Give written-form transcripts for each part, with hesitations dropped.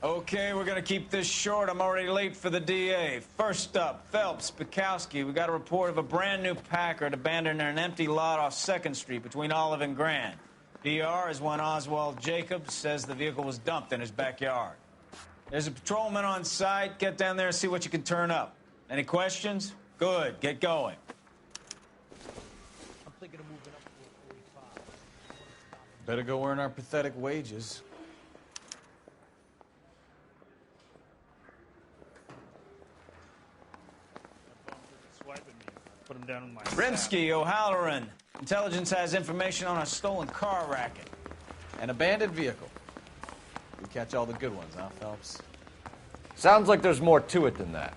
Okay, we're gonna keep this short. I'm already late for the DA. First up, Phelps, Bukowski. We got a report of a brand new Packard abandoned in an empty lot off 2nd Street between Olive and Grand. DR is one Oswald Jacobs says the vehicle was dumped in his backyard. There's a patrolman on site. Get down there and see what you can turn up. Any questions? Good, get going. I'm thinking of moving up to 45. Better go earn our pathetic wages. Put him down in my Rimsky, O'Halloran. Intelligence has information on a stolen car racket. An abandoned vehicle. We catch all the good ones, huh, Phelps? Sounds like there's more to it than that.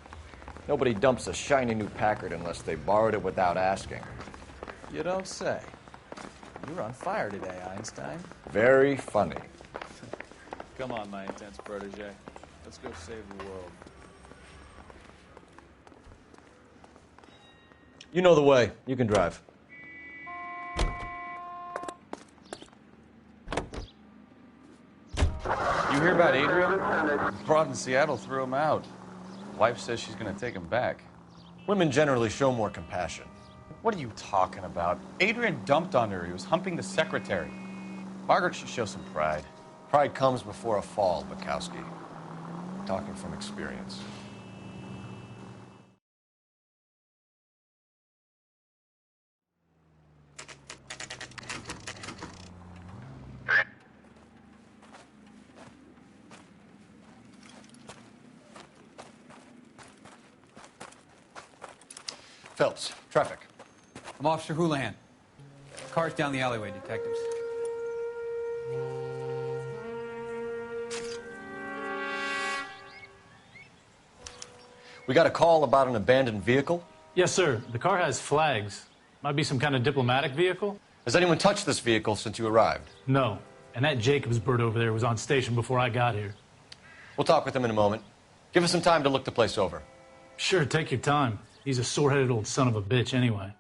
Nobody dumps a shiny new Packard unless they borrowed it without asking. You don't say. You're on fire today, Einstein. Very funny. Come on, my intense protege. Let's go save the world. You know the way. You can drive. You hear about Adrian? Broad in Seattle threw him out. Wife says she's going to take him back. Women generally show more compassion. What are you talking about? Adrian dumped on her. He was humping the secretary. Margaret should show some pride. Pride comes before a fall, Bukowski. Talking from experience. Phelps, traffic. I'm Officer Houlihan. Car's down the alleyway, detectives. We got a call about an abandoned vehicle. Yes, sir. The car has flags. Might be some kind of diplomatic vehicle. Has anyone touched this vehicle since you arrived? No. And that Jacobs bird over there was on station before I got here. We'll talk with him in a moment. Give us some time to look the place over. Sure, take your time. He's a sore-headed old son of a bitch anyway.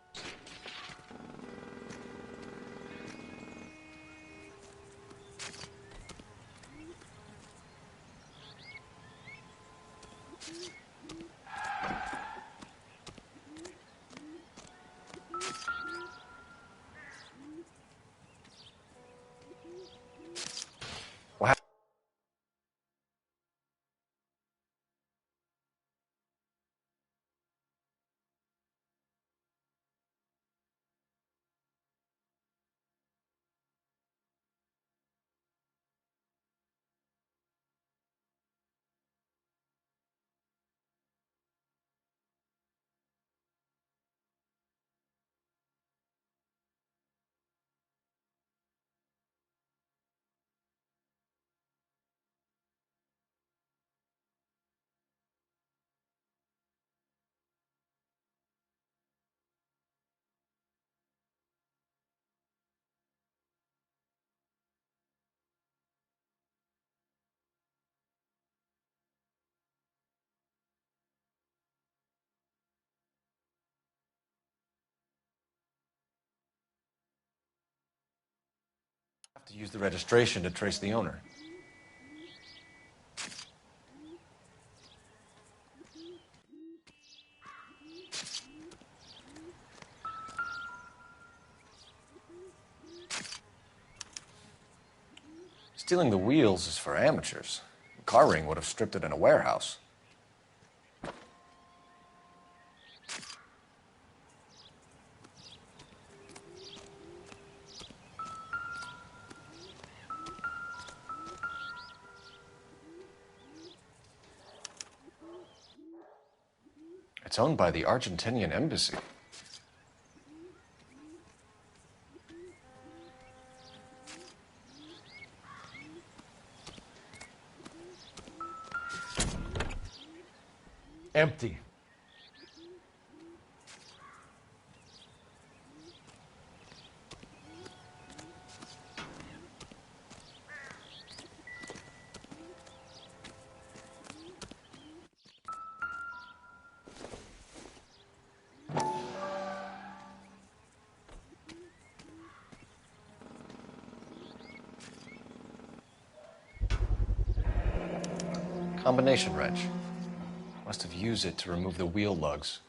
To use the registration to trace the owner. Stealing the wheels is for amateurs. The car ring would have stripped it in a warehouse. It's owned by the Argentinian embassy. Empty. Combination wrench. Must have used it to remove the wheel lugs.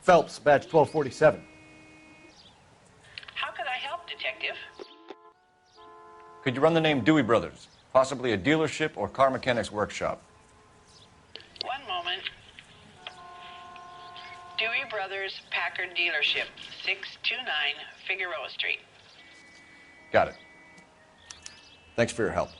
Phelps, badge 1247. How could I help, Detective? Could you run the name Dewey Brothers? Possibly a dealership or car mechanics workshop. One moment. Dewey Brothers Packard Dealership, 629 Figueroa Street. Got it. Thanks for your help.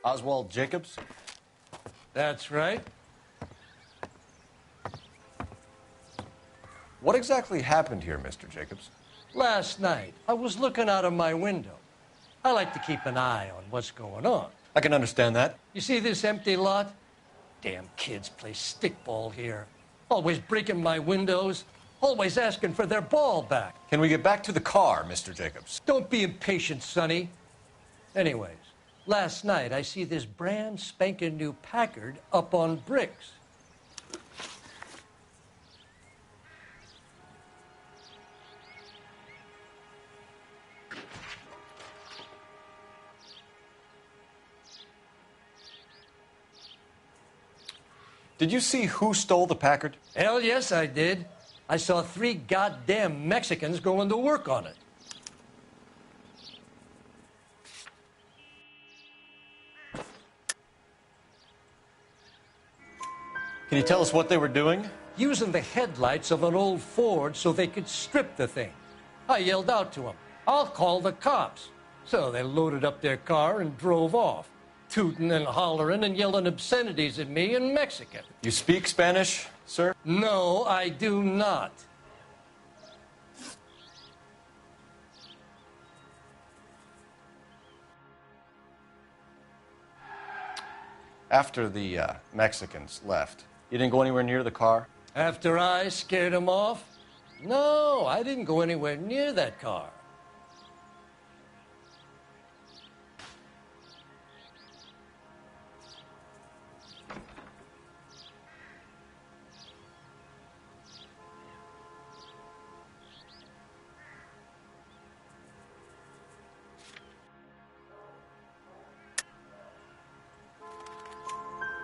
Oswald Jacobs? That's right. What exactly happened here, Mr. Jacobs? Last night, I was looking out of my window. I like to keep an eye on what's going on. I can understand that. You see this empty lot? Damn kids play stickball here. Always breaking my windows. Always asking for their ball back. Can we get back to the car, Mr. Jacobs? Don't be impatient, Sonny. Anyways, last night I see this brand spanking new Packard up on bricks. Did you see who stole the Packard? Hell yes, I did. I saw 3 goddamn Mexicans going to work on it. Can you tell us what they were doing? Using the headlights of an old Ford so they could strip the thing. I yelled out to them, "I'll call the cops." So they loaded up their car and drove off, tooting and hollering and yelling obscenities at me in Mexican. You speak Spanish, sir? No, I do not. After the Mexicans left, you didn't go anywhere near the car? After I scared them off? No, I didn't go anywhere near that car.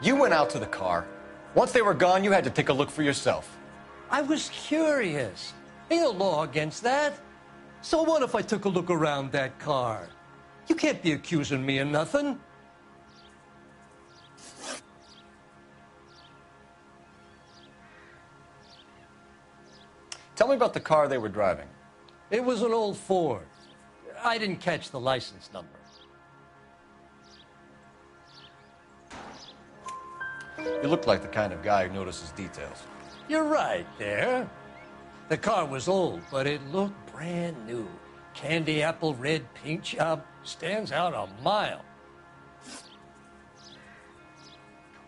You went out to the car. Once they were gone, you had to take a look for yourself. I was curious. Ain't no law against that. So what if I took a look around that car? You can't be accusing me of nothing. Tell me about the car they were driving. It was an old Ford. I didn't catch the license number. You look like the kind of guy who notices details. You're right there. The car was old, but it looked brand new. Candy apple red paint job stands out a mile.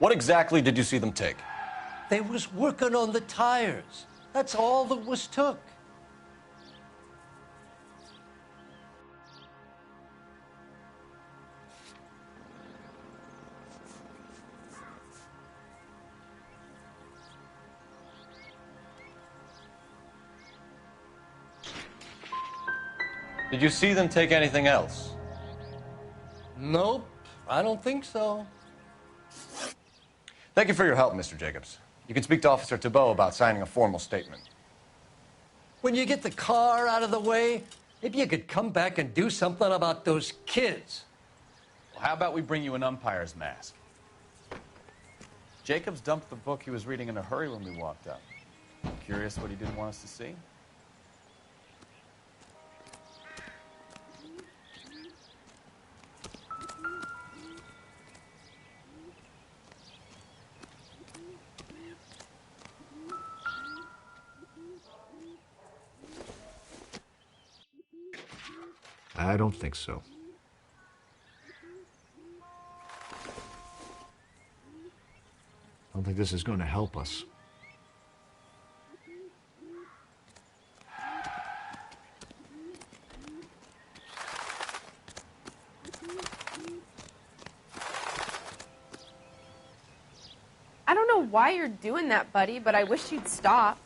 What exactly did you see them take? They was working on the tires. That's all that was took. Did you see them take anything else? Nope, I don't think so. Thank you for your help, Mr. Jacobs. You can speak to Officer Thibault about signing a formal statement. When you get the car out of the way, maybe you could come back and do something about those kids. Well, how about we bring you an umpire's mask? Jacobs dumped the book he was reading in a hurry when we walked up. Curious what he didn't want us to see? I don't think so. I don't think this is going to help us. I don't know why you're doing that, buddy, but I wish you'd stop.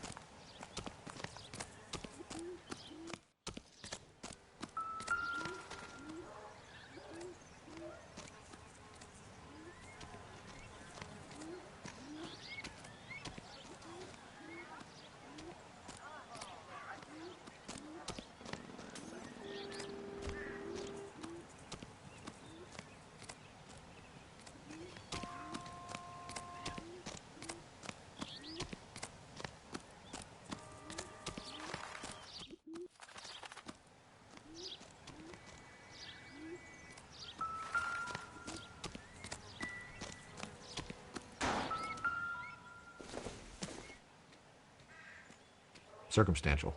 Circumstantial.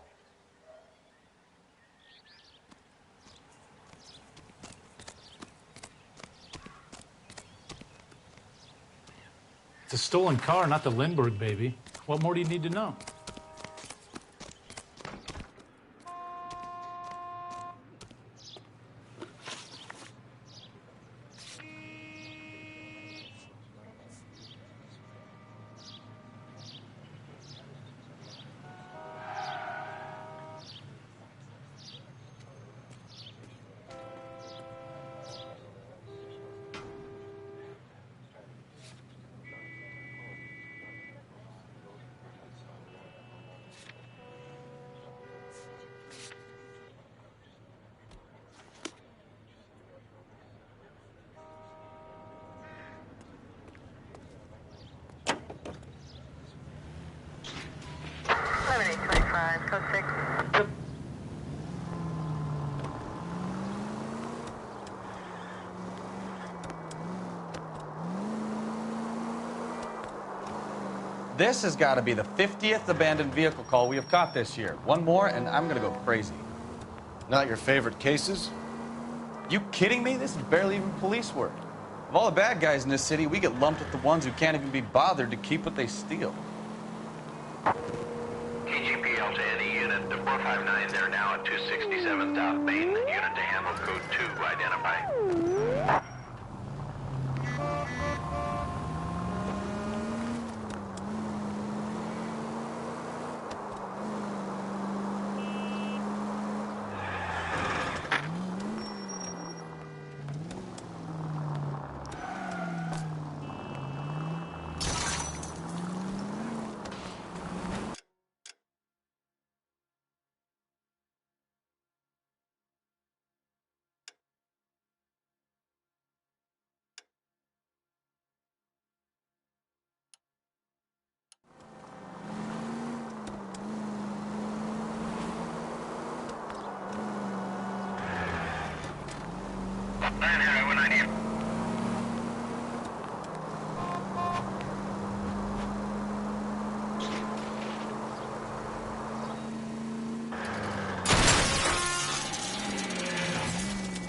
It's a stolen car, not the Lindbergh baby. What more do you need to know? Code 6. This has got to be the 50th abandoned vehicle call we have caught this year. One more, and I'm going to go crazy. Not your favorite cases? You kidding me? This is barely even police work. Of all the bad guys in this city, we get lumped with the ones who can't even be bothered to keep what they steal. KGPL to any unit, the 459, they're now at 267 South Main. Unit to handle code 2, identify.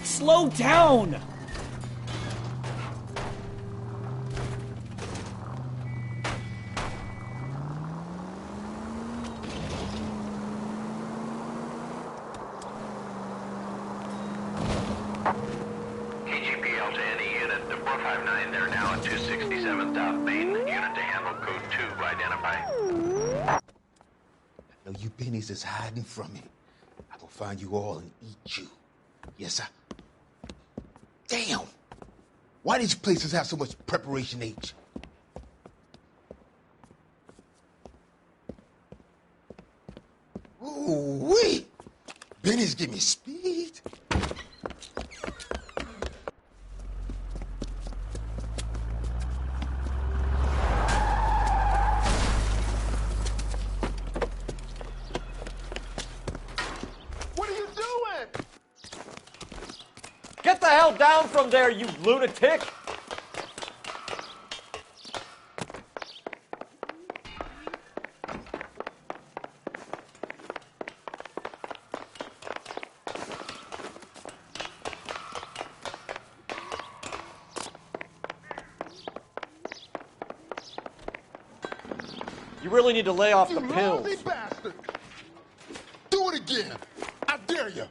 Slow down! 459 there now at 267 South Main. Unit to handle code 2 identified. No, you bennies is hiding from me. I gonna find you all and eat you. Yes, sir. Damn! Why these places have so much preparation H? Ooh-wee! Benny's give me speed. What are you doing? Get the hell down from there, you lunatic! You really need to lay off the pills. Lousy bastard! Do it again! I dare you!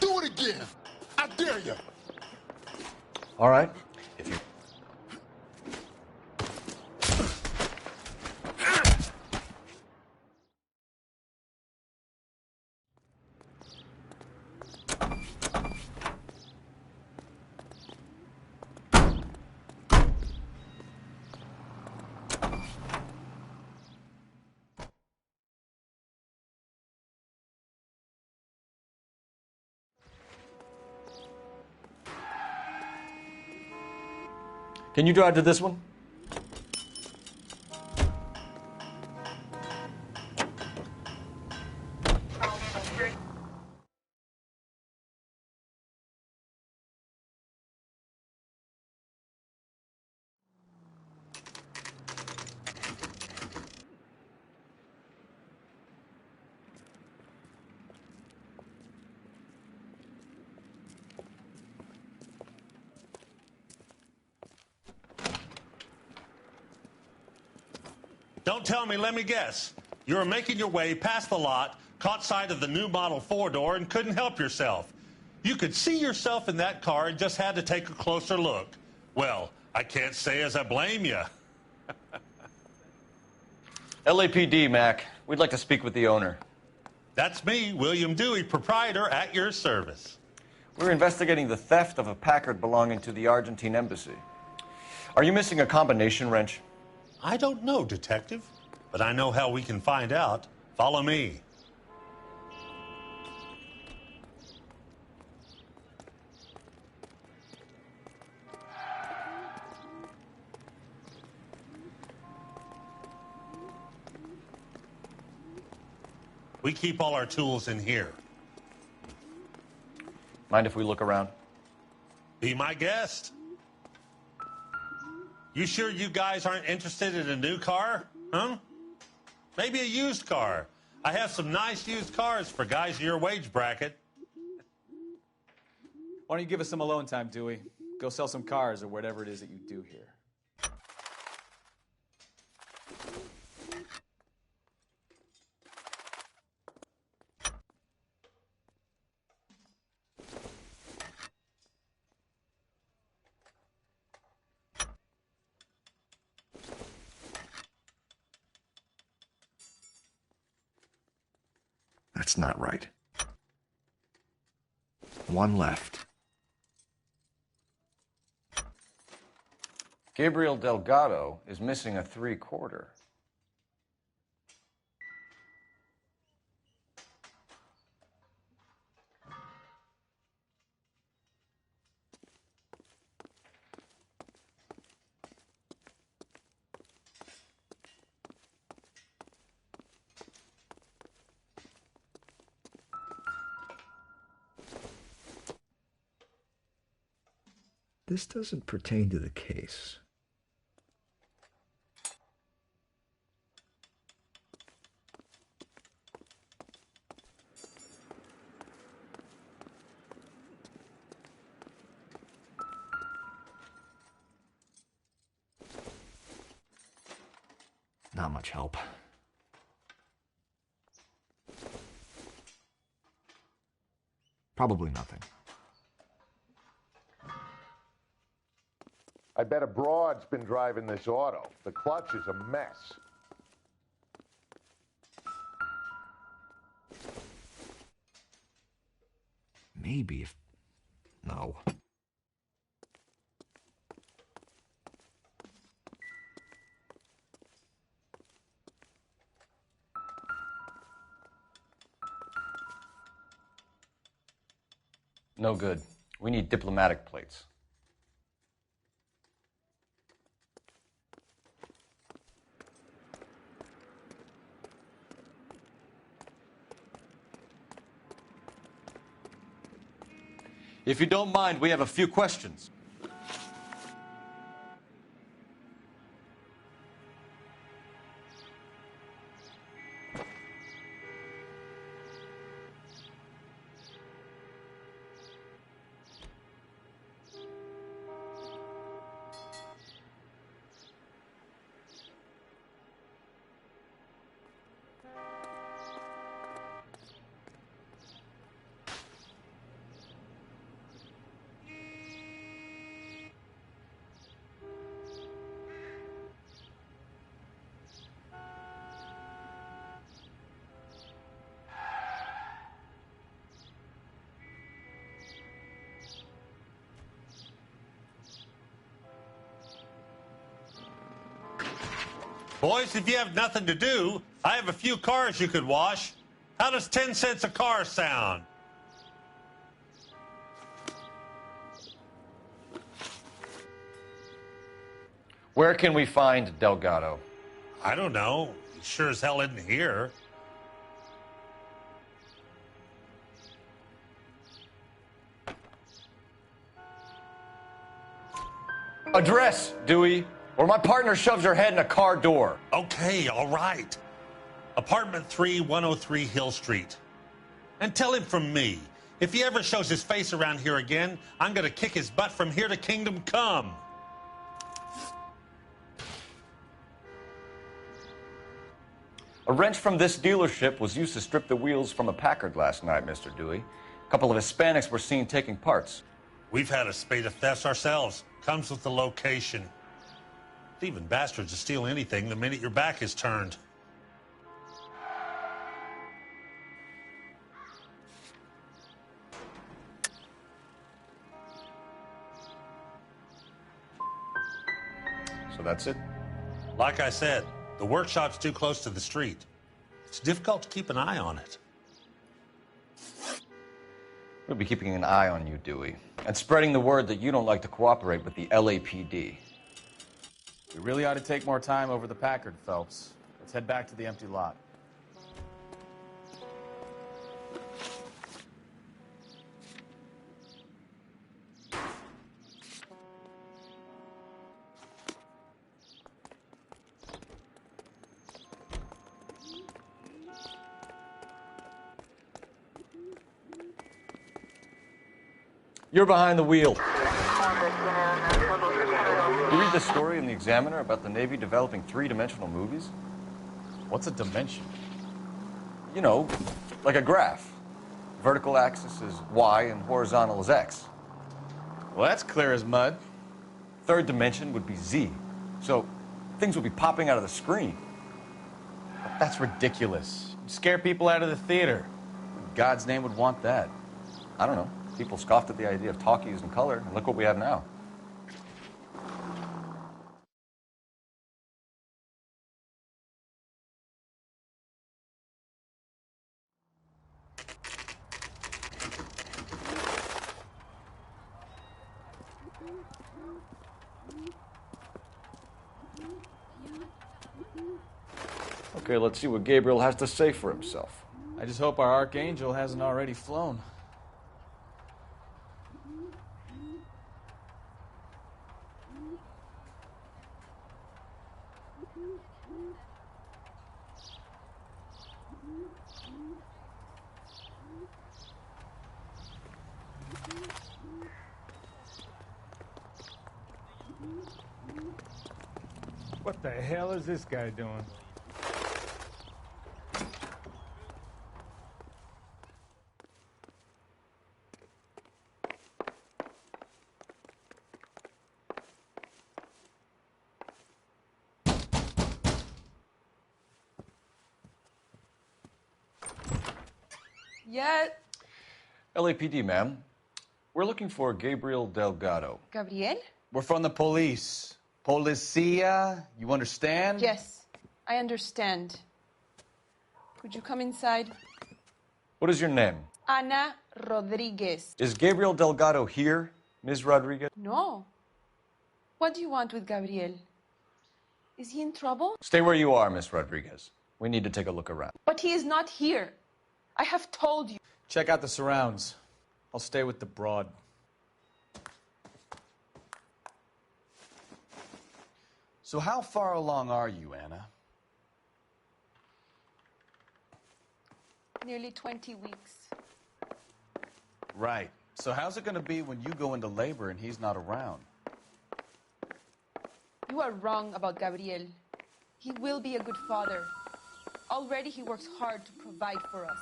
Do it again! I dare you! All right. If you... Can you drive to this one? Don't tell me, let me guess. You were making your way past the lot, caught sight of the new Model 4-door, and couldn't help yourself. You could see yourself in that car and just had to take a closer look. Well, I can't say as I blame you. LAPD, Mac. We'd like to speak with the owner. That's me, William Dewey, proprietor, at your service. We're investigating the theft of a Packard belonging to the Argentine embassy. Are you missing a combination wrench? I don't know, Detective, but I know how we can find out. Follow me. We keep all our tools in here. Mind if we look around? Be my guest. You sure you guys aren't interested in a new car? Huh? Maybe a used car. I have some nice used cars for guys in your wage bracket. Why don't you give us some alone time, Dewey? Go sell some cars or whatever it is that you do here. That's not right. One left. Gabriel Delgado is missing a 3/4. This doesn't pertain to the case. Not much help. Probably nothing. I bet a broad's been driving this auto. The clutch is a mess. Maybe if... No. No good. We need diplomatic plates. If you don't mind, we have a few questions. Boys, if you have nothing to do, I have a few cars you could wash. How does 10 cents a car sound? Where can we find Delgado? I don't know. He sure as hell isn't here. Address, Dewey, or my partner shoves her head in a car door. Okay, all right. Apartment 3, 103 Hill Street. And tell him from me, if he ever shows his face around here again, I'm going to kick his butt from here to Kingdom Come. A wrench from this dealership was used to strip the wheels from a Packard last night, Mr. Dewey. A couple of Hispanics were seen taking parts. We've had a spate of thefts ourselves. Comes with the location. Thieving bastards to steal anything the minute your back is turned. So that's it? Like I said, the workshop's too close to the street. It's difficult to keep an eye on it. We'll be keeping an eye on you, Dewey, and spreading the word that you don't like to cooperate with the LAPD. We really ought to take more time over the Packard, Phelps. Let's head back to the empty lot. You're behind the wheel. You read the story in the Examiner about the Navy developing three-dimensional movies? What's a dimension? You know, like a graph. Vertical axis is Y and horizontal is X. Well, that's clear as mud. Third dimension would be Z. So things would be popping out of the screen. But that's ridiculous. You'd scare people out of the theater. Who in God's name would want that? I don't know. People scoffed at the idea of talkies in color, and look what we have now. Okay, let's see what Gabriel has to say for himself. I just hope our Archangel hasn't already flown. What the hell is this guy doing? Yeah. LAPD, ma'am. We're looking for Gabriel Delgado. Gabriel? We're from the police. Policia, you understand? Yes, I understand. Could you come inside? What is your name? Ana Rodriguez. Is Gabriel Delgado here, Ms. Rodriguez? No. What do you want with Gabriel? Is he in trouble? Stay where you are, Miss Rodriguez. We need to take a look around. But he is not here. I have told you. Check out the surrounds. I'll stay with the broad. So how far along are you, Anna? Nearly 20 weeks. Right. So how's it going to be when you go into labor and he's not around? You are wrong about Gabriel. He will be a good father. Already he works hard to provide for us.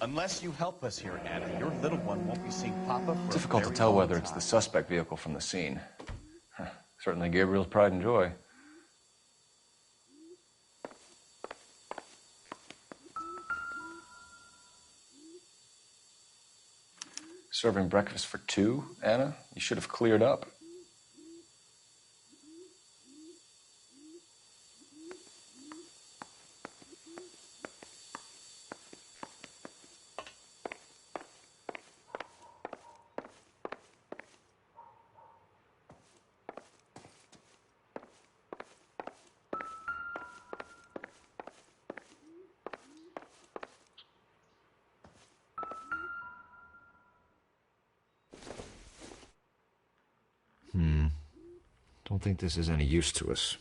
Unless you help us here, Anna, your little one won't be seeing Papa for Difficult to tell whether it's the suspect vehicle from the scene. Certainly Gabriel's pride and joy. Serving breakfast for two, Anna? You should have cleared up. Don't think this is any use to us.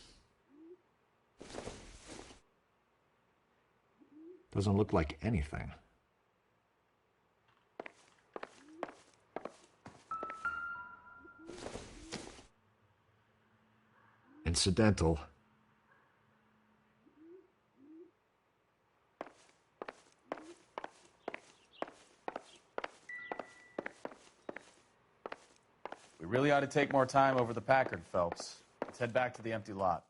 Doesn't look like anything. Incidental. We really ought to take more time over the Packard, Phelps. Let's head back to the empty lot.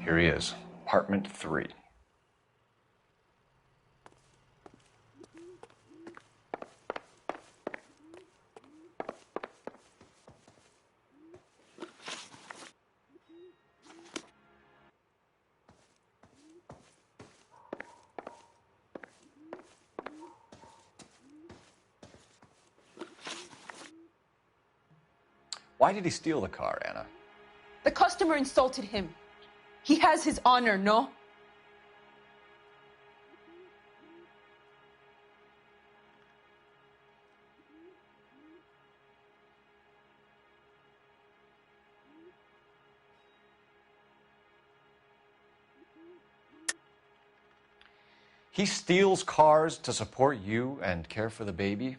Here he is, apartment 3. Why did he steal the car, Anna? The customer insulted him. He has his honor, no? He steals cars to support you and care for the baby?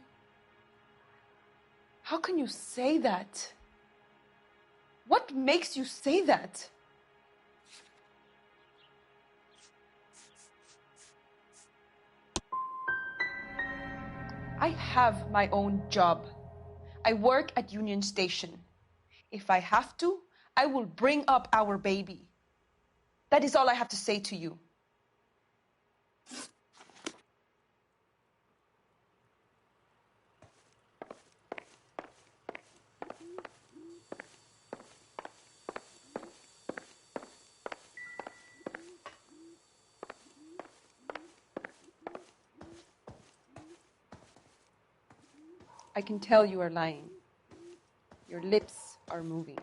How can you say that? What makes you say that? I have my own job. I work at Union Station. If I have to, I will bring up our baby. That is all I have to say to you. I can tell you are lying. Your lips are moving.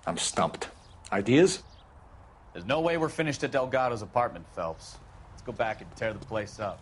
I'm stumped. Ideas? There's no way we're finished at Delgado's apartment, Phelps. It's Let's go back and tear the place up.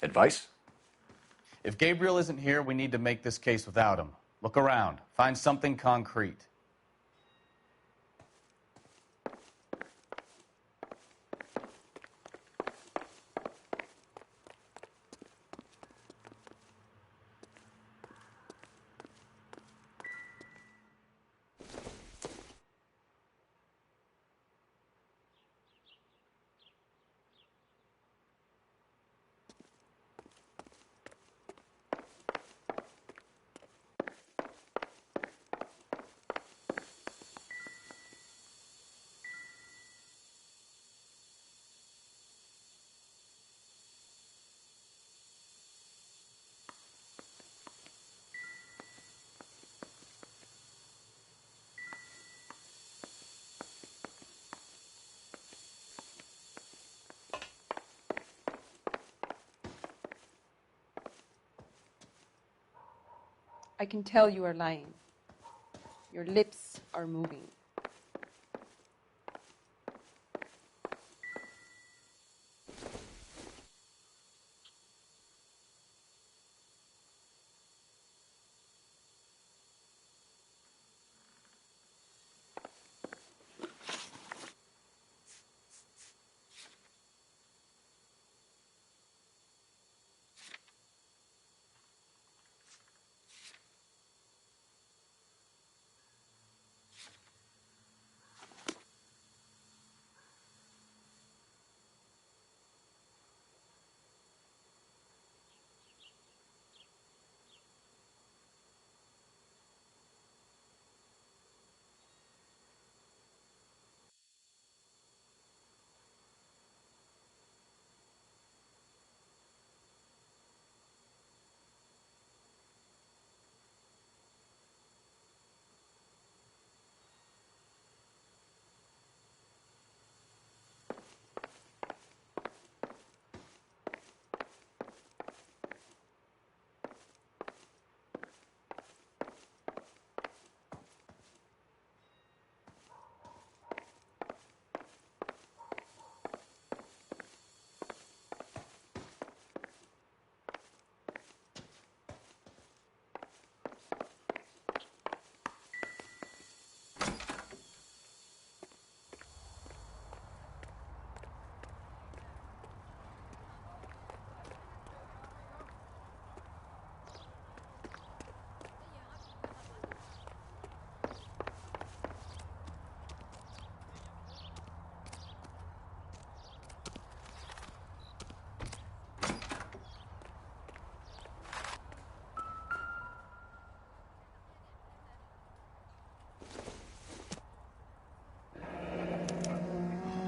Advice? If Gabriel isn't here, we need to make this case without him. Look around. Find something concrete. I can tell you are lying. Your lips are moving.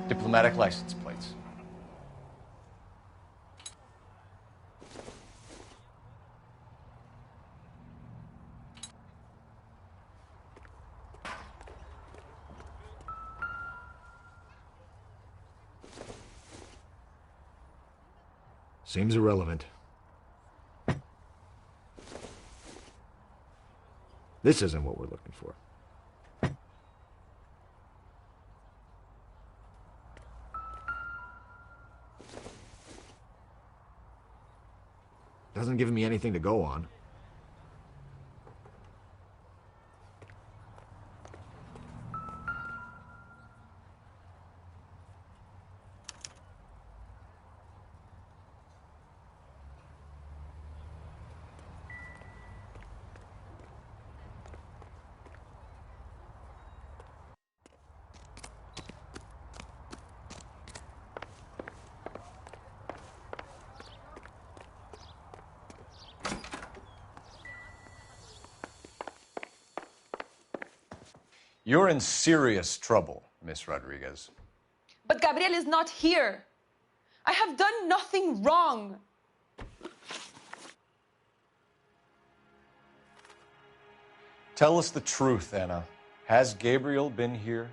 Diplomatic license plates. Seems irrelevant. This isn't what we're looking for. Doesn't give me anything to go on. You're in serious trouble, Miss Rodriguez. But Gabriel is not here. I have done nothing wrong. Tell us the truth, Anna. Has Gabriel been here?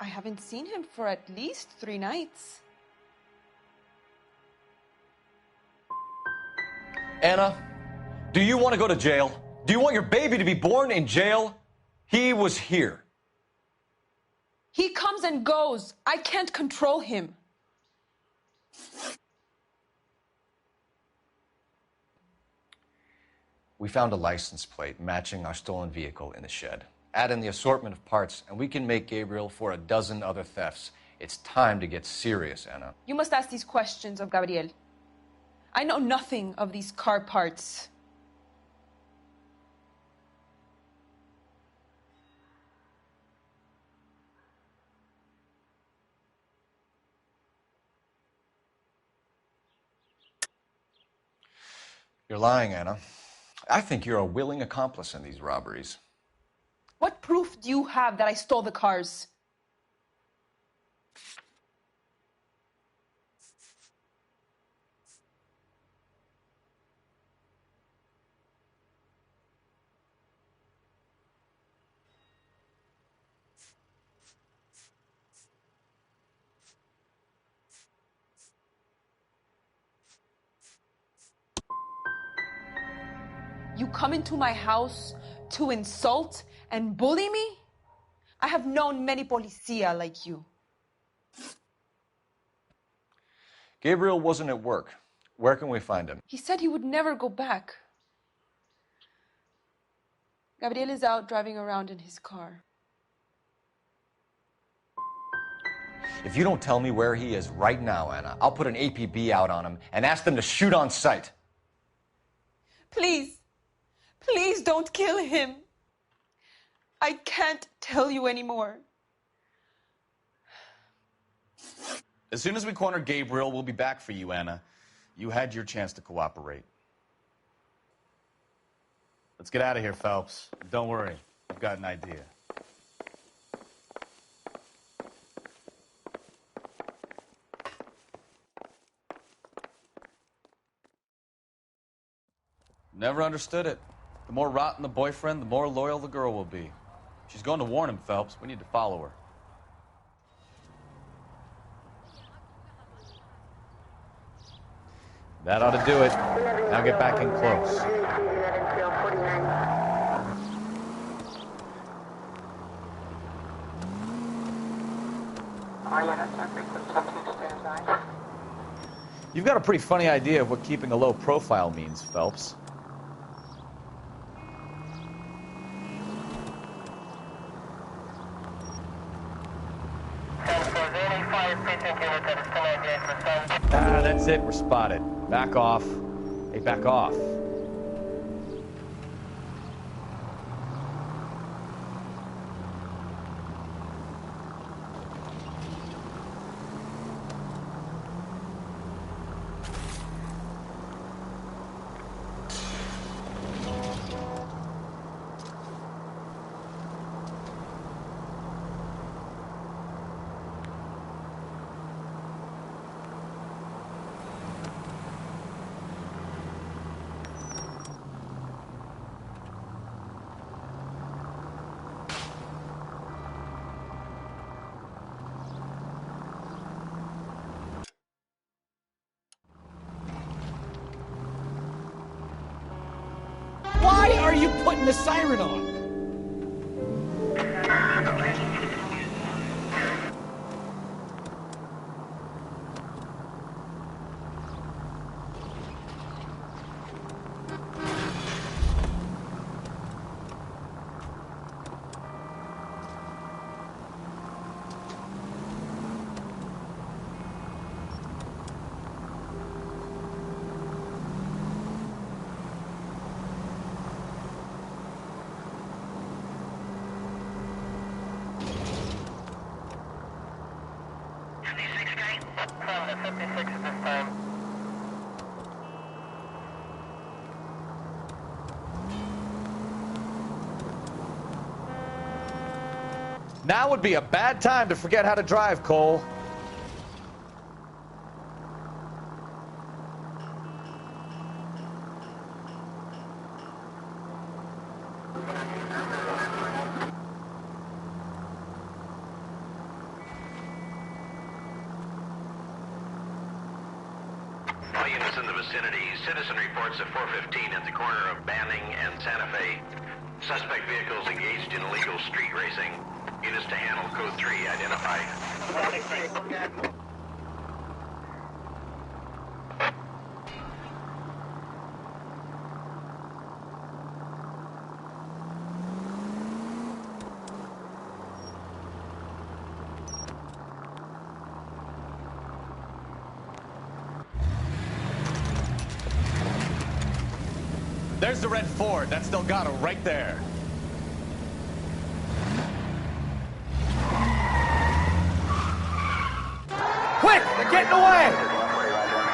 I haven't seen him for at least 3 nights. Anna, do you want to go to jail? Do you want your baby to be born in jail? He was here. He comes and goes. I can't control him. We found a license plate matching our stolen vehicle in the shed. Add in the assortment of parts, and we can make Gabriel for a dozen other thefts. It's time to get serious, Anna. You must ask these questions of Gabriel. I know nothing of these car parts. You're lying, Anna. I think you're a willing accomplice in these robberies. What proof do you have that I stole the cars? You come into my house to insult and bully me? I have known many policia like you. Gabriel wasn't at work. Where can we find him? He said he would never go back. Gabriel is out driving around in his car. If you don't tell me where he is right now, Anna, I'll put an APB out on him and ask them to shoot on sight. Please, please don't kill him. I can't tell you anymore. As soon as we corner Gabriel, we'll be back for you, Anna. You had your chance to cooperate. Let's get out of here, Phelps. Don't worry, I've got an idea. Never understood it. The more rotten the boyfriend, the more loyal the girl will be. She's going to warn him, Phelps. We need to follow her. That ought to do it. Now get back in close. You've got a pretty funny idea of what keeping a low profile means, Phelps. That's it. We're spotted. Back off. Hey, back off. turn the siren on. Now would be a bad time to forget how to drive, Cole. All units in the vicinity. Citizen reports at 415 at the corner of Banning and Santa Fe. Suspect vehicles engaged in illegal street racing. Units to handle code 3 identified. There's the red Ford. That's Delgado right there. Quick! They're getting away!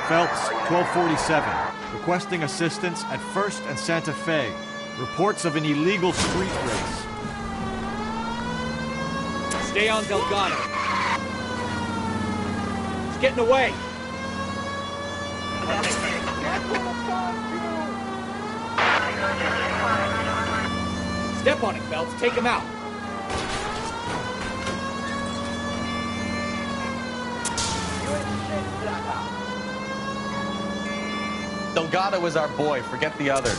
Phelps, 1247. Requesting assistance at 1st and Santa Fe. Reports of an illegal street race. Stay on Delgado. It's getting away. Step on it, Phelps. Take him out. Delgado is our boy. Forget the others.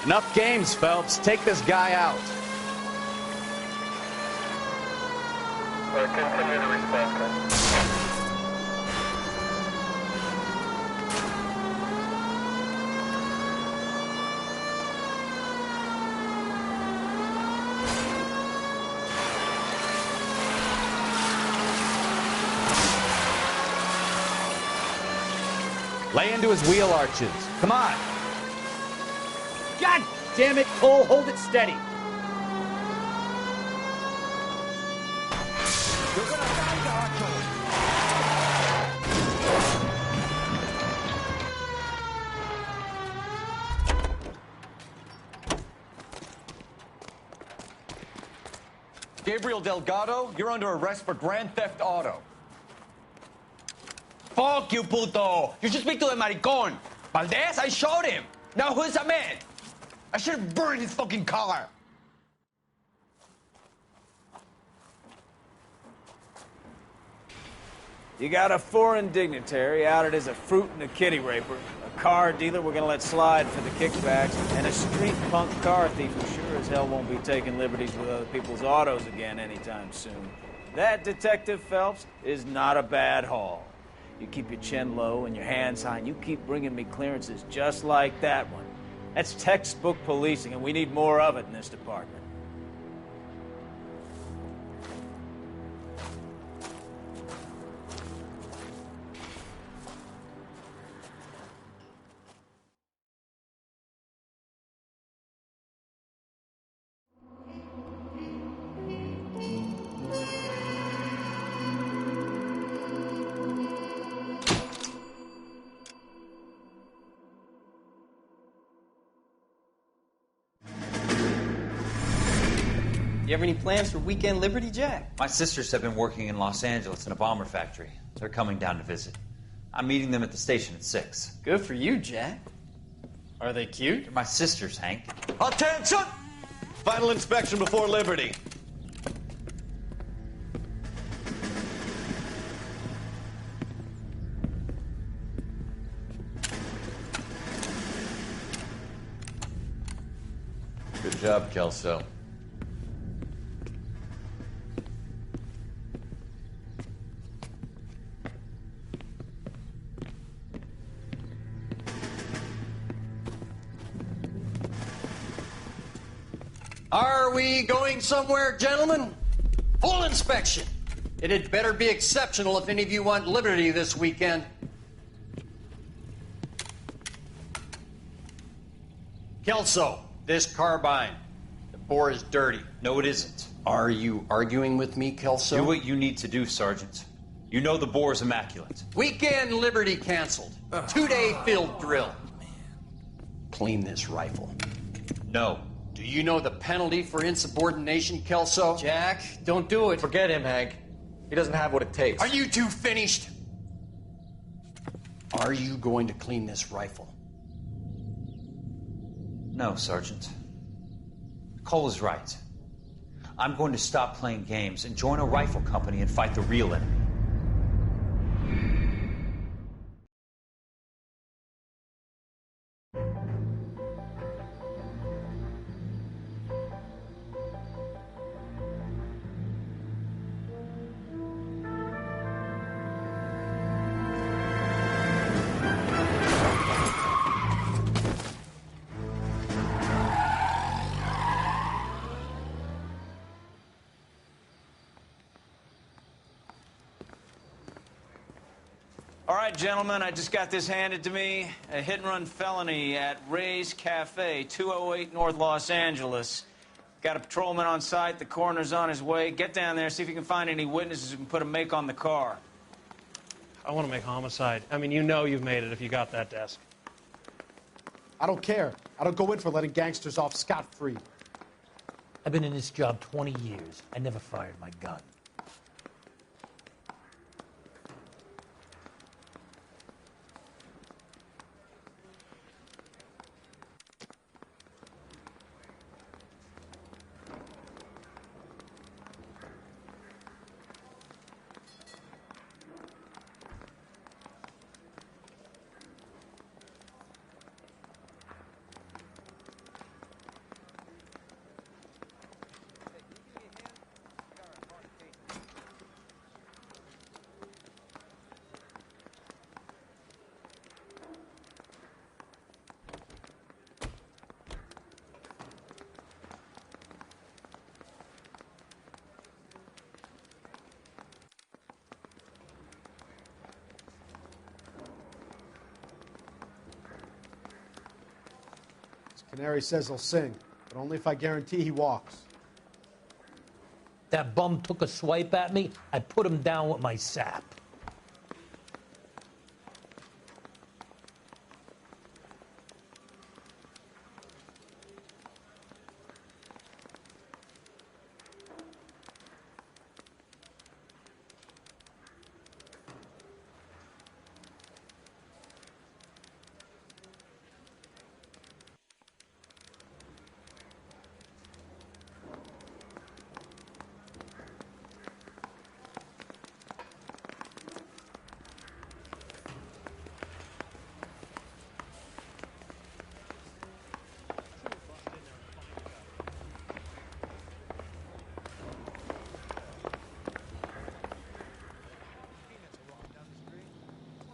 Enough games, Phelps. Take this guy out. Continue to respond. Lay into his wheel arches. Come on. God damn it, Cole. Hold it steady. Gabriel Delgado, you're under arrest for grand theft auto. Fuck you, puto! You should speak to the maricon. Valdez, I showed him. Now who's a man? I should have burned his fucking car. You got a foreign dignitary outed as a fruit and a kitty raper, a car dealer we're gonna let slide for the kickbacks, and a street punk car thief who sure as hell won't be taking liberties with other people's autos again anytime soon. That, Detective Phelps, is not a bad haul. You keep your chin low and your hands high, and you keep bringing me clearances just like that one. That's textbook policing, and we need more of it in this department. You have any plans for weekend Liberty, Jack? My sisters have been working in Los Angeles in a bomber factory. They're coming down to visit. I'm meeting them at the station at 6. Good for you, Jack. Are they cute? They're my sisters, Hank. Attention! Final inspection before liberty. Good job, Kelso. Are we going somewhere, gentlemen? Full inspection. It had better be exceptional if any of you want liberty this weekend. Kelso, this carbine. The bore is dirty. No, it isn't. Are you arguing with me, Kelso? Do what you need to do, Sergeant. You know the bore is immaculate. Weekend liberty canceled. 2-day field drill. Clean this rifle. No. Do you know the penalty for insubordination, Kelso? Jack, don't do it. Forget him, Hank. He doesn't have what it takes. Are you two finished? Are you going to clean this rifle? No, Sergeant. Cole is right. I'm going to stop playing games and join a rifle company and fight the real enemy. All right, gentlemen, I just got this handed to me. A hit-and-run felony at Ray's Cafe, 208 North Los Angeles. Got a patrolman on site. The coroner's on his way. Get down there, see if you can find any witnesses who can put a make on the car. I want to make homicide. I mean, you know you've made it if you got that desk. I don't care. I don't go in for letting gangsters off scot-free. I've been in this job 20 years. I never fired my gun. Canary says he'll sing, but only if I guarantee he walks. That bum took a swipe at me. I put him down with my sap.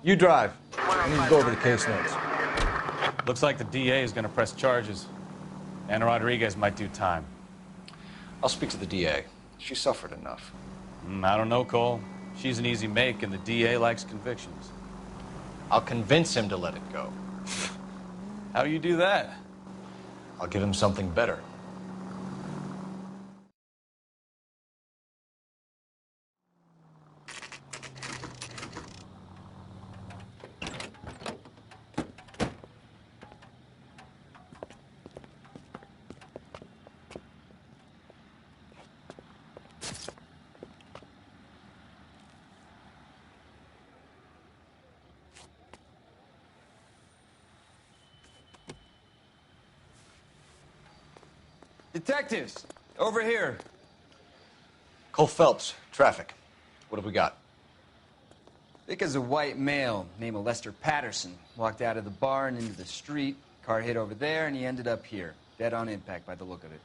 You drive. I need to go over the case notes. Looks like the DA is going to press charges. Anna Rodriguez might do time. I'll speak to the DA. She suffered enough. I don't know, Cole. She's an easy make, and the DA likes convictions. I'll convince him to let it go. How you do that? I'll give him something better. Detectives, over here. Cole Phelps, traffic. What have we got? Vic is a white male named Lester Patterson. Walked out of the bar and into the street. Car hit over there, and he ended up here. Dead on impact by the look of it.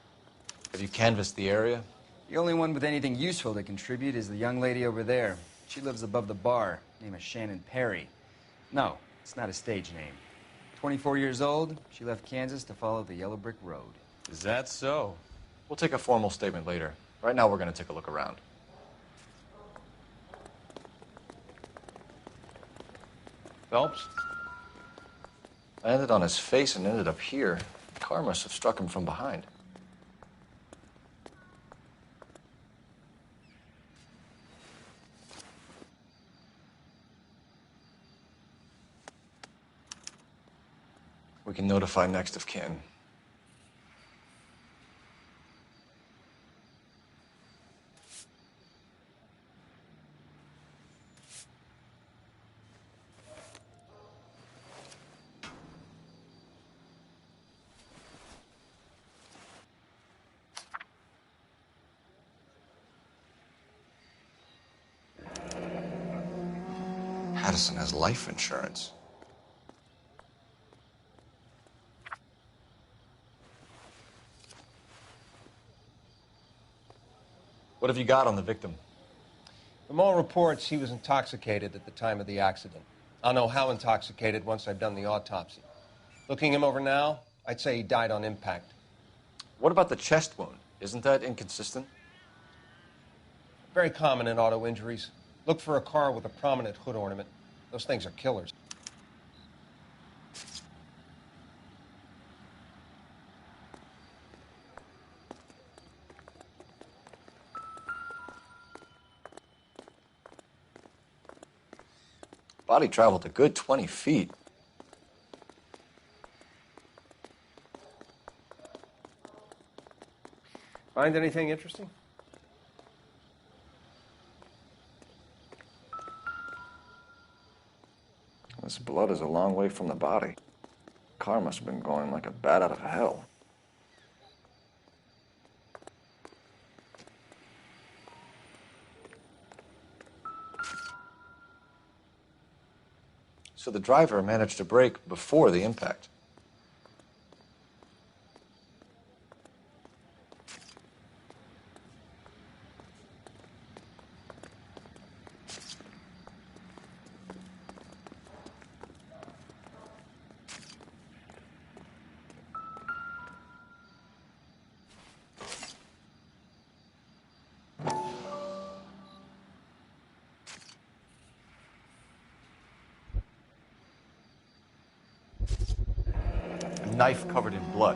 Have you canvassed the area? The only one with anything useful to contribute is the young lady over there. She lives above the bar. Name is Shannon Perry. No, it's not a stage name. 24 years old, she left Kansas to follow the Yellow Brick Road. Is that so? We'll take a formal statement later. Right now, we're going to take a look around. Phelps? I landed on his face and ended up here. The car must have struck him from behind. We can notify next of kin. Patterson has life insurance. What have you got on the victim? From all reports, he was intoxicated at the time of the accident. I'll know how intoxicated once I've done the autopsy. Looking him over now, I'd say he died on impact. What about the chest wound? Isn't that inconsistent? Very common in auto injuries. Look for a car with a prominent hood ornament. Those things are killers. Body traveled a good 20 feet. Find anything interesting? This blood is a long way from the body. Car must have been going like a bat out of hell. So the driver managed to brake before the impact. Knife covered in blood.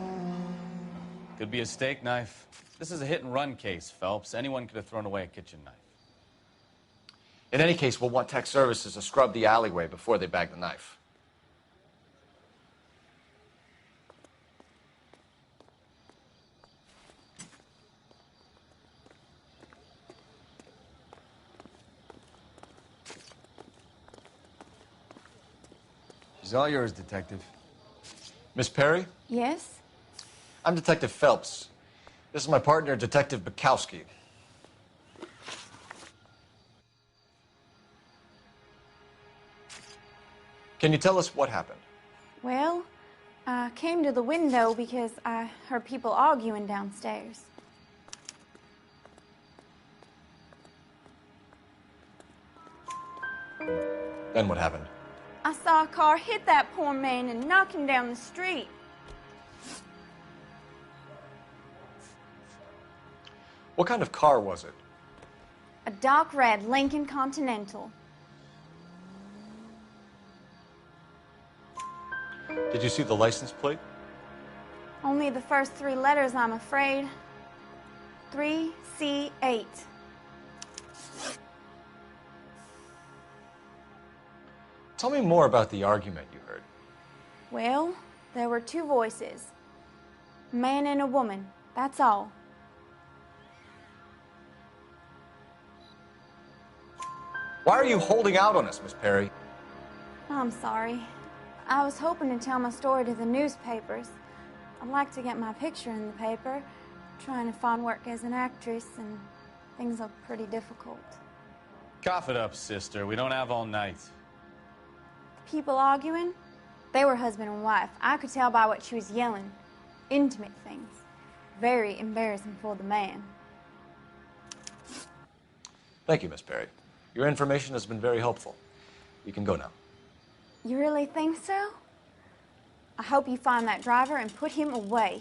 Could be a steak knife. This is a hit-and-run case, Phelps. Anyone could have thrown away a kitchen knife. In any case, we'll want tech services to scrub the alleyway before they bag the knife. She's all yours, Detective. Miss Perry? Yes? I'm Detective Phelps. This is my partner, Detective Bukowski. Can you tell us what happened? Well, I came to the window because I heard people arguing downstairs. Then what happened? I saw a car hit that poor man and knock him down the street. What kind of car was it? A dark red Lincoln Continental. Did you see the license plate? Only the first three letters, I'm afraid. 3C8. Tell me more about the argument you heard. Well, there were two voices. A man and a woman, that's all. Why are you holding out on us, Miss Perry? I'm sorry. I was hoping to tell my story to the newspapers. I'd like to get my picture in the paper. trying to find work as an actress, and things are pretty difficult. Cough it up, sister. We don't have all night. The people arguing, they were husband and wife. I could tell by what she was yelling. Intimate things. Very embarrassing for the man. Thank you, Miss Perry. Your information has been very helpful. You can go now. You really think so? I hope you find that driver and put him away.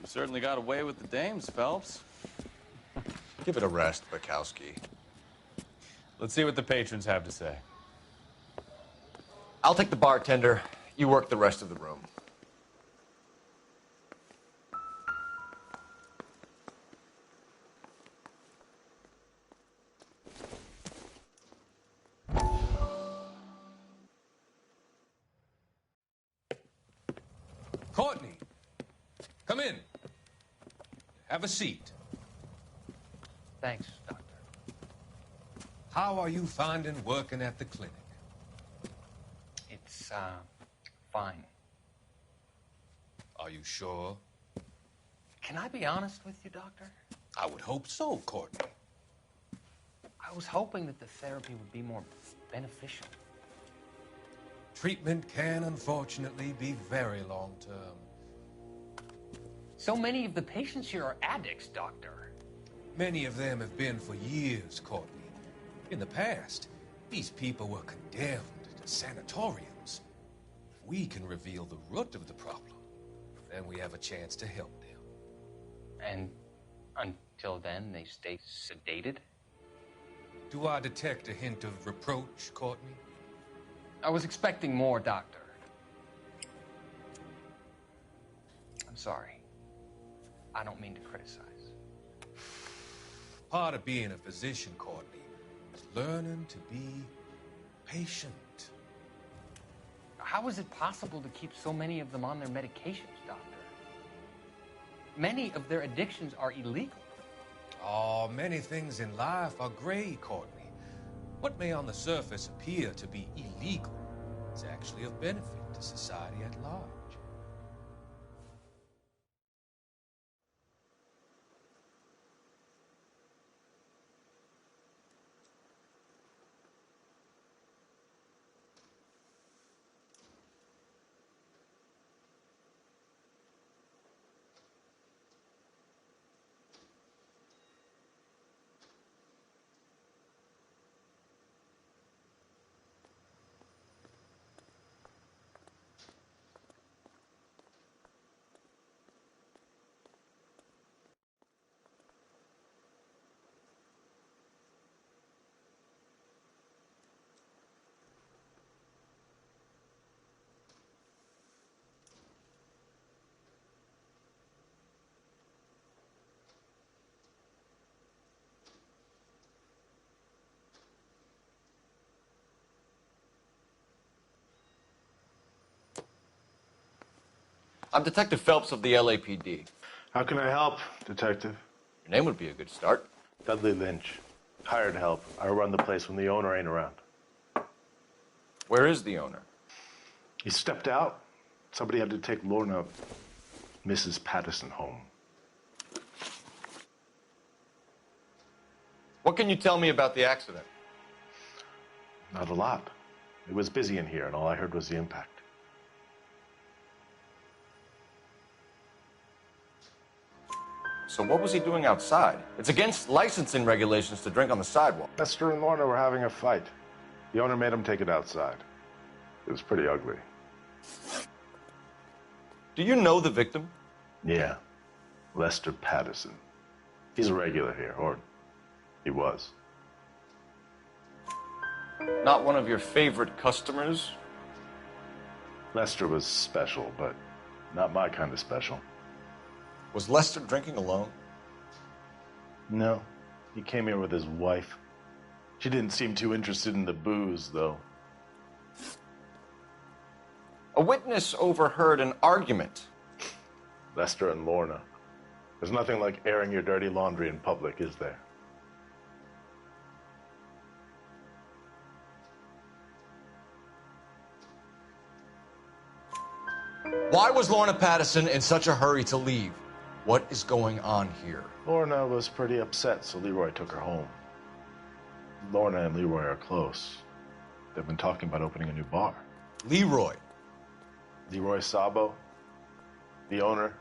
You certainly got away with the dames, Phelps. Give it a rest, Bukowski. Let's see what the patrons have to say. I'll take the bartender. You work the rest of the room. Courtney, come in. Have a seat. Thanks, Doctor. How are you finding working at the clinic? It's, fine. Are you sure? Can I be honest with you, Doctor? I would hope so, Courtney. I was hoping that the therapy would be more beneficial. Treatment can, unfortunately, be very long-term. So many of the patients here are addicts, Doctor. Many of them have been for years, Courtney. In the past, these people were condemned to sanatoriums. If we can reveal the root of the problem, then we have a chance to help them. And until then, they stay sedated? Do I detect a hint of reproach, Courtney? I was expecting more, Doctor. I'm sorry. I don't mean to criticize. Part of being a physician, Courtney, is learning to be patient. How is it possible to keep so many of them on their medications, Doctor? Many of their addictions are illegal. Oh, many things in life are gray, Courtney. What may on the surface appear to be illegal is actually of benefit to society at large. I'm Detective Phelps of the LAPD. How can I help, Detective? Your name would be a good start. Dudley Lynch. Hired help. I run the place when the owner ain't around. Where is the owner? He stepped out. Somebody had to take Lorna, Mrs. Patterson, home. What can you tell me about the accident? Not a lot. It was busy in here, and all I heard was the impact. So what was he doing outside? It's against licensing regulations to drink on the sidewalk. Lester and Lorna were having a fight. The owner made him take it outside. It was pretty ugly. Do you know the victim? Yeah. Lester Patterson. He's a regular here, or he was. Not one of your favorite customers? Lester was special, but not my kind of special. Was Lester drinking alone? No. He came here with his wife. She didn't seem too interested in the booze, though. A witness overheard an argument. Lester and Lorna. There's nothing like airing your dirty laundry in public, is there? Why was Lorna Patterson in such a hurry to leave? What is going on here? Lorna was pretty upset, so Leroy took her home. Lorna and Leroy are close. They've been talking about opening a new bar. Leroy? Leroy Sabo, the owner.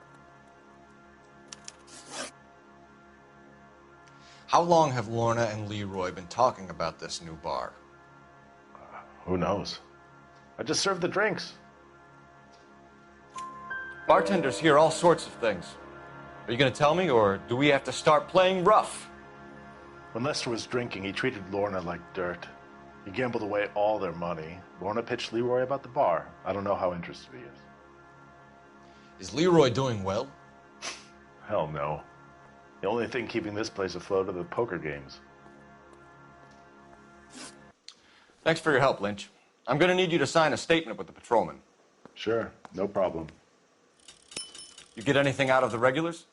How long have Lorna and Leroy been talking about this new bar? Who knows? I just served the drinks. Bartenders hear all sorts of things. Are you going to tell me, or do we have to start playing rough? When Lester was drinking, he treated Lorna like dirt. He gambled away all their money. Lorna pitched Leroy about the bar. I don't know how interested he is. Is Leroy doing well? Hell no. The only thing keeping this place afloat are the poker games. Thanks for your help, Lynch. I'm going to need you to sign a statement with the patrolman. Sure, no problem. You get anything out of the regulars?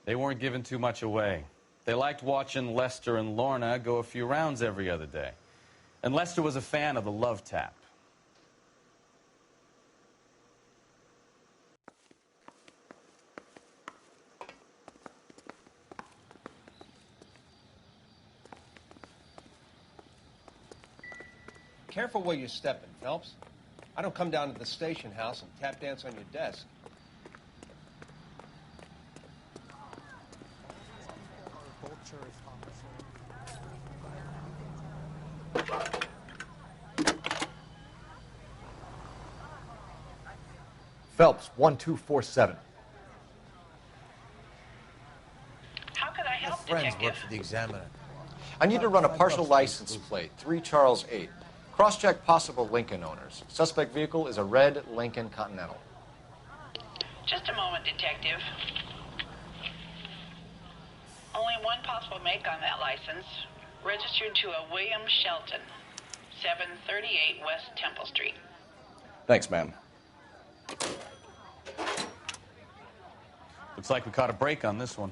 They weren't giving too much away. They liked watching Lester and Lorna go a few rounds every other day. And Lester was a fan of the love tap. Careful where you're stepping, Phelps. I don't come down to the station house and tap dance on your desk. Phelps, 1247. How could I help, Friends Detective? work for the Examiner. I need to run a partial license plate, 3 Charles 8. Cross-check possible Lincoln owners. Suspect vehicle is a red Lincoln Continental. Just a moment, Detective. Only one possible make on that license. Registered to a William Shelton, 738 West Temple Street. Thanks, ma'am. Looks like we caught a break on this one.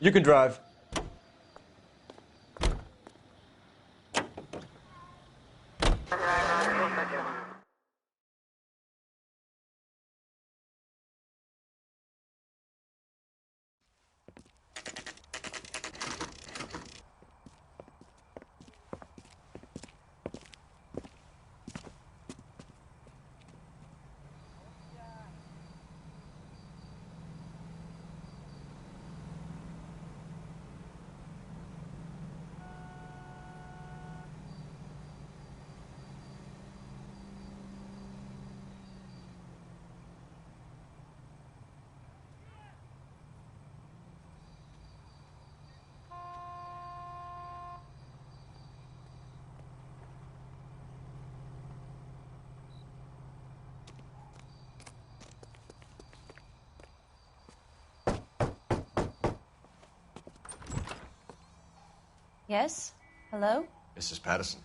You can drive. Yes? Hello? Mrs. Patterson.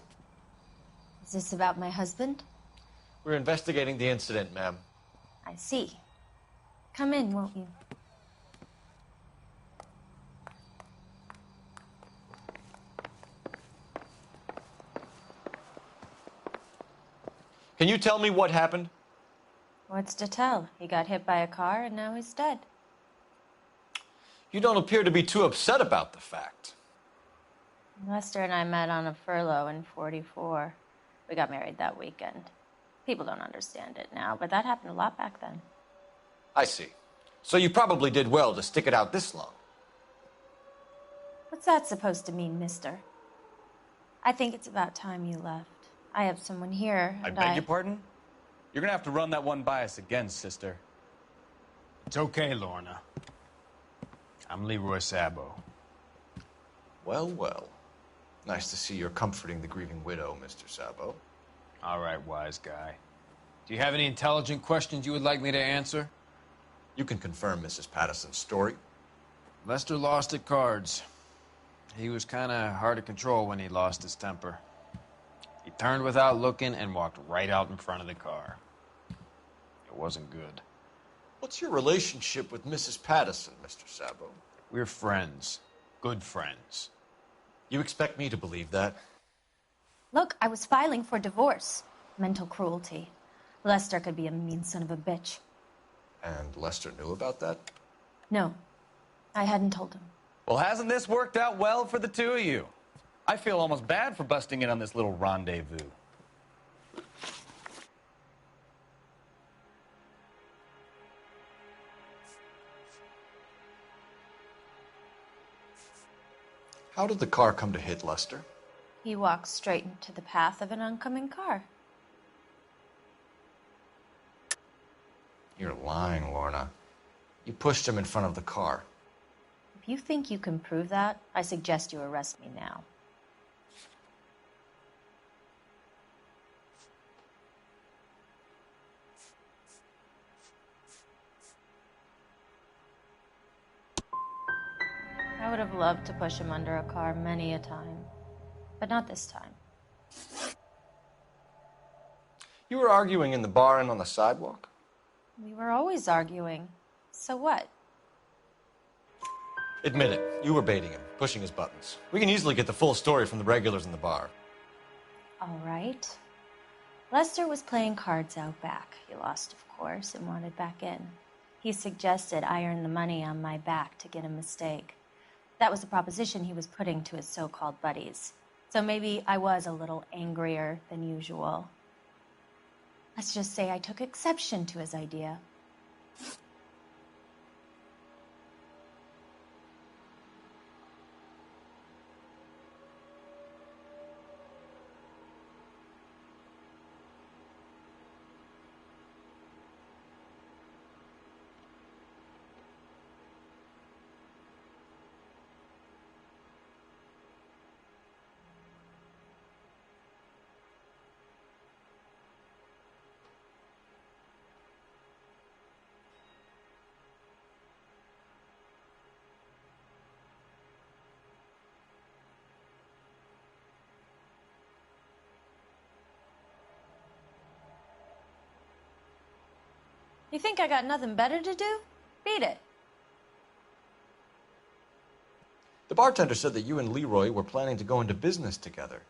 Is this about my husband? We're investigating the incident, ma'am. I see. Come in, won't you? Can you tell me what happened? What's to tell? He got hit by a car and now he's dead. You don't appear to be too upset about the fact. Lester and I met on a furlough in '44. We got married that weekend. People don't understand it now, but that happened a lot back then. I see. So you probably did well to stick it out this long. What's that supposed to mean, mister? I think it's about time you left. I have someone here, I and beg your pardon? You're gonna have to run that one by us again, sister. It's okay, Lorna. I'm Leroy Sabo. Well, well. Nice to see you're comforting the grieving widow, Mr. Sabo. All right, wise guy. Do you have any intelligent questions you would like me to answer? You can confirm Mrs. Patterson's story. Lester lost at cards. He was kind of hard to control when he lost his temper. He turned without looking and walked right out in front of the car. It wasn't good. What's your relationship with Mrs. Patterson, Mr. Sabo? We're friends. Good friends. You expect me to believe that? Look, I was filing for divorce. Mental cruelty. Lester could be a mean son of a bitch. And Lester knew about that? No, I hadn't told him. Well, hasn't this worked out well for the two of you? I feel almost bad for busting in on this little rendezvous. How did the car come to hit Lester? He walked straight into the path of an oncoming car. You're lying, Lorna. You pushed him in front of the car. If you think you can prove that, I suggest you arrest me now. I would have loved to push him under a car many a time, but not this time. You were arguing in the bar and on the sidewalk? We were always arguing. So what? Admit it, you were baiting him, pushing his buttons. We can easily get the full story from the regulars in the bar. All right. Lester was playing cards out back. He lost, of course, and wanted back in. He suggested I earn the money on my back to get a mistake. That was the proposition he was putting to his so-called buddies. So maybe I was a little angrier than usual. Let's just say I took exception to his idea. You think I got nothing better to do? Beat it. bartender said that you and Leroy were planning to go into business together.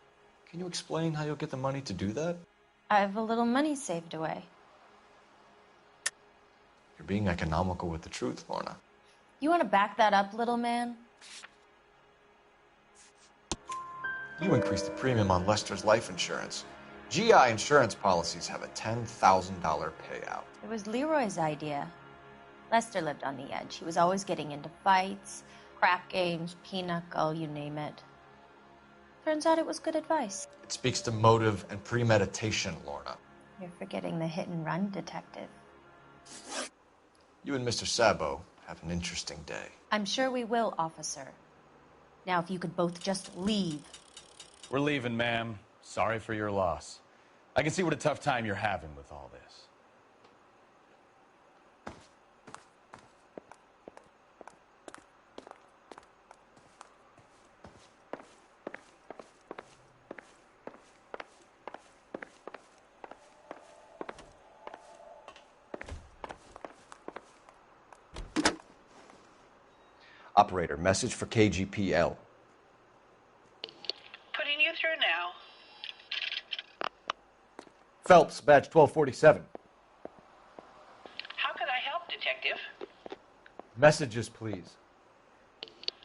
Can you explain how you'll get the money to do that? I have a little money saved away. You're being economical with the truth, Lorna. You want to back that up, little man? You increased the premium on Lester's life insurance. GI insurance policies have a $10,000 payout. It was Leroy's idea. Lester lived on the edge. He was always getting into fights, crap games, pinochle, you name it. Turns out it was good advice. It speaks to motive and premeditation, Lorna. You're forgetting the hit-and-run detective. You and Mr. Sabo have an interesting day. I'm sure we will, officer. Now, if you could both just leave. We're leaving, ma'am. Sorry for your loss. I can see what a tough time you're having with all this. Operator, message for KGPL. Putting you through now. Phelps, badge 1247. How could I help, Detective? Messages, please.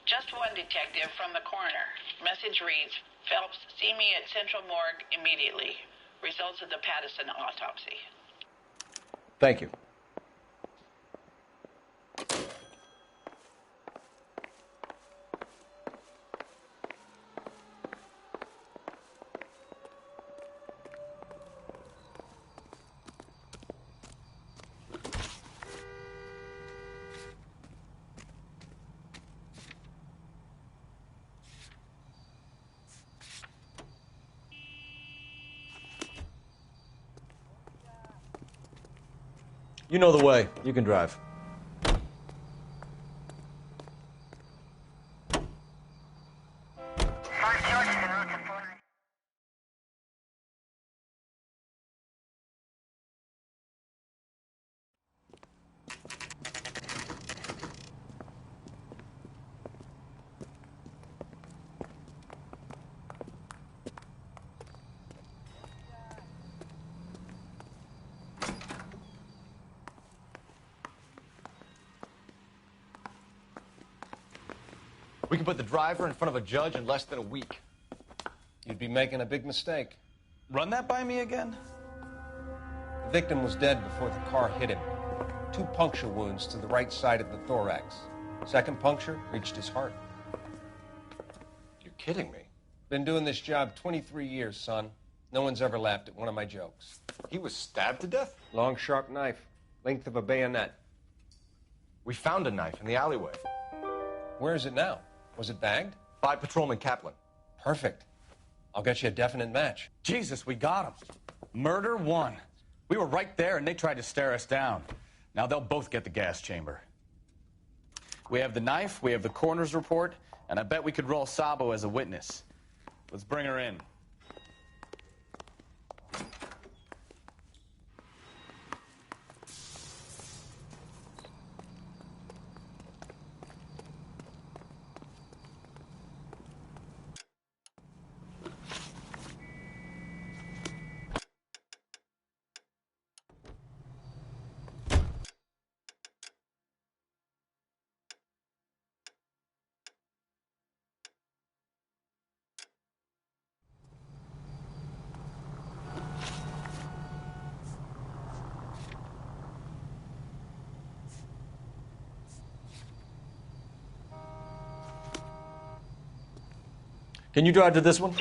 Just one detective from the coroner. Message reads, Phelps, see me at Central Morgue immediately. Results of the Patterson autopsy. Thank you. You know the way. You can drive. We can put the driver in front of a judge in less than a week. You'd be making a big mistake. Run that by me again? The victim was dead before the car hit him. 2 puncture wounds to the right side of the thorax. Second puncture reached his heart. You're kidding me. Been doing this job 23 years, son. No one's ever laughed at one of my jokes. He was stabbed to death? Long, sharp knife. Length of a bayonet. We found a knife in the alleyway. Where is it now? Was it bagged? By Patrolman Kaplan. Perfect. I'll get you a definite match. Jesus, we got him. Murder 1. We were right there and they tried to stare us down. Now they'll both get the gas chamber. We have the knife, we have the coroner's report, and I bet we could roll Sabo as a witness. Let's bring her in. Can you drive to this one?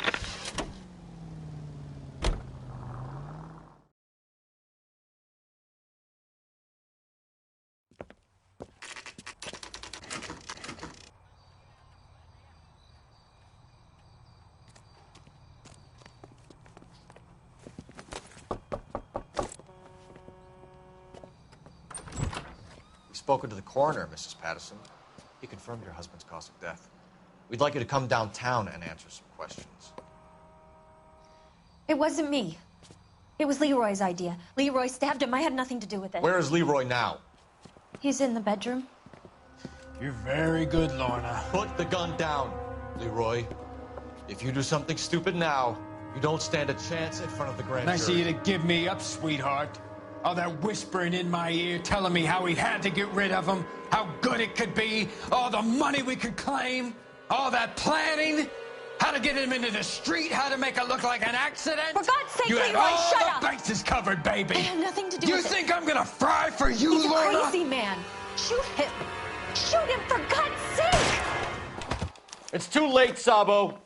We've spoken to the coroner, Mrs. Patterson. He confirmed your husband's cause of death. We'd like you to come downtown and answer some questions. It wasn't me. It was Leroy's idea. Leroy stabbed him. I had nothing to do with it. Where is Leroy now? He's in the bedroom. You're very good, Lorna. Put the gun down, Leroy. If you do something stupid now, you don't stand a chance in front of the grand Nice of jury. you to give me up, sweetheart. All that whispering in my ear telling me how we had to get rid of him, how good it could be, all the money we could claim, all that planning, how to get him into the street, how to make it look like an accident. For God's sake, you had Leroy, all shut the up. bases covered, baby. I have nothing to do you with it. You think I'm gonna fry for you, He's Lorna? a crazy man. Shoot him. Shoot him, for God's sake. It's too late, Sabo.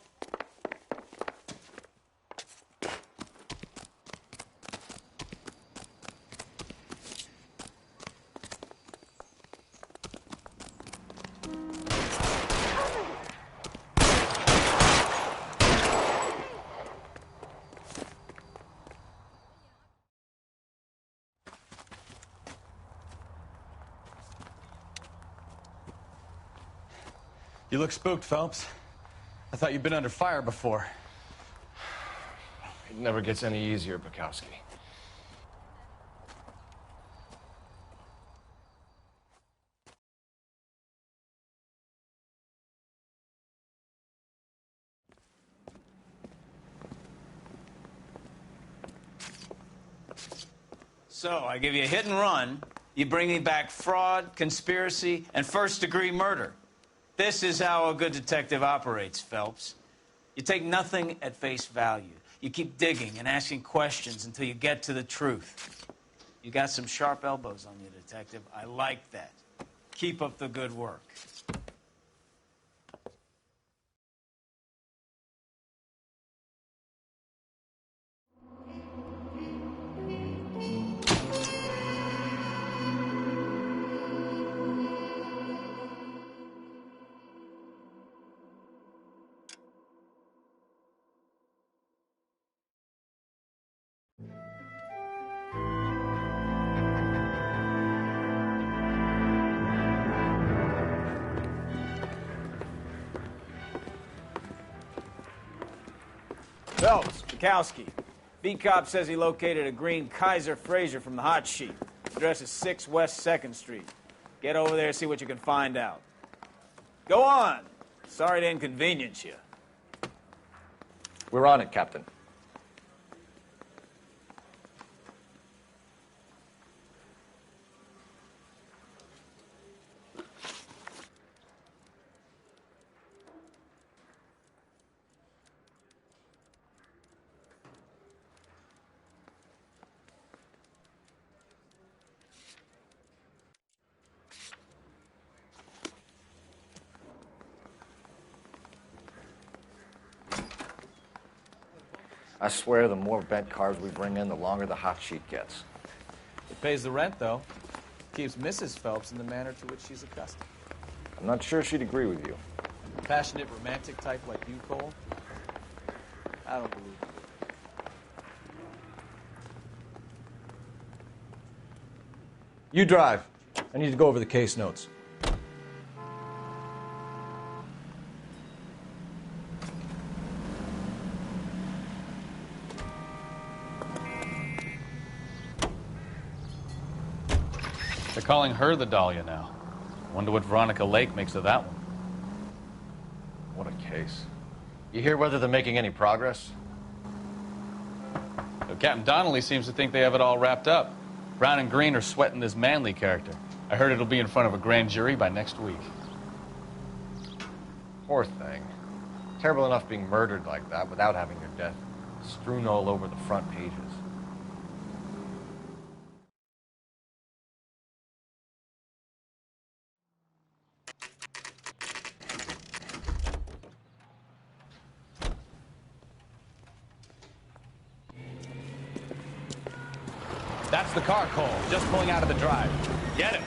You look spooked, Phelps. I thought you'd been under fire before. It never gets any easier, Bukowski. So, I give you a hit and run. You bring me back fraud, conspiracy, and first-degree murder. This is how a good detective operates, Phelps. You take nothing at face value. You keep digging and asking questions until you get to the truth. You got some sharp elbows on you, detective. I like that. Keep up the good work. Phelps, Bukowski. Beat cop says he located a green Kaiser Fraser from the hot sheet. Address is 6 West 2nd Street. Get over there and see what you can find out. Go on. Sorry to inconvenience you. We're on it, Captain. I swear the more bent cars we bring in, the longer the hot sheet gets. It pays the rent, though. Keeps Mrs. Phelps in the manner to which she's accustomed. I'm not sure she'd agree with you. Passionate, romantic type like you, Cole? I don't believe it. You drive. I need to go over the case notes. They're calling her the Dahlia now. Wonder what Veronica Lake makes of that one. What a case. You hear whether they're making any progress? So Captain Donnelly seems to think they have it all wrapped up. Brown and Green are sweating this Manley character. I heard it'll be in front of a grand jury by next week. Poor thing. Terrible enough being murdered like that without having your death strewn all over the front pages. That's the car, Cole, just pulling out of the drive. Get him.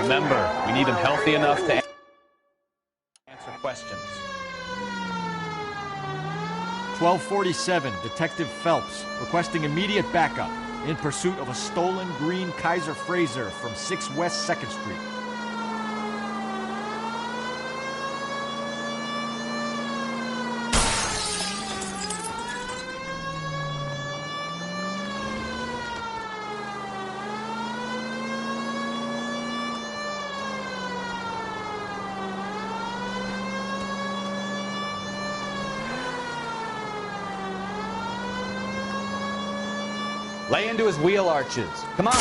Remember, we need him healthy enough to answer questions. 1247, Detective Phelps, requesting immediate backup in pursuit of a stolen green Kaiser Frazer from 6 West 2nd Street. Lay into his wheel arches. Come on.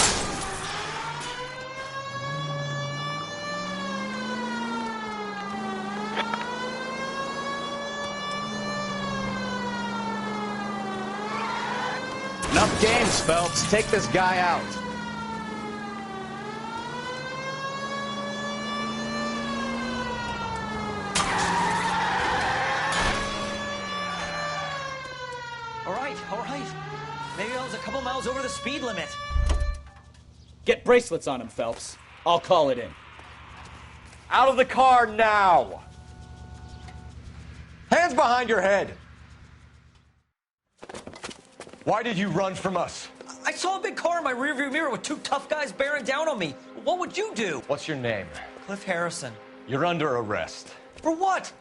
Enough games, Phelps. Take this guy out. All right. Maybe I was a couple miles over the speed limit. Get bracelets on him, Phelps. I'll call it in. Out of the car now! Hands behind your head! Why did you run from us? I saw a big car in my rearview mirror with 2 tough guys bearing down on me. What would you do? What's your name? Cliff Harrison. You're under arrest. For what?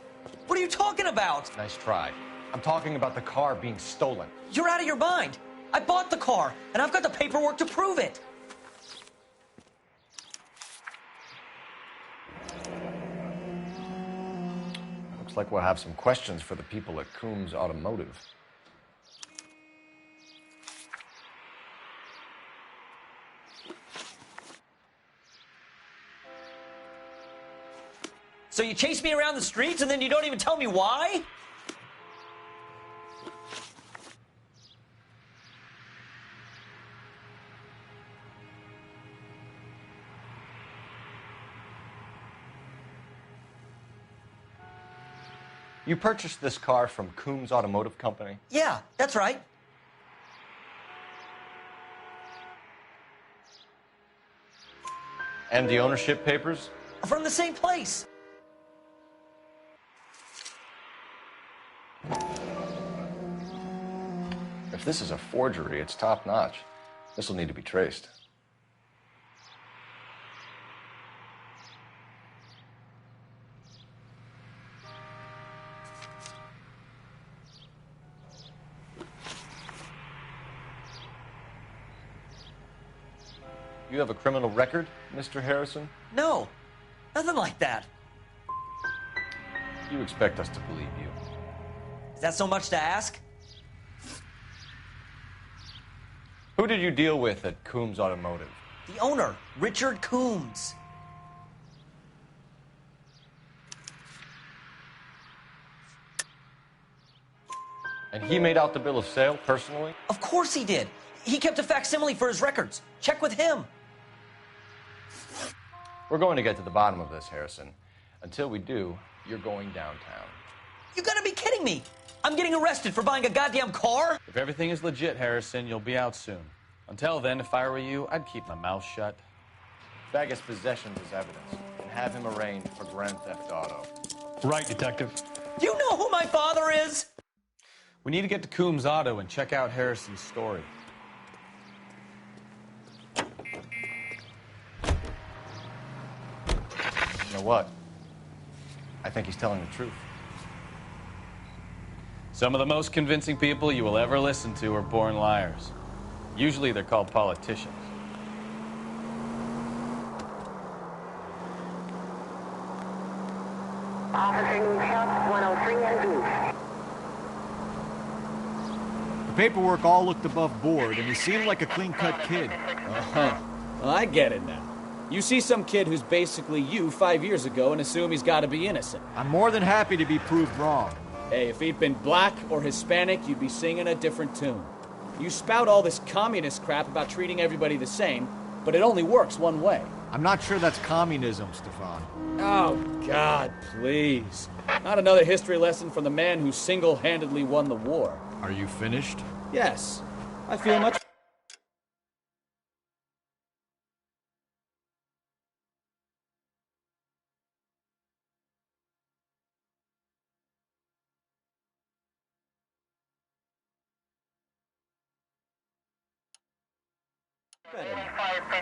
What are you talking about? Nice try. I'm talking about the car being stolen. You're out of your mind. I bought the car, and I've got the paperwork to prove it. Looks like we'll have some questions for the people at Coombs Automotive. So you chase me around the streets, and then you don't even tell me why? You purchased this car from Coombs Automotive Company? Yeah, that's right. And the ownership papers? From the same place. If this is a forgery, it's top-notch. This will need to be traced. You have a criminal record, Mr. Harrison? No, nothing like that. You expect us to believe you. Is that so much to ask? Who did you deal with at Coombs Automotive? The owner, Richard Coombs. And he made out the bill of sale personally? Of course he did. He kept a facsimile for his records. Check with him. We're going to get to the bottom of this, Harrison. Until we do, you're going downtown. You gotta be kidding me. I'm getting arrested for buying a goddamn car? If everything is legit, Harrison, you'll be out soon. Until then, if I were you, I'd keep my mouth shut. Bag his possessions as evidence and have him arraigned for Grand Theft Auto. Right, Detective. Do you know who my father is? We need to get to Coombs Auto and check out Harrison's story. You know what? I think he's telling the truth. Some of the most convincing people you will ever listen to are born liars. Usually they're called politicians. Officer needs help, 103 and Booth. The paperwork all looked above board, and he seemed like a clean-cut kid. Uh-huh. Well, I get it now. You see some kid who's basically you 5 years ago and assume he's got to be innocent. I'm more than happy to be proved wrong. Hey, if he'd been black or Hispanic, you'd be singing a different tune. You spout all this communist crap about treating everybody the same, but it only works one way. I'm not sure that's communism, Stefan. Oh, God, please. Not another history lesson from the man who single-handedly won the war. Are you finished? Yes. I feel much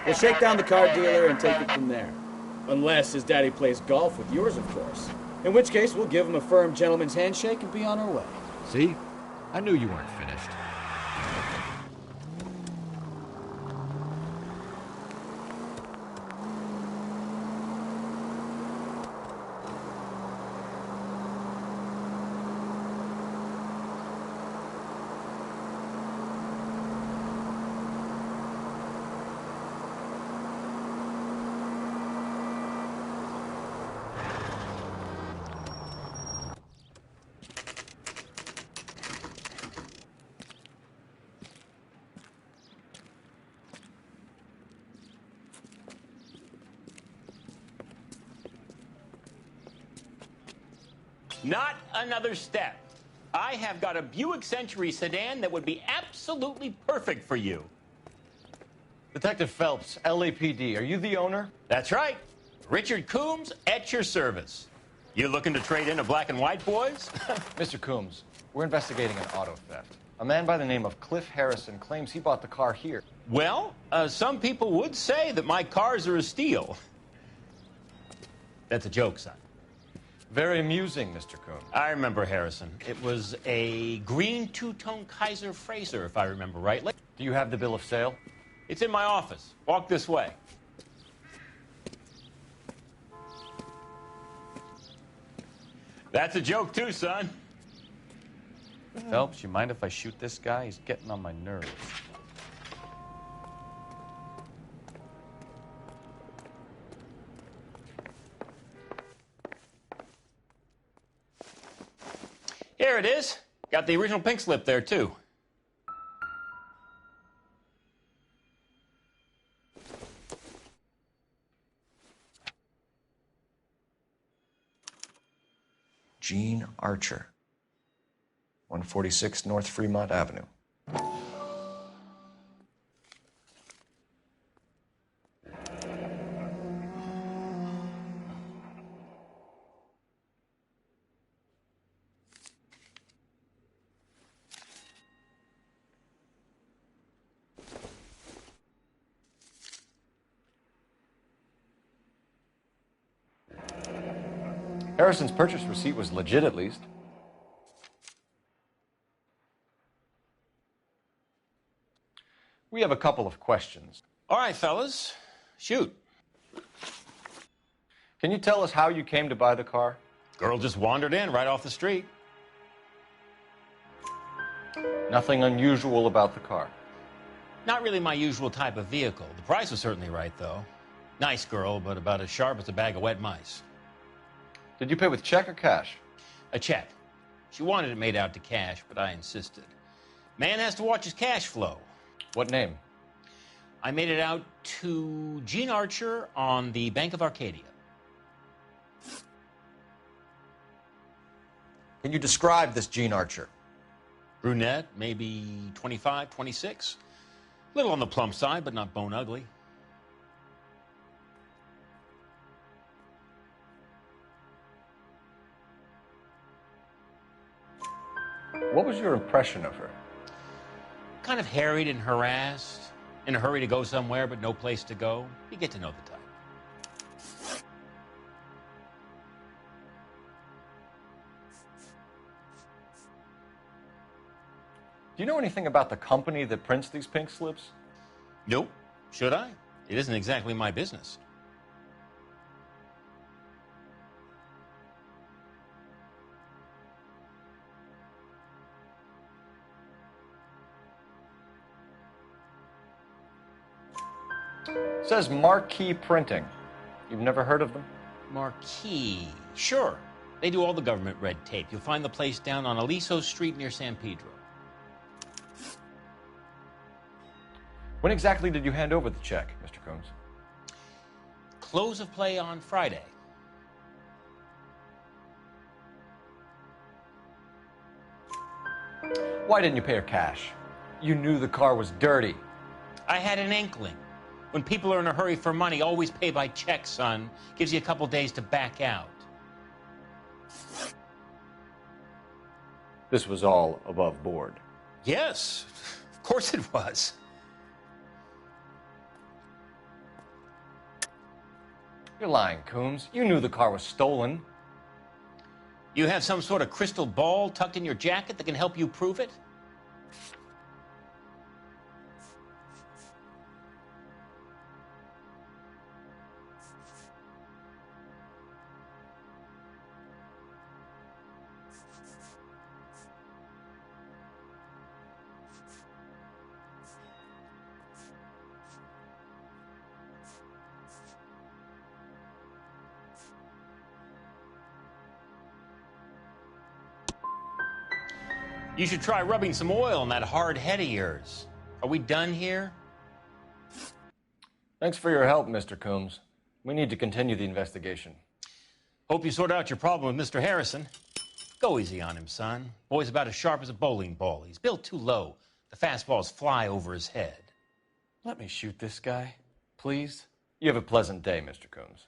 We'll shake down the car dealer and take it from there. Unless his daddy plays golf with yours, of course. In which case, we'll give him a firm gentleman's handshake and be on our way. See? I knew you weren't finished. Not another step. I have got a Buick Century sedan that would be absolutely perfect for you. Detective Phelps, LAPD, are you the owner? That's right. Richard Coombs at your service. You looking to trade in a black and white, boys? Mr. Coombs, we're investigating an auto theft. A man by the name of Cliff Harrison claims he bought the car here. Well, some people would say that my cars are a steal. That's a joke, son. Very amusing, Mr. Coombs. I remember Harrison. It was a green two-tone Kaiser Frazer, if I remember rightly. Do you have the bill of sale? It's in my office. Walk this way. That's a joke, too, son. Phelps, you mind if I shoot this guy? He's getting on my nerves. Here it is. Got the original pink slip there, too. Gene Archer, 146 North Fremont Avenue. Harrison's purchase receipt was legit, at least. We have a couple of questions. All right, fellas. Shoot. Can you tell us how you came to buy the car? Girl just wandered in right off the street. Nothing unusual about the car. Not really my usual type of vehicle. The price was certainly right, though. Nice girl, but about as sharp as a bag of wet mice. Did you pay with check or cash? A check. She wanted it made out to cash, but I insisted. Man has to watch his cash flow. What name? I made it out to Gene Archer on the Bank of Arcadia. Can you describe this Gene Archer? Brunette, maybe 25, 26. A little on the plump side, but not bone ugly. What was your impression of her? Kind of harried and harassed, in a hurry to go somewhere, but no place to go. You get to know the type. Do you know anything about the company that prints these pink slips? Nope. Should I? It isn't exactly my business. It says Marquee Printing. You've never heard of them? Marquee. Sure. They do all the government red tape. You'll find the place down on Aliso Street near San Pedro. When exactly did you hand over the check, Mr. Coombs? Close of play on Friday. Why didn't you pay her cash? You knew the car was dirty. I had an inkling. When people are in a hurry for money, always pay by check, son. Gives you a couple days to back out. This was all above board. Yes, of course it was. You're lying, Coombs. You knew the car was stolen. You have some sort of crystal ball tucked in your jacket that can help you prove it? You should try rubbing some oil on that hard head of yours. Are we done here? Thanks for your help, Mr. Coombs. We need to continue the investigation. Hope you sort out your problem with Mr. Harrison. Go easy on him, son. Boy's about as sharp as a bowling ball. He's built too low. The fastballs fly over his head. Let me shoot this guy, please. You have a pleasant day, Mr. Coombs.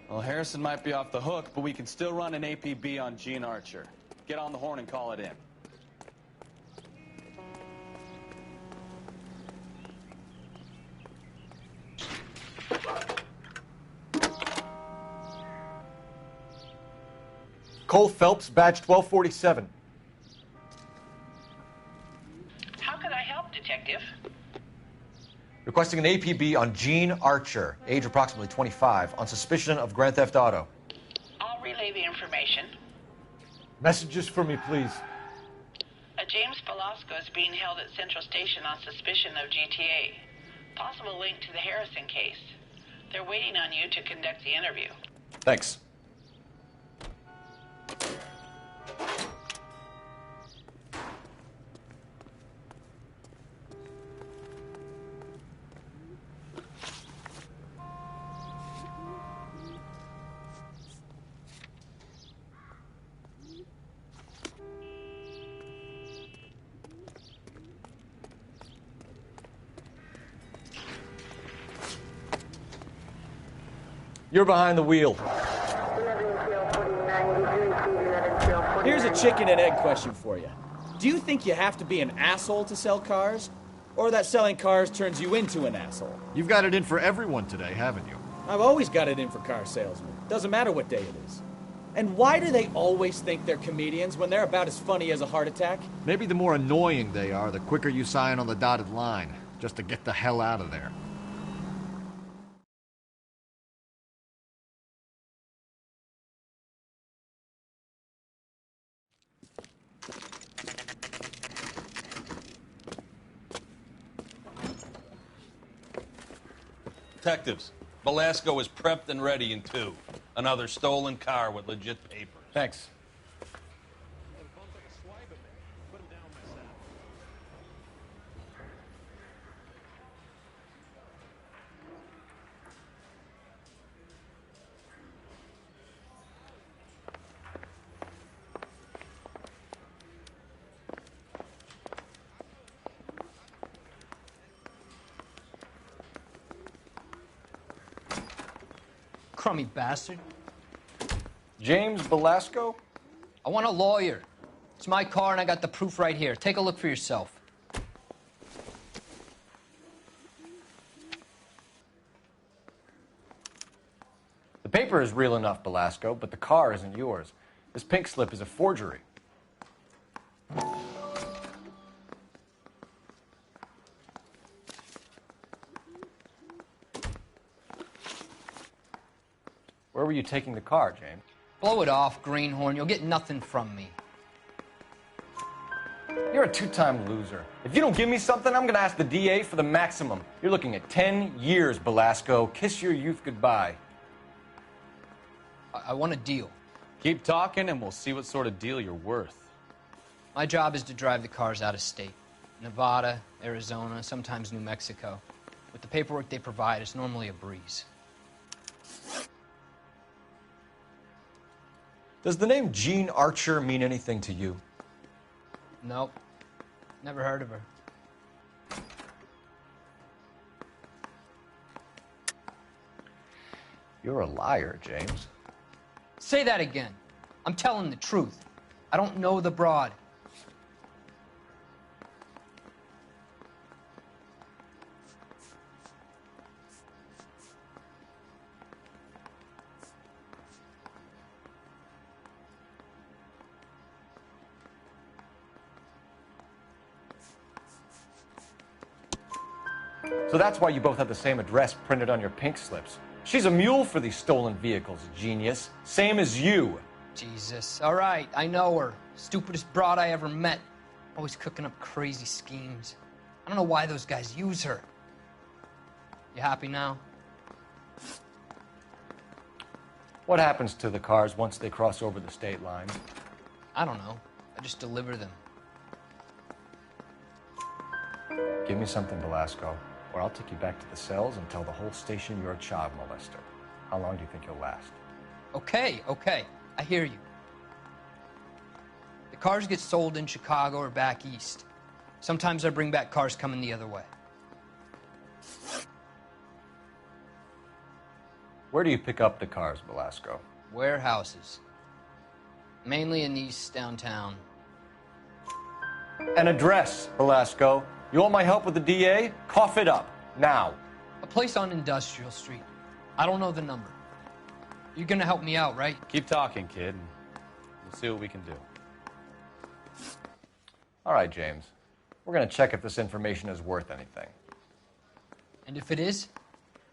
Well, Harrison might be off the hook, but we can still run an APB on Gene Archer. Get on the horn and call it in. Cole Phelps, badge 1247. How can I help, Detective? Requesting an APB on Gene Archer, age approximately 25, on suspicion of grand theft auto. I'll relay the information. Messages for me, please. A James Velasco is being held at Central Station on suspicion of GTA. Possible link to the Harrison case. They're waiting on you to conduct the interview. Thanks. You're behind the wheel. Here's a chicken and egg question for you. Do you think you have to be an asshole to sell cars? Or that selling cars turns you into an asshole? You've got it in for everyone today, haven't you? I've always got it in for car salesmen. Doesn't matter what day it is. And why do they always think they're comedians when they're about as funny as a heart attack? Maybe the more annoying they are, the quicker you sign on the dotted line, just to get the hell out of there. Detectives, Velasco is prepped and ready in 2. Another stolen car with legit papers. Thanks. Crummy bastard. James Velasco? I want a lawyer. It's my car and I got the proof right here. Take a look for yourself. The paper is real enough, Velasco, but the car isn't yours. This pink slip is a forgery. Where were you taking the car, James? Blow it off, greenhorn. You'll get nothing from me. You're a two-time loser. If you don't give me something, I'm gonna ask the DA for the maximum. You're looking at 10 years, Velasco. Kiss your youth goodbye. I want a deal. Keep talking and we'll see what sort of deal you're worth. My job is to drive the cars out of state. Nevada, Arizona, sometimes New Mexico. With the paperwork they provide, it's normally a breeze. Does the name Gene Archer mean anything to you? Nope. Never heard of her. You're a liar, James. Say that again. I'm telling the truth. I don't know the broad. So that's why you both have the same address printed on your pink slips. She's a mule for these stolen vehicles, genius. Same as you. Jesus. All right, I know her. Stupidest broad I ever met. Always cooking up crazy schemes. I don't know why those guys use her. You happy now? What happens to the cars once they cross over the state line? I don't know. I just deliver them. Give me something, Velasco, or I'll take you back to the cells and tell the whole station you're a child molester. How long do you think you'll last? Okay. I hear you. The cars get sold in Chicago or back east. Sometimes I bring back cars coming the other way. Where do you pick up the cars, Velasco? Warehouses. Mainly in East downtown. An address, Velasco. You want my help with the DA? Cough it up, now. A place on Industrial Street. I don't know the number. You're gonna help me out, right? Keep talking, kid, and we'll see what we can do. All right, James. We're gonna check if this information is worth anything. And if it is,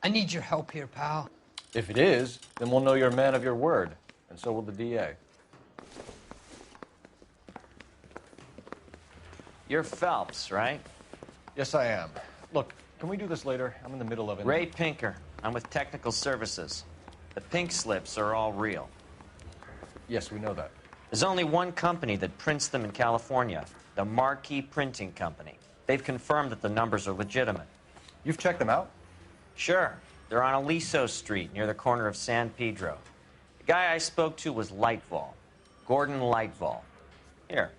I need your help here, pal. If it is, then we'll know you're a man of your word, and so will the DA. You're Phelps, right? Yes, I am. Look, can we do this later? I'm in the middle of it. Ray Pinker. I'm with Technical Services. The pink slips are all real. Yes, we know that. There's only one company that prints them in California, the Marquee Printing Company. They've confirmed that the numbers are legitimate. You've checked them out? Sure. They're on Aliso Street, near the corner of San Pedro. The guy I spoke to was Lightval. Gordon Lightval. Here,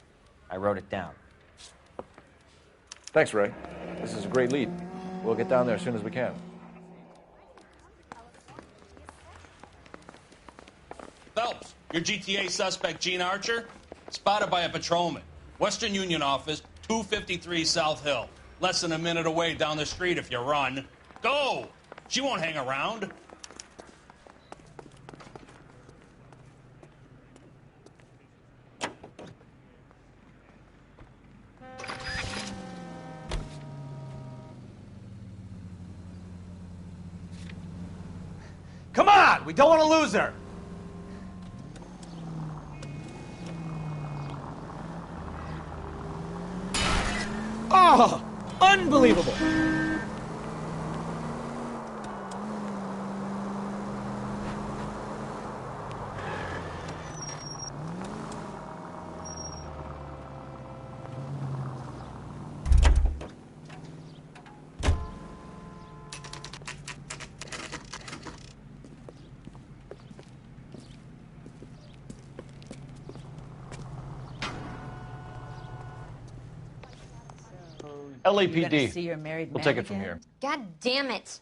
I wrote it down. Thanks, Ray. This is a great lead. We'll get down there as soon as we can. Phelps, your GTA suspect, Gene Archer, spotted by a patrolman. Western Union office, 253 South Hill. Less than a minute away down the street if you run. Go! She won't hang around. Come on! We don't want to lose her! Oh! Unbelievable! LAPD. You gonna see your married We'll man take it from again? here. God damn it.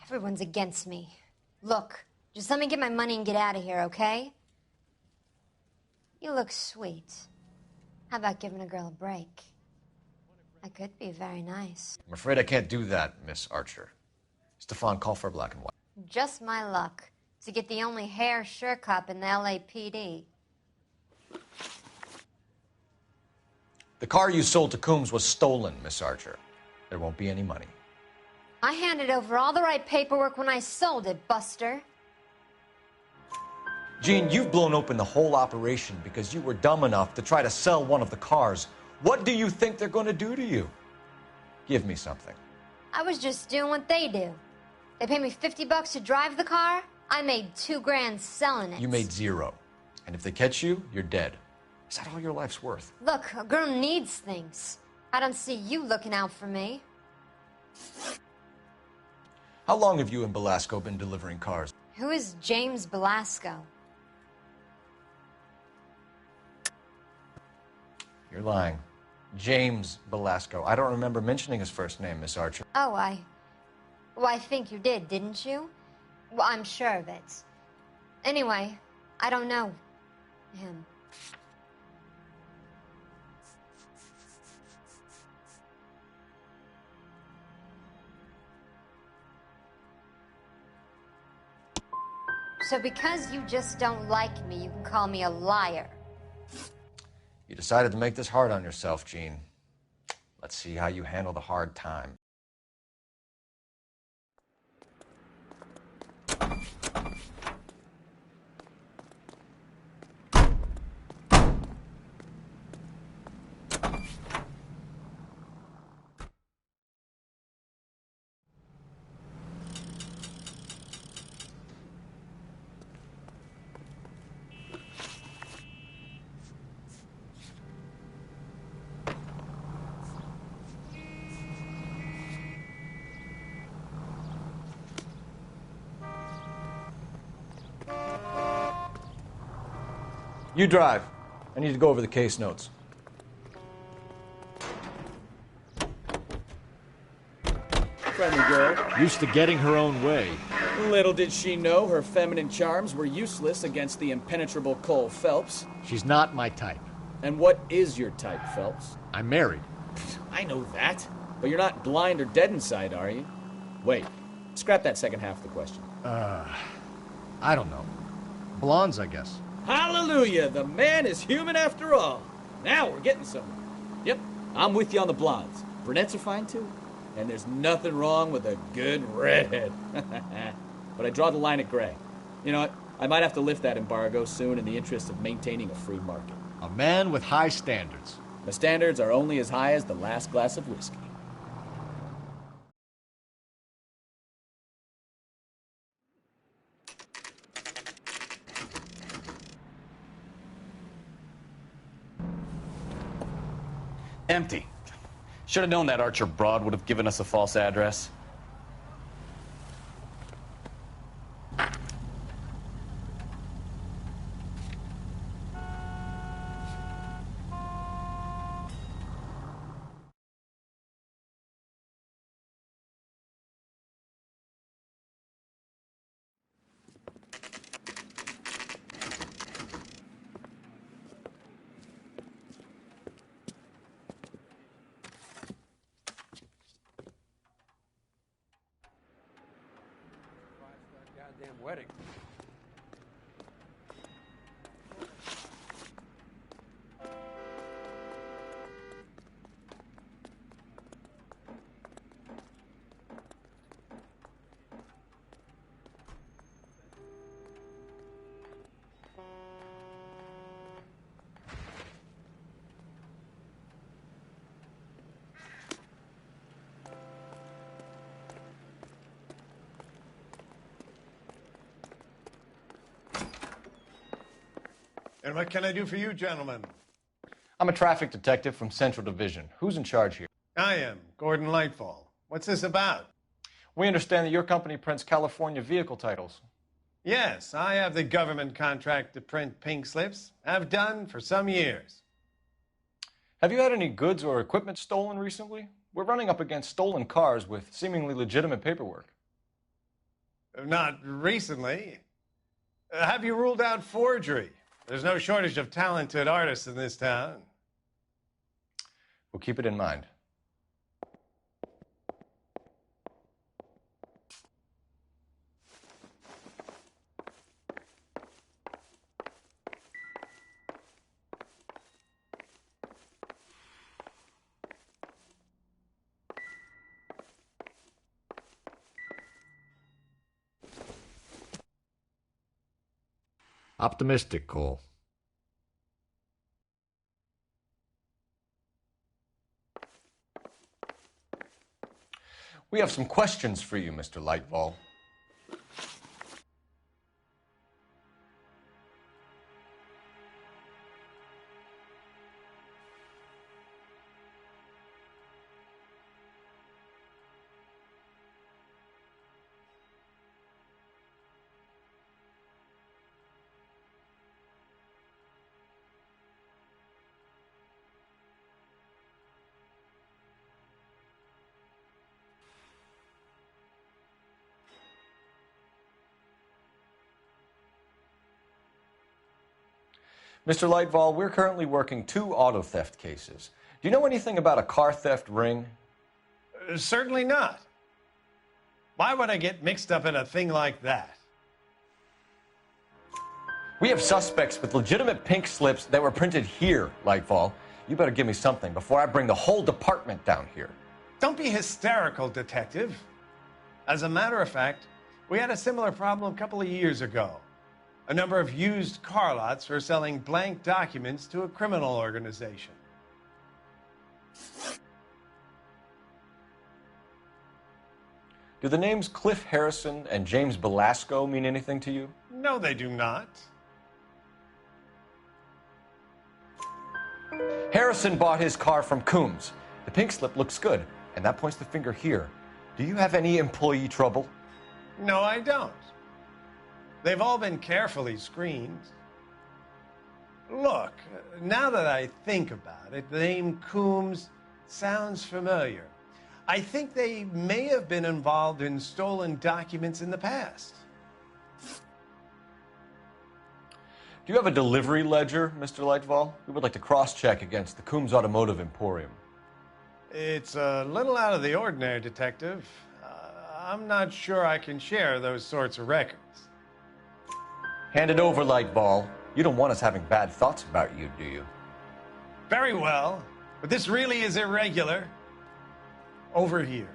Everyone's against me. Look, just let me get my money and get out of here, okay? You look sweet. How about giving a girl a break? I could be very nice. I'm afraid I can't do that, Miss Archer. Stefan, call for black and white. Just my luck to get the only hair sure cop in the LAPD. The car you sold to Coombs was stolen, Miss Archer. There won't be any money. I handed over all the right paperwork when I sold it, Buster. Gene, you've blown open the whole operation because you were dumb enough to try to sell one of the cars. What do you think they're going to do to you? Give me something. I was just doing what they do. They paid me $50 to drive the car. I made $2 grand selling it. You made zero. And if they catch you, you're dead. Is that all your life's worth? Look, a girl needs things. I don't see you looking out for me. How long have you and Belasco been delivering cars? Who is James Belasco? You're lying. James Belasco. I don't remember mentioning his first name, Miss Archer. Oh, Well, I think you did, didn't you? Well, I'm sure of it. Anyway, I don't know him. So because you just don't like me, you can call me a liar. You decided to make this hard on yourself, Gene. Let's see how you handle the hard time. You drive. I need to go over the case notes. Friendly girl. Used to getting her own way. Little did she know her feminine charms were useless against the impenetrable Cole Phelps. She's not my type. And what is your type, Phelps? I'm married. I know that. But you're not blind or dead inside, are you? Wait. Scrap that second half of the question. I don't know. Blondes, I guess. Hallelujah! The man is human after all. Now we're getting somewhere. Yep, I'm with you on the blondes. Brunettes are fine too. And there's nothing wrong with a good redhead. But I draw the line at gray. You know what? I might have to lift that embargo soon in the interest of maintaining a free market. A man with high standards. The standards are only as high as the last glass of whiskey. Empty. Should have known that Archer broad would have given us a false address. Goddamn wedding. And what can I do for you, gentlemen? I'm a traffic detective from Central Division. Who's in charge here? I am, Gordon Lightfall. What's this about? We understand that your company prints California vehicle titles. Yes, I have the government contract to print pink slips. I've done for some years. Have you had any goods or equipment stolen recently? We're running up against stolen cars with seemingly legitimate paperwork. Not recently. Have you ruled out forgery? There's no shortage of talented artists in this town. We'll keep it in mind. Optimistic, Cole. We have some questions for you, Mr. Lightfall. Mr. Lightfall, we're currently working 2 auto theft cases. Do you know anything about a car theft ring? Certainly not. Why would I get mixed up in a thing like that? We have suspects with legitimate pink slips that were printed here, Lightfall. You better give me something before I bring the whole department down here. Don't be hysterical, Detective. As a matter of fact, we had a similar problem a couple of years ago. A number of used car lots were selling blank documents to a criminal organization. Do the names Cliff Harrison and James Belasco mean anything to you? No, they do not. Harrison bought his car from Coombs. The pink slip looks good, and that points the finger here. Do you have any employee trouble? No, I don't. They've all been carefully screened. Look, now that I think about it, the name Coombs sounds familiar. I think they may have been involved in stolen documents in the past. Do you have a delivery ledger, Mr. Lightval? We would like to cross-check against the Coombs Automotive Emporium. It's a little out of the ordinary, Detective. I'm not sure I can share those sorts of records. Hand it over, Lightball. You don't want us having bad thoughts about you, do you? Very well, but this really is irregular. Over here.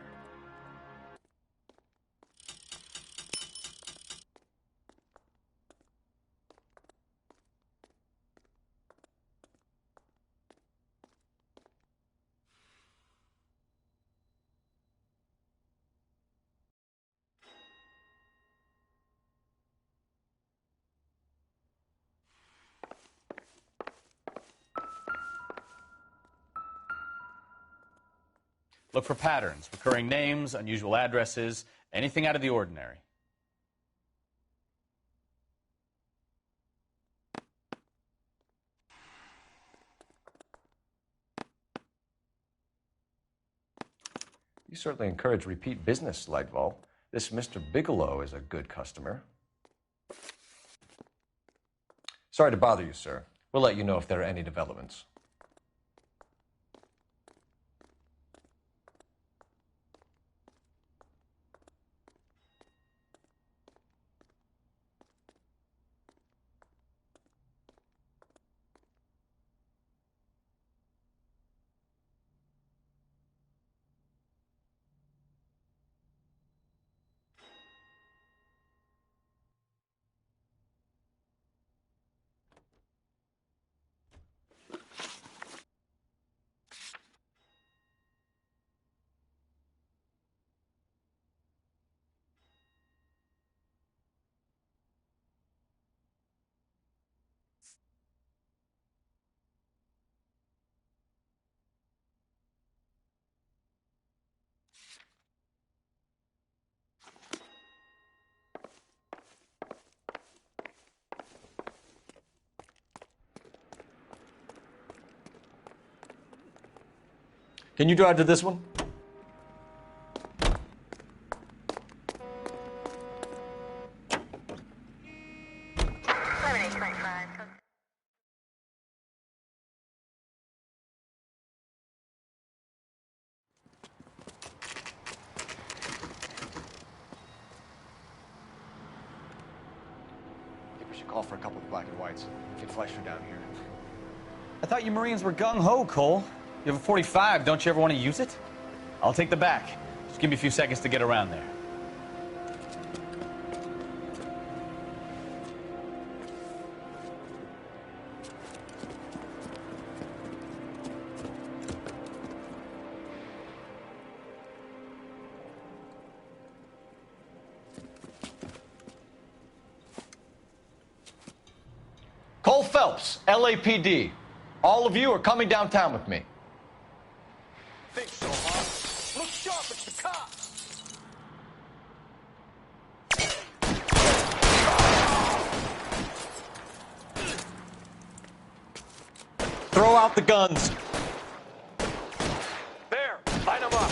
Look for patterns, recurring names, unusual addresses, anything out of the ordinary. You certainly encourage repeat business, Lightval. This Mr. Bigelow is a good customer. Sorry to bother you, sir. We'll let you know if there are any developments. Can you drive to this one? I think we should call for a couple of black and whites. Get Fleischer down here. I thought you Marines were gung-ho, Cole. You have a 45, don't you ever want to use it? I'll take the back. Just give me a few seconds to get around there. Cole Phelps, LAPD. All of you are coming downtown with me. Think so, huh? Look sharp, it's the cops! Throw out the guns. There, line them up.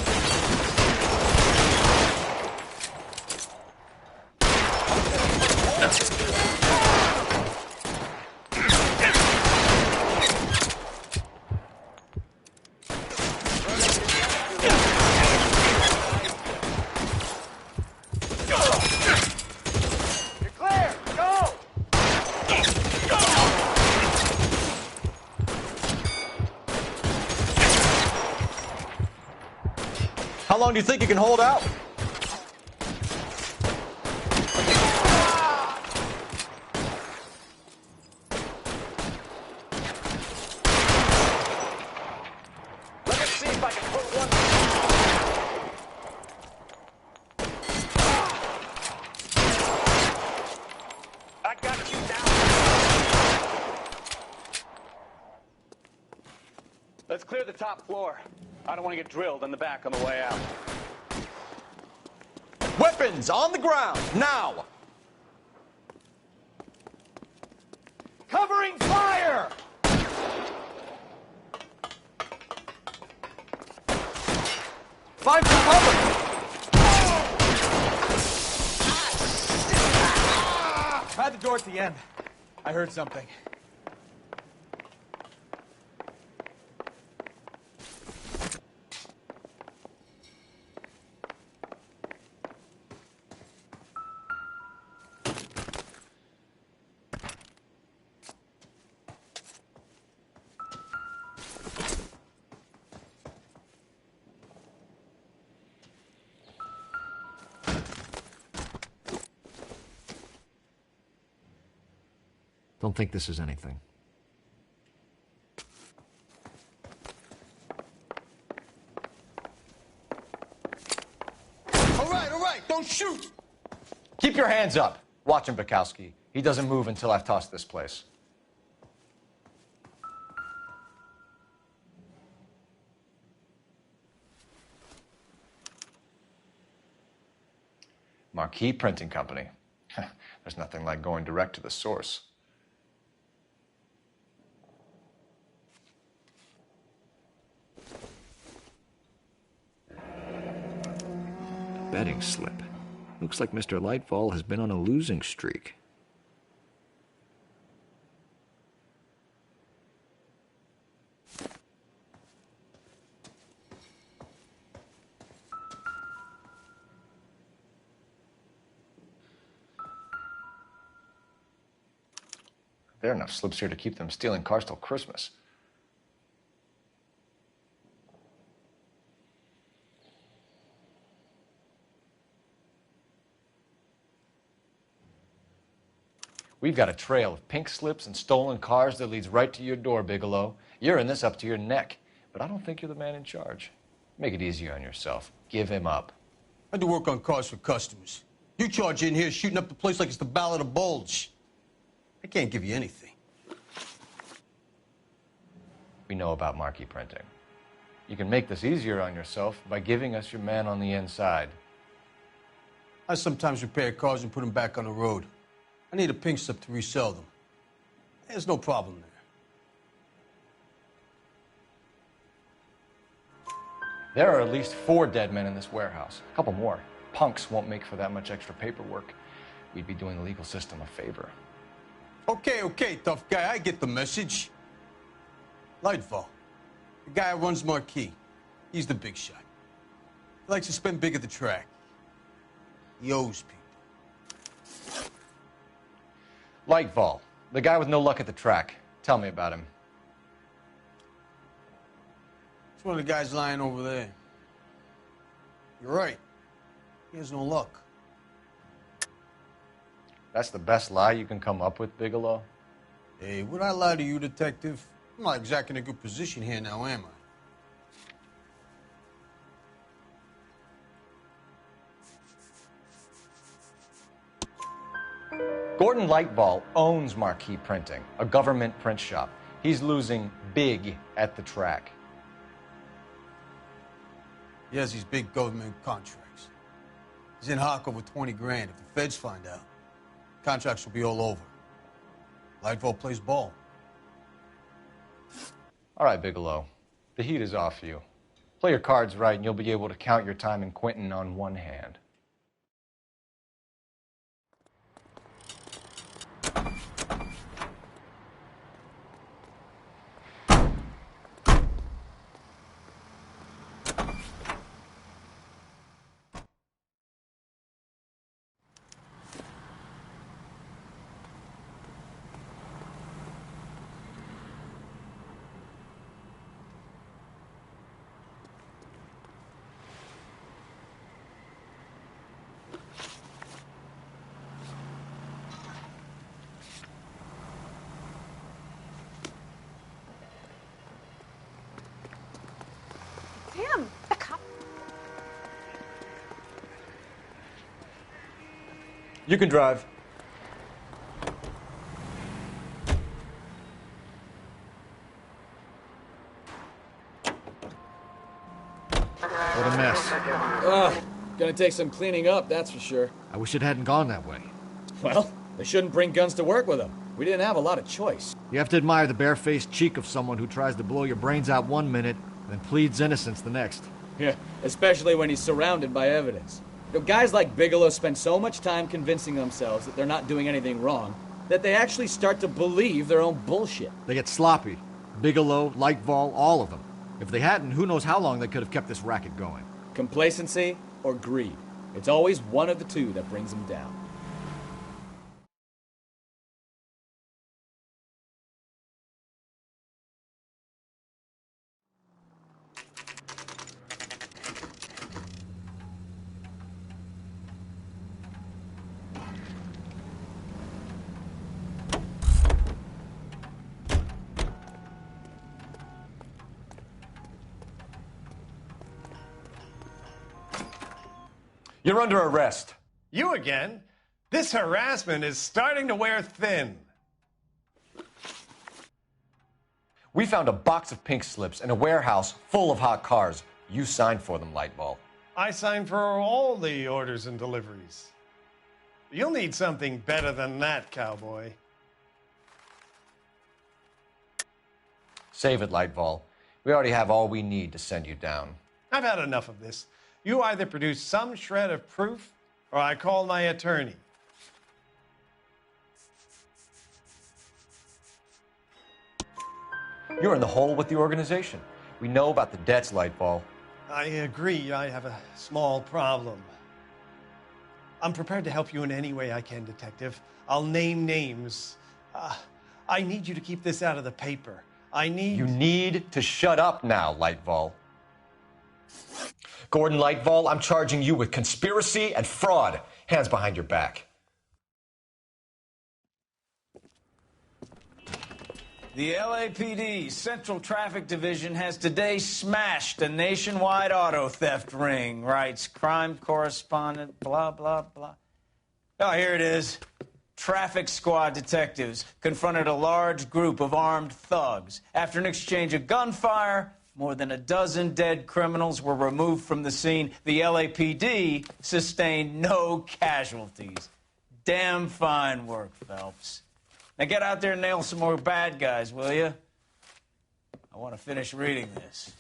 How long do you think you can hold out? Let me see if I can put one. I got you down. Let's clear the top floor. I don't want to get drilled in the back on the way out. Weapons on the ground, now! Covering fire! Find some cover! Try the door at the end. I heard something. Don't think this is anything. All right, don't shoot! Keep your hands up. Watch him, Bukowski. He doesn't move until I've tossed this place. Marquee Printing Company. There's nothing like going direct to the source. Betting slip. Looks like Mr. Lightfall has been on a losing streak. There are enough slips here to keep them stealing cars till Christmas. We've got a trail of pink slips and stolen cars that leads right to your door, Bigelow. You're in this up to your neck, but I don't think you're the man in charge. Make it easier on yourself. Give him up. I do work on cars for customers. You charge in here shooting up the place like it's the Ballad of Bulge. I can't give you anything. We know about marquee printing. You can make this easier on yourself by giving us your man on the inside. I sometimes repair cars and put them back on the road. I need a pink slip to resell them. There's no problem there. There are at least 4 dead men in this warehouse. A couple more. Punks won't make for that much extra paperwork. We'd be doing the legal system a favor. Okay, tough guy. I get the message. Lightfall, the guy who runs Marquee. He's the big shot. He likes to spend big at the track. He owes people. Lightfall, the guy with no luck at the track. Tell me about him. It's one of the guys lying over there. You're right. He has no luck. That's the best lie you can come up with, Bigelow? Hey, would I lie to you, detective? I'm not exactly in a good position here now, am I? Gordon Lightfall owns Marquee Printing, a government print shop. He's losing big at the track. He has these big government contracts. He's in hock over 20 grand. If the feds find out, contracts will be all over. Lightfall plays ball. All right, Bigelow. The heat is off you. Play your cards right and you'll be able to count your time in Quentin on one hand. Damn, the cop. You can drive. What a mess. Gonna take some cleaning up, that's for sure. I wish it hadn't gone that way. Well, they shouldn't bring guns to work with them. We didn't have a lot of choice. You have to admire the barefaced cheek of someone who tries to blow your brains out one minute, then pleads innocence the next. Yeah, especially when he's surrounded by evidence. You know, guys like Bigelow spend so much time convincing themselves that they're not doing anything wrong that they actually start to believe their own bullshit. They get sloppy. Bigelow, Lightval, all of them. If they hadn't, who knows how long they could have kept this racket going. Complacency or greed. It's always one of the two that brings them down. You're under arrest. You again? This harassment is starting to wear thin. We found a box of pink slips in a warehouse full of hot cars. You signed for them, Lightball. I signed for all the orders and deliveries. You'll need something better than that, cowboy. Save it, Lightball. We already have all we need to send you down. I've had enough of this. You either produce some shred of proof, or I call my attorney. You're in the hole with the organization. We know about the debts, Lightball. I agree. I have a small problem. I'm prepared to help you in any way I can, Detective. I'll name names. I need you to keep this out of the paper. You need to shut up now, Lightball. Gordon Lightval, I'm charging you with conspiracy and fraud. Hands behind your back. The LAPD Central Traffic Division has today smashed a nationwide auto theft ring, writes crime correspondent, blah, blah, blah. Oh, here it is. Traffic squad detectives confronted a large group of armed thugs. After an exchange of gunfire, more than a dozen dead criminals were removed from the scene. The LAPD sustained no casualties. Damn fine work, Phelps. Now get out there and nail some more bad guys, will you? I want to finish reading this.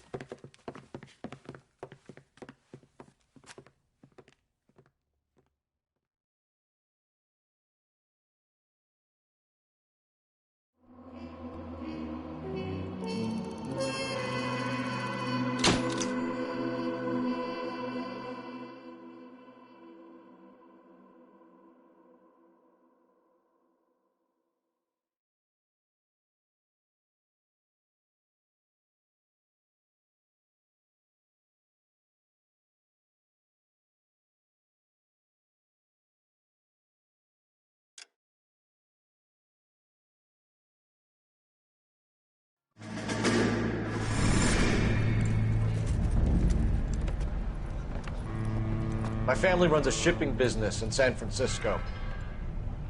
My family runs a shipping business in San Francisco.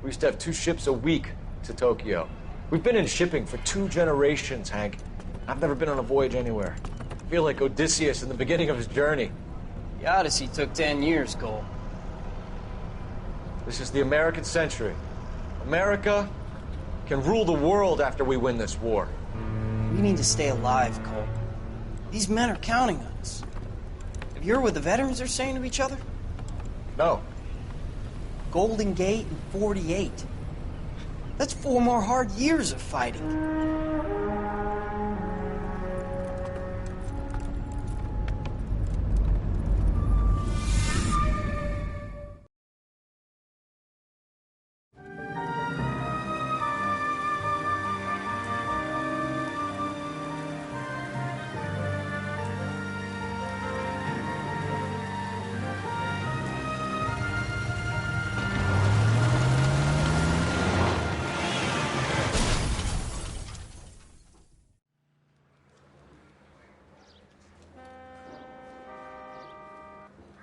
We used to have 2 ships a week to Tokyo. We've been in shipping for 2 generations, Hank. I've never been on a voyage anywhere. I feel like Odysseus in the beginning of his journey. The Odyssey took 10 years, Cole. This is the American century. America can rule the world after we win this war. We need to stay alive, Cole. These men are counting on us. Have you heard what the veterans are saying to each other? No. Golden Gate and 48. That's 4 more hard years of fighting.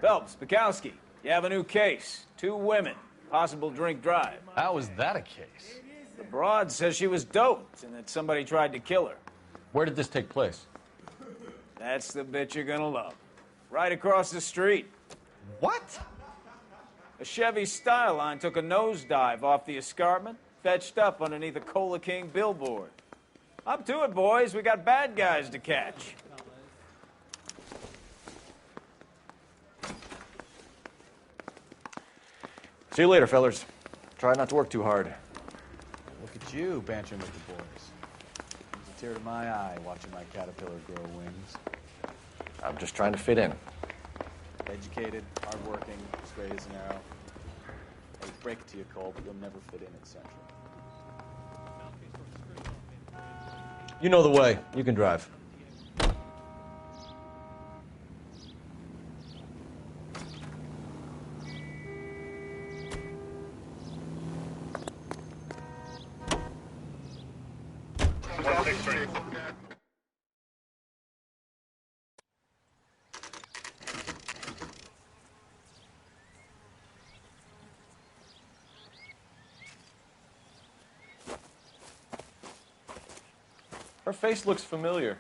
Phelps, Bukowski, you have a new case. 2 women, possible drink drive. How is that a case? The broad says she was doped and that somebody tried to kill her. Where did this take place? That's the bit you're gonna love. Right across the street. What? A Chevy Style Line took a nosedive off the escarpment, fetched up underneath a Cola King billboard. Up to it, boys. We got bad guys to catch. See you later, fellers. Try not to work too hard. Look at you, bantering with the boys. Brings a tear to my eye watching my caterpillar grow wings. I'm just trying to fit in. Educated, hardworking, straight as an arrow. I would break it to you, Cole, but you'll never fit in at Central. You know the way. You can drive. Her face looks familiar.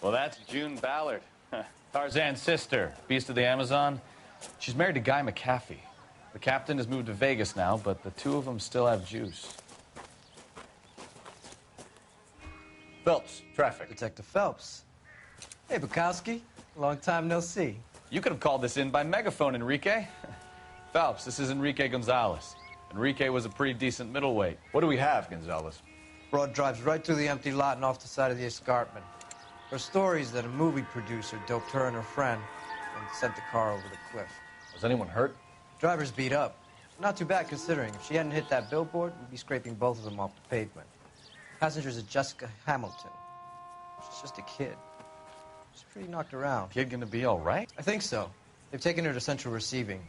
Well, that's June Ballard, Tarzan's sister, beast of the Amazon. She's married to Guy McAfee. The captain has moved to Vegas now, but the two of them still have juice. Phelps, traffic. Detective Phelps. Hey, Bukowski. Long time no see. You could have called this in by megaphone, Enrique. Phelps, this is Enrique Gonzalez. Enrique was a pretty decent middleweight. What do we have, Gonzalez? Broad drives right through the empty lot and off the side of the escarpment. Her story is that a movie producer doped her and her friend and sent the car over the cliff. Was anyone hurt? Driver's beat up. Not too bad considering. If she hadn't hit that billboard, we'd be scraping both of them off the pavement. Passenger's a Jessica Hamilton. She's just a kid. She's pretty knocked around. Kid gonna be all right? I think so. They've taken her to Central Receiving.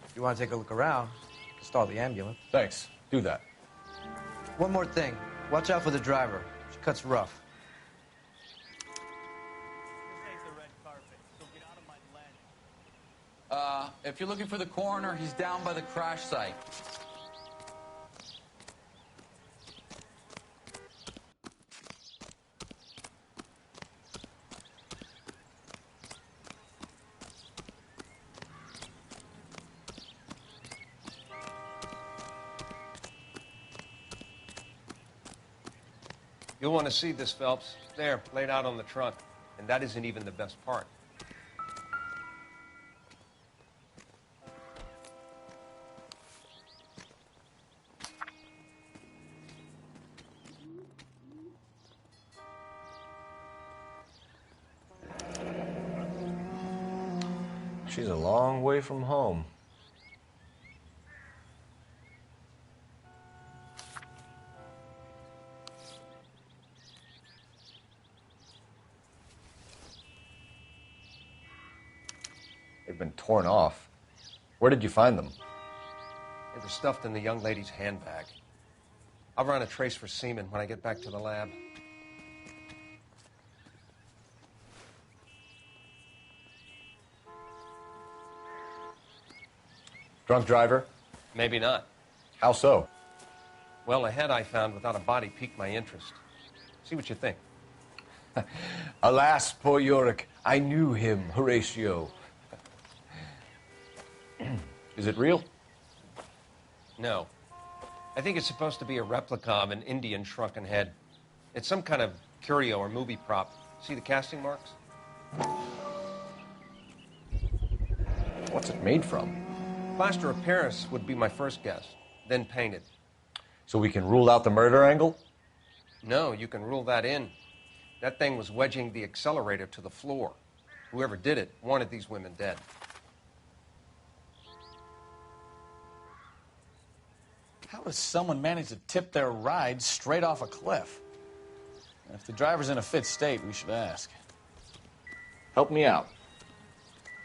If you want to take a look around, you can stall the ambulance. Thanks. Do that. One more thing. Watch out for the driver. She cuts rough. If you're looking for the coroner, he's down by the crash site. You'll want to see this, Phelps. There, laid out on the trunk. And that isn't even the best part. She's a long way from home. They've been torn off. Where did you find them? They were stuffed in the young lady's handbag. I'll run a trace for semen when I get back to the lab. Drunk driver? Maybe not. How so? Well, a head I found without a body piqued my interest. See what you think. Alas, poor Yorick. I knew him, Horatio. Is it real? No. I think it's supposed to be a replica of an Indian shrunken head. It's some kind of curio or movie prop. See the casting marks? What's it made from? Plaster of Paris would be my first guess, then painted. So we can rule out the murder angle? No, you can rule that in. That thing was wedging the accelerator to the floor. Whoever did it wanted these women dead. How does someone manage to tip their ride straight off a cliff? If the driver's in a fit state, we should ask. Help me out.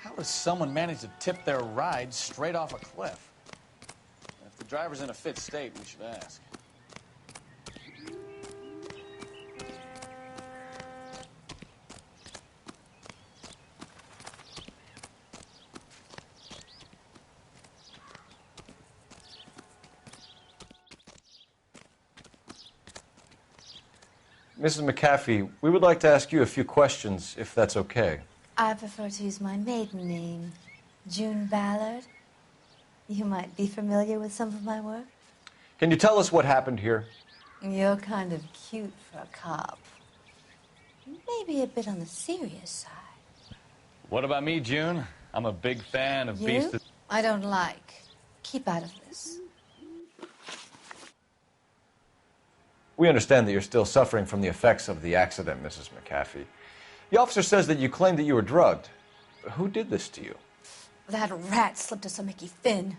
How does someone manage to tip their ride straight off a cliff? If the driver's in a fit state, we should ask. Mrs. McAfee, we would like to ask you a few questions, if that's okay. I prefer to use my maiden name, June Ballard. You might be familiar with some of my work. Can you tell us what happened here? You're kind of cute for a cop. Maybe a bit on the serious side. What about me, June? I'm a big fan of You? Beast of... I don't like keep out of this. We understand that you're still suffering from the effects of the accident, Mrs. McAfee. The officer says that you claimed that you were drugged. Who did this to you? That rat slipped us a Mickey Finn.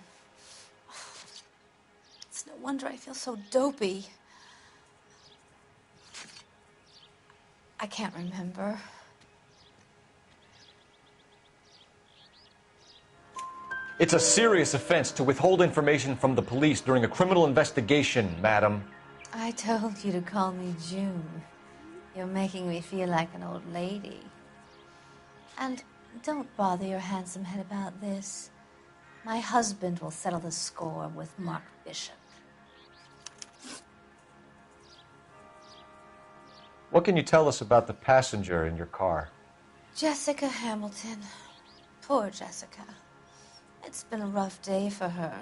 It's no wonder I feel so dopey. I can't remember. It's a serious offense to withhold information from the police during a criminal investigation, madam. I told you to call me June. You're making me feel like an old lady. And don't bother your handsome head about this. My husband will settle the score with Mark Bishop. What can you tell us about the passenger in your car? Jessica Hamilton. Poor Jessica. It's been a rough day for her.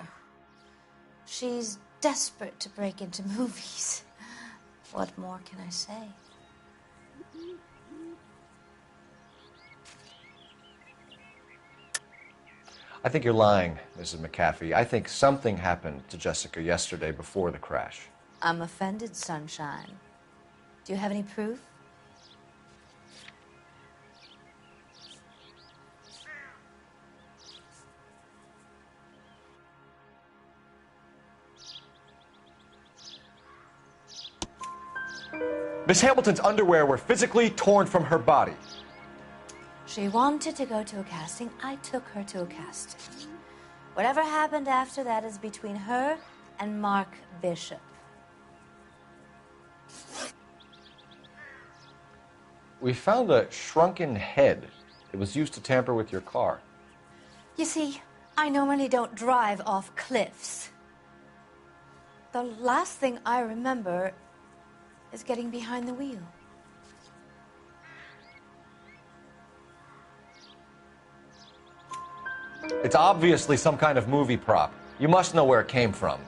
She's desperate to break into movies. What more can I say? I think you're lying, Mrs. McAfee. I think something happened to Jessica yesterday before the crash. I'm offended, Sunshine. Do you have any proof? Miss Hamilton's underwear were physically torn from her body. She wanted to go to a casting. I took her to a casting. Whatever happened after that is between her and Mark Bishop. We found a shrunken head. It was used to tamper with your car. You see, I normally don't drive off cliffs. The last thing I remember is getting behind the wheel. It's obviously some kind of movie prop. You must know where it came from.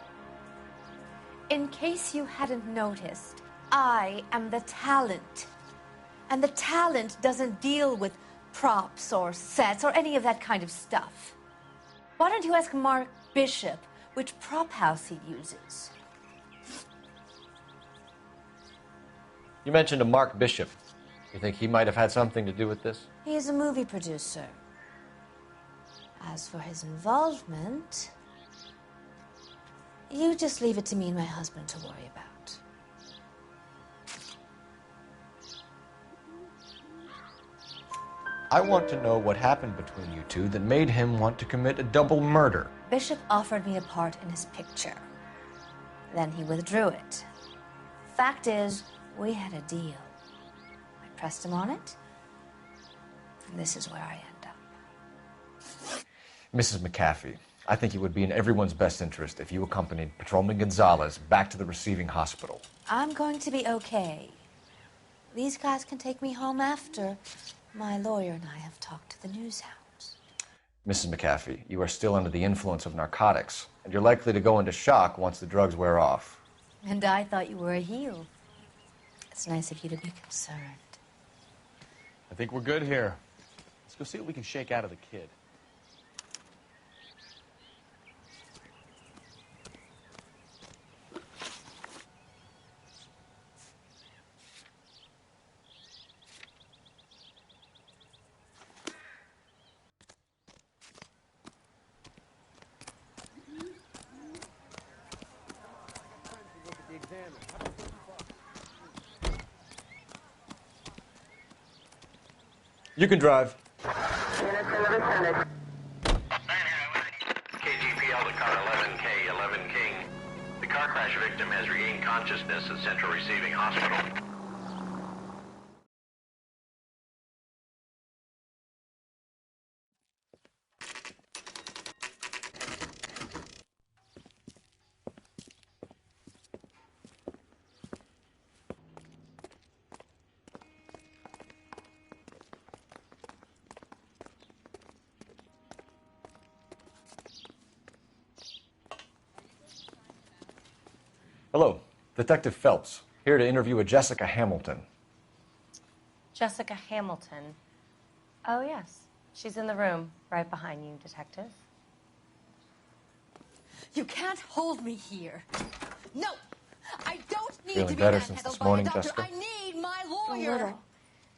In case you hadn't noticed, I am the talent. And the talent doesn't deal with props or sets or any of that kind of stuff. Why don't you ask Mark Bishop which prop house he uses? You mentioned a Mark Bishop. You think he might have had something to do with this? He is a movie producer. As for his involvement, you just leave it to me and my husband to worry about. I want to know what happened between you two that made him want to commit a double murder. Bishop offered me a part in his picture. Then he withdrew it. Fact is, we had a deal. I pressed him on it, and this is where I end up. Mrs. McAfee, I think it would be in everyone's best interest if you accompanied Patrolman Gonzalez back to the receiving hospital. I'm going to be okay. These guys can take me home after. My lawyer and I have talked to the news hounds. Mrs. McAfee, you are still under the influence of narcotics, and you're likely to go into shock once the drugs wear off. And I thought you were a heel. It's nice of you to be concerned. I think we're good here. Let's go see what we can shake out of the kid. You can drive. KGPL to car 11K, 11 King. The car crash victim has regained consciousness at Central Receiving Hospital. Hello, Detective Phelps, here to interview a Jessica Hamilton. Jessica Hamilton. Oh, yes. She's in the room, right behind you, Detective. You can't hold me here. No! I don't need Feeling to be better since manhandled this by morning, a doctor. Jessica? I need my lawyer. A little.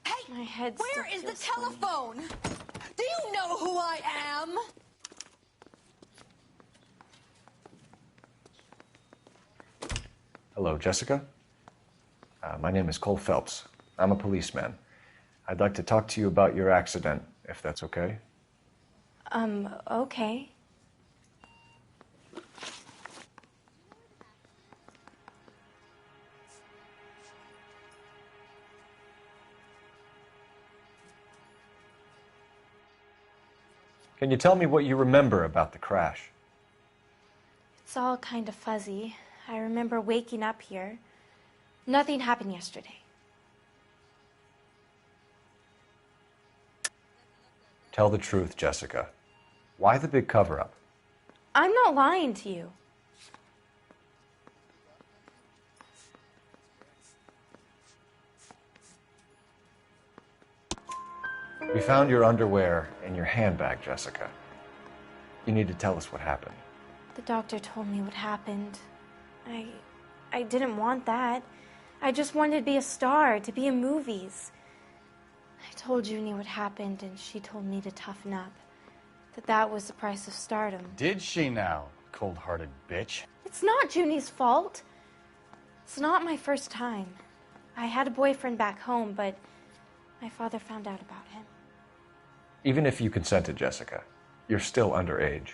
Hey, My head where still is the feels funny. telephone? Do you know who I am? Hello, Jessica. My name is Cole Phelps. I'm a policeman. I'd like to talk to you about your accident, if that's okay. Okay. Can you tell me what you remember about the crash? It's all kind of fuzzy. I remember waking up here. Nothing happened yesterday. Tell the truth, Jessica. Why the big cover-up? I'm not lying to you. We found your underwear in your handbag, Jessica. You need to tell us what happened. The doctor told me what happened. I didn't want that. I just wanted to be a star, to be in movies. I told Junie what happened, and she told me to toughen up. That was the price of stardom. Did she now, cold-hearted bitch? It's not Junie's fault. It's not my first time. I had a boyfriend back home, but my father found out about him. Even if you consented, Jessica, you're still underage.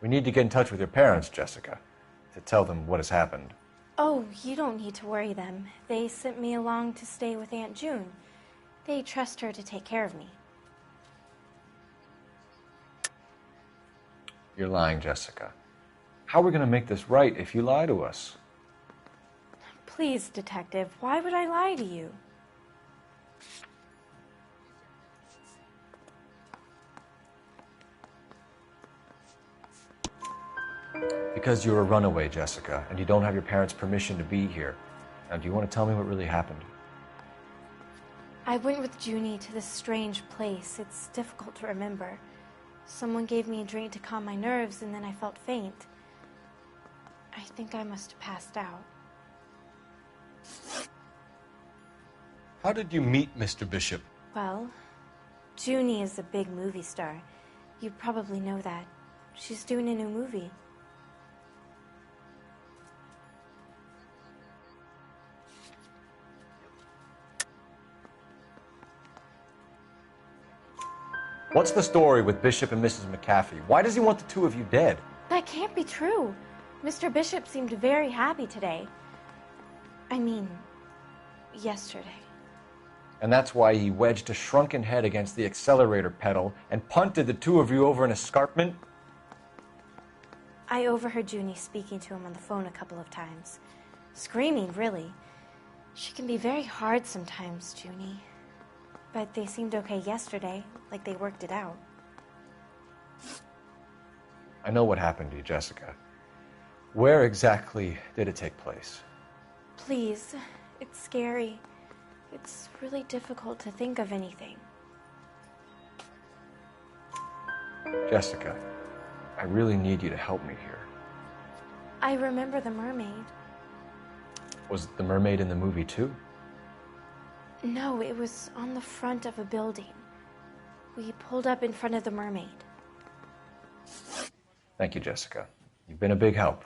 We need to get in touch with your parents, Jessica, to tell them what has happened. Oh, you don't need to worry them. They sent me along to stay with Aunt June. They trust her to take care of me. You're lying, Jessica. How are we going to make this right if you lie to us? Please, Detective, why would I lie to you? Because you're a runaway, Jessica, and you don't have your parents' permission to be here. Now, do you want to tell me what really happened? I went with Junie to this strange place. It's difficult to remember. Someone gave me a drink to calm my nerves, and then I felt faint. I think I must have passed out. How did you meet Mr. Bishop? Well, Junie is a big movie star. You probably know that. She's doing a new movie. What's the story with Bishop and Mrs. McAfee? Why does he want the two of you dead? That can't be true. Mr. Bishop seemed very happy today. I mean, yesterday. And that's why he wedged a shrunken head against the accelerator pedal and punted the two of you over an escarpment? I overheard Junie speaking to him on the phone a couple of times. Screaming, really. She can be very hard sometimes, Junie. But they seemed okay yesterday, like they worked it out. I know what happened to you, Jessica. Where exactly did it take place? Please, it's scary. It's really difficult to think of anything. Jessica, I really need you to help me here. I remember the mermaid. Was the mermaid in the movie too? No, it was on the front of a building. We pulled up in front of the mermaid. Thank you, Jessica. You've been a big help.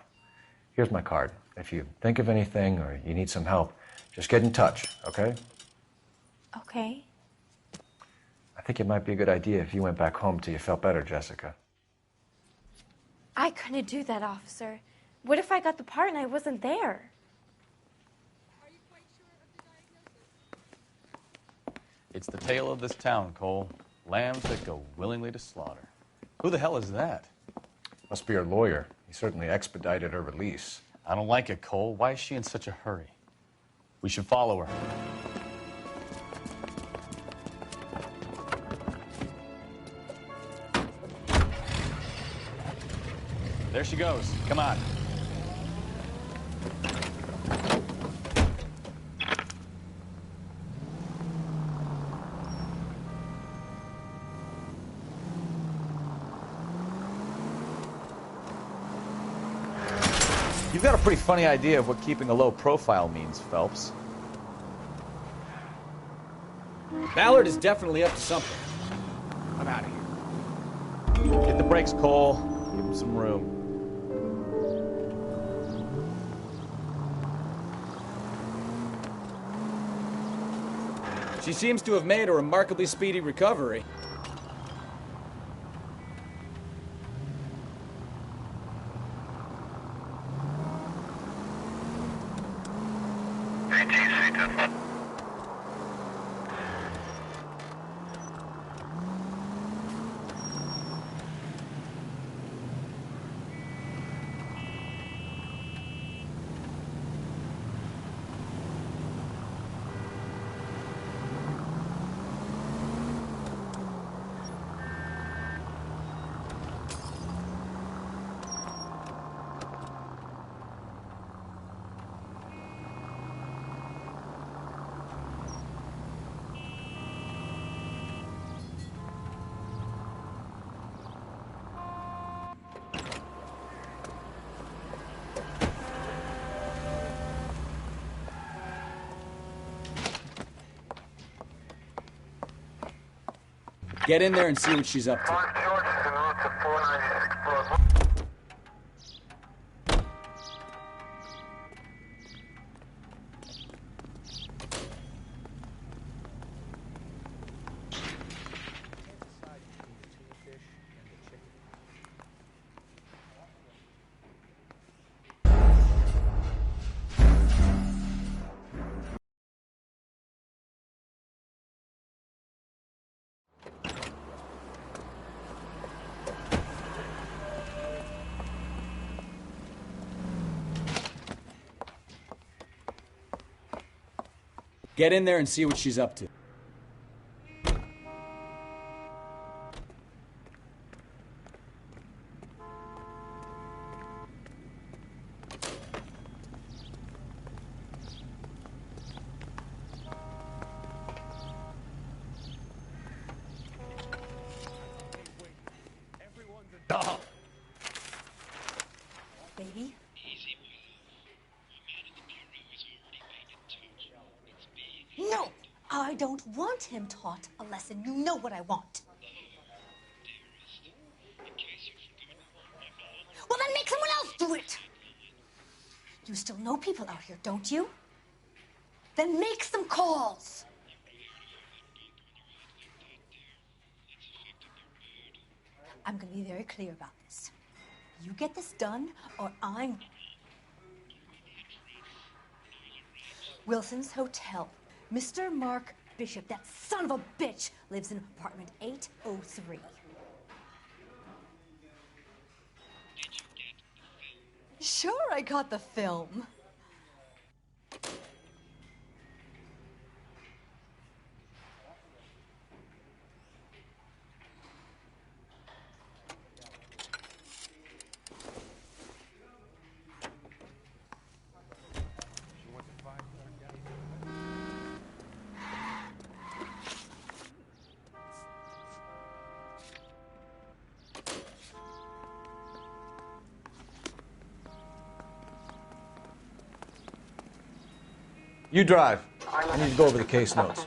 Here's my card. If you think of anything or you need some help, just get in touch, okay? Okay. I think it might be a good idea if you went back home till you felt better, Jessica. I couldn't do that, officer. What if I got the part and I wasn't there? It's the tale of this town, Cole. Lambs that go willingly to slaughter. Who the hell is that? Must be her lawyer. He certainly expedited her release. I don't like it, Cole. Why is she in such a hurry? We should follow her. There she goes. Come on. You've got a pretty funny idea of what keeping a low profile means, Phelps. Ballard is definitely up to something. I'm out of here. Get the brakes, Cole. Give him some room. She seems to have made a remarkably speedy recovery. Get in there and see what she's up to. Get in there and see what she's up to. Baby? No! I don't want him taught a lesson. You know what I want. Well, then make someone else do it! You still know people out here, don't you? Then make some calls! I'm gonna be very clear about this. You get this done, or I'm... Wilson's Hotel. Mr. Mark Bishop, that son of a bitch, lives in apartment 803. Sure, I got the film. You drive. I need to go over the case notes.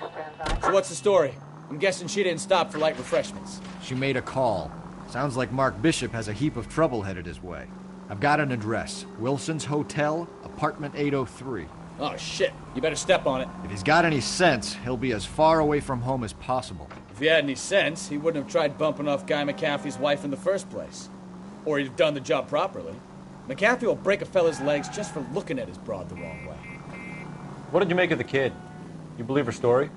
So what's the story? I'm guessing she didn't stop for light refreshments. She made a call. Sounds like Mark Bishop has a heap of trouble headed his way. I've got an address. Wilson's Hotel, apartment 803. Oh, shit. You better step on it. If he's got any sense, he'll be as far away from home as possible. If he had any sense, he wouldn't have tried bumping off Guy McCaffrey's wife in the first place. Or he'd have done the job properly. McCaffrey will break a fella's legs just for looking at his broad the wrong way. What did you make of the kid? You believe her story?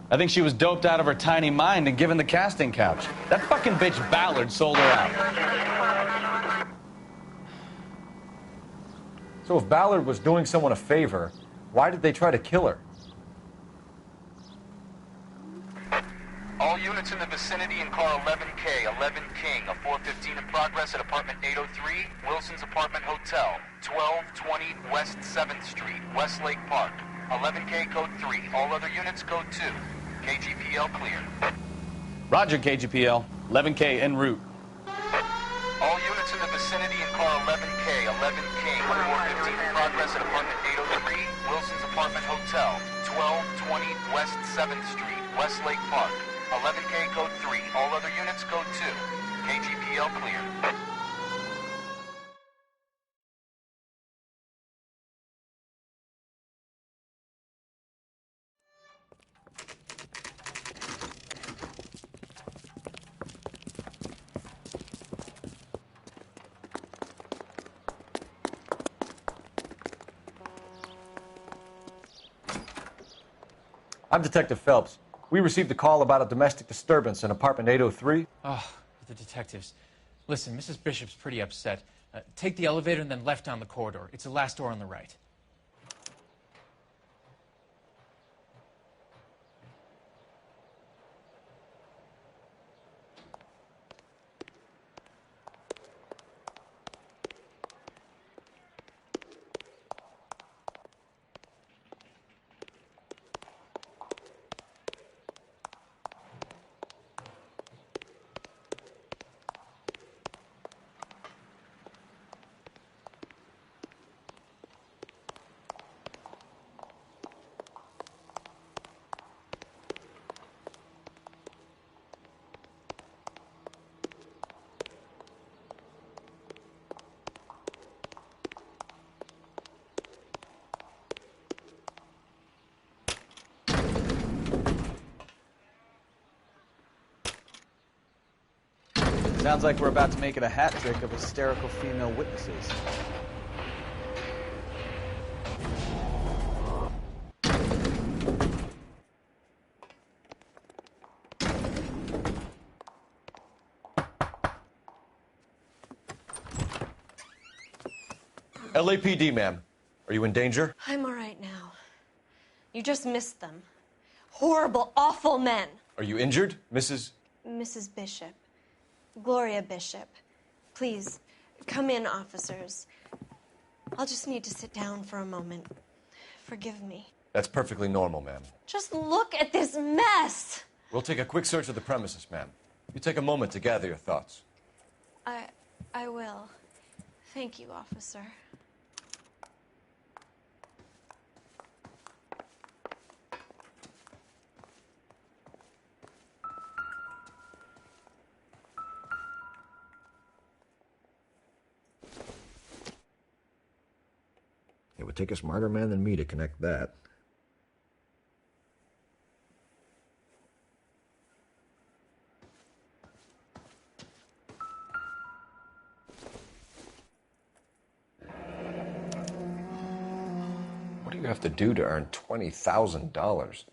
I think she was doped out of her tiny mind and given the casting couch. That fucking bitch Ballard sold her out. So if Ballard was doing someone a favor, why did they try to kill her? All units in the vicinity in car 11K, 11 King, a 415 in progress at apartment 803, Wilson's Apartment Hotel, 1220 West 7th Street, Westlake Park. 11K code 3, all other units code 2. KGPL clear. Roger, KGPL. 11K en route. All units in the vicinity vicinity in car 11K, 11 King, 415 in progress at apartment 803, Wilson's Apartment Hotel, 1220 West 7th Street, Westlake Park. 11K code 3, all other units code 2. KGPL clear. I'm Detective Phelps. We received a call about a domestic disturbance in apartment 803. Oh, the detectives. Listen, Mrs. Bishop's pretty upset. Take the elevator and then left down the corridor. It's the last door on the right. Sounds like we're about to make it a hat trick of hysterical female witnesses. LAPD, ma'am. Are you in danger? I'm all right now. You just missed them. Horrible, awful men. Are you injured, Mrs.? Mrs. Bishop. Gloria Bishop. Please, come in, officers. I'll just need to sit down for a moment. Forgive me. That's perfectly normal, ma'am. Just look at this mess! We'll take a quick search of the premises, ma'am. You take a moment to gather your thoughts. I will. Thank you, officer. It would take a smarter man than me to connect that. What do you have to do to earn $20,000?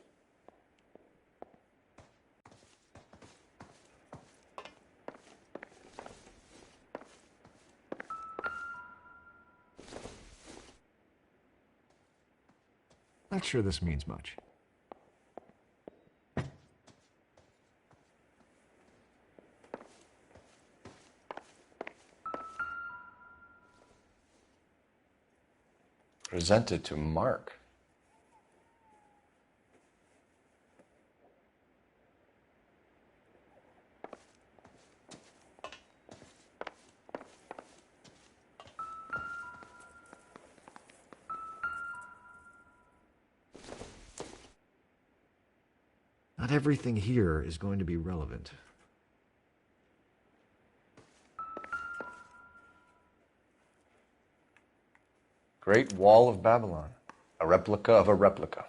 Not sure this means much. Presented to Mark. Not everything here is going to be relevant. Great Wall of Babylon. A replica of a replica.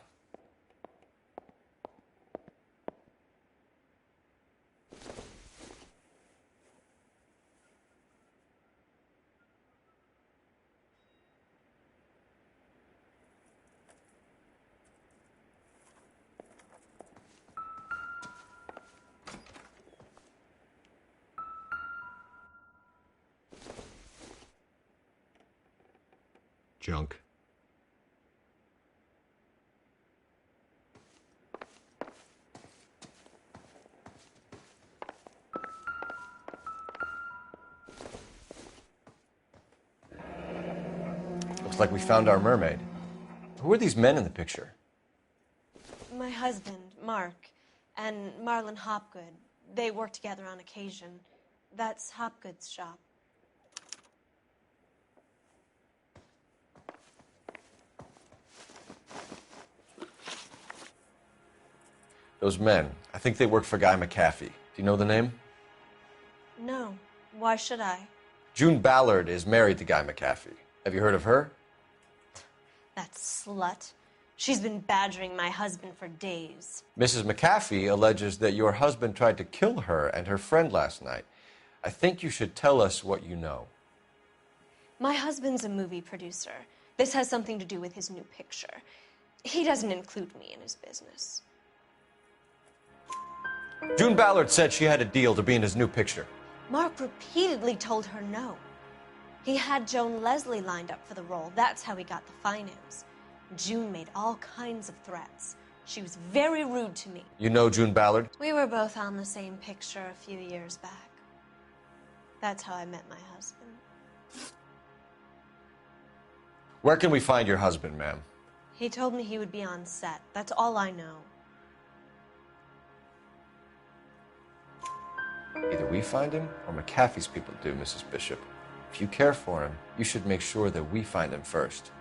Junk. Looks like we found our mermaid. Who are these men in the picture? My husband, Mark, and Marlon Hopgood. They work together on occasion. That's Hopgood's shop. Those men, I think they work for Guy McAfee. Do you know the name? No. Why should I? June Ballard is married to Guy McAfee. Have you heard of her? That slut. She's been badgering my husband for days. Mrs. McAfee alleges that your husband tried to kill her and her friend last night. I think you should tell us what you know. My husband's a movie producer. This has something to do with his new picture. He doesn't include me in his business. June Ballard said she had a deal to be in his new picture. Mark repeatedly told her no. He had Joan Leslie lined up for the role. That's how he got the finance. June made all kinds of threats. She was very rude to me. You know June Ballard? We were both on the same picture a few years back. That's how I met my husband. Where can we find your husband, ma'am? He told me he would be on set. That's all I know. Either we find him or McAfee's people do, Mrs. Bishop. If you care for him, you should make sure that we find him first.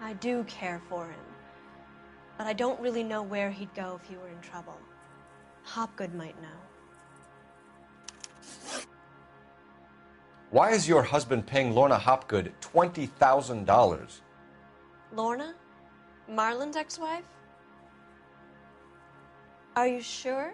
I do care for him, but I don't really know where he'd go if he were in trouble. Hopgood might know. Why is your husband paying Lorna Hopgood $20,000? Lorna? Marlon's ex-wife? Are you sure?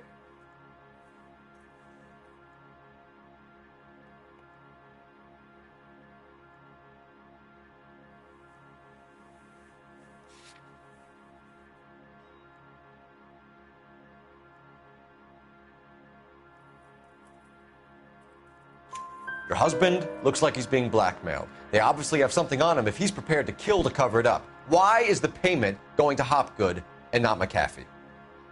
Your husband looks like he's being blackmailed. They obviously have something on him if he's prepared to kill to cover it up. Why is the payment going to Hopgood and not McAfee?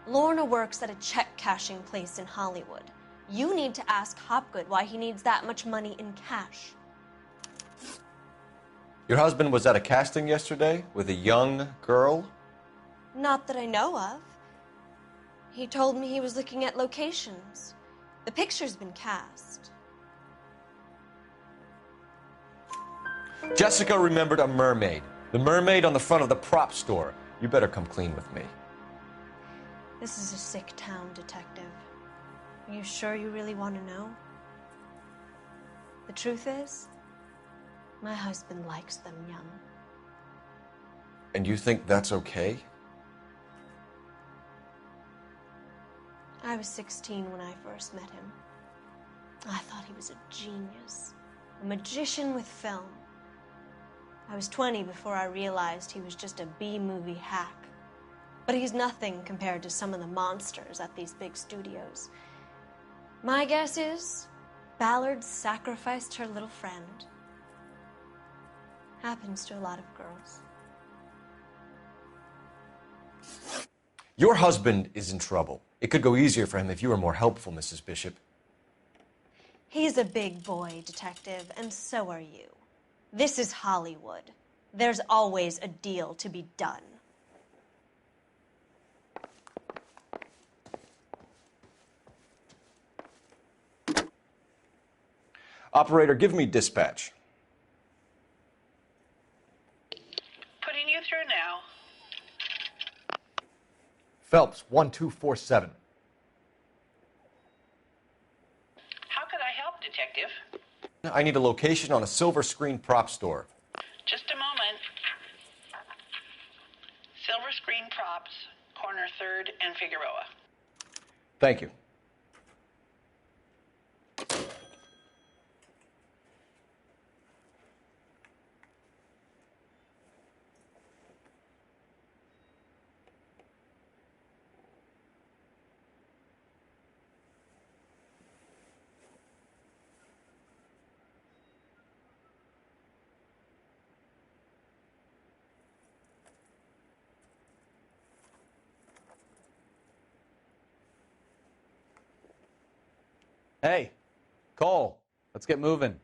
Lorna works at a check-cashing place in Hollywood. You need to ask Hopgood why he needs that much money in cash. Your husband was at a casting yesterday with a young girl? Not that I know of. He told me he was looking at locations. The picture's been cast. Jessica remembered a mermaid. The mermaid on the front of the prop store. You better come clean with me. This is a sick town, Detective. Are you sure you really want to know? The truth is, my husband likes them young. And you think that's okay? I was 16 when I first met him. I thought he was a genius, a magician with film. I was 20 before I realized he was just a B-movie hack. But he's nothing compared to some of the monsters at these big studios. My guess is Ballard sacrificed her little friend. Happens to a lot of girls. Your husband is in trouble. It could go easier for him if you were more helpful, Mrs. Bishop. He's a big boy, Detective, and so are you. This is Hollywood. There's always a deal to be done. Operator, give me dispatch. Putting you through now. Phelps, 1247. How could I help, Detective? I need a location on a silver screen prop store. Just a moment. Silver Screen Props, corner 3rd and Figueroa. Thank you. Hey, Cole, let's get moving.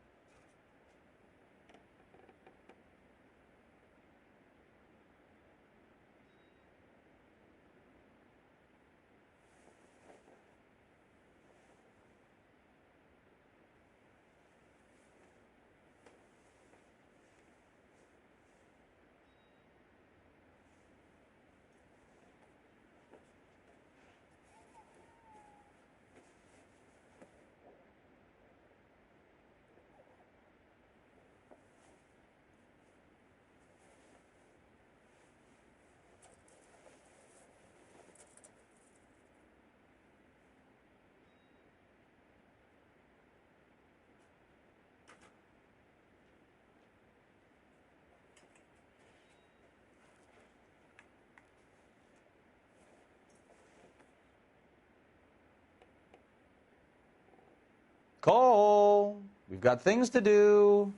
Cole, we've got things to do.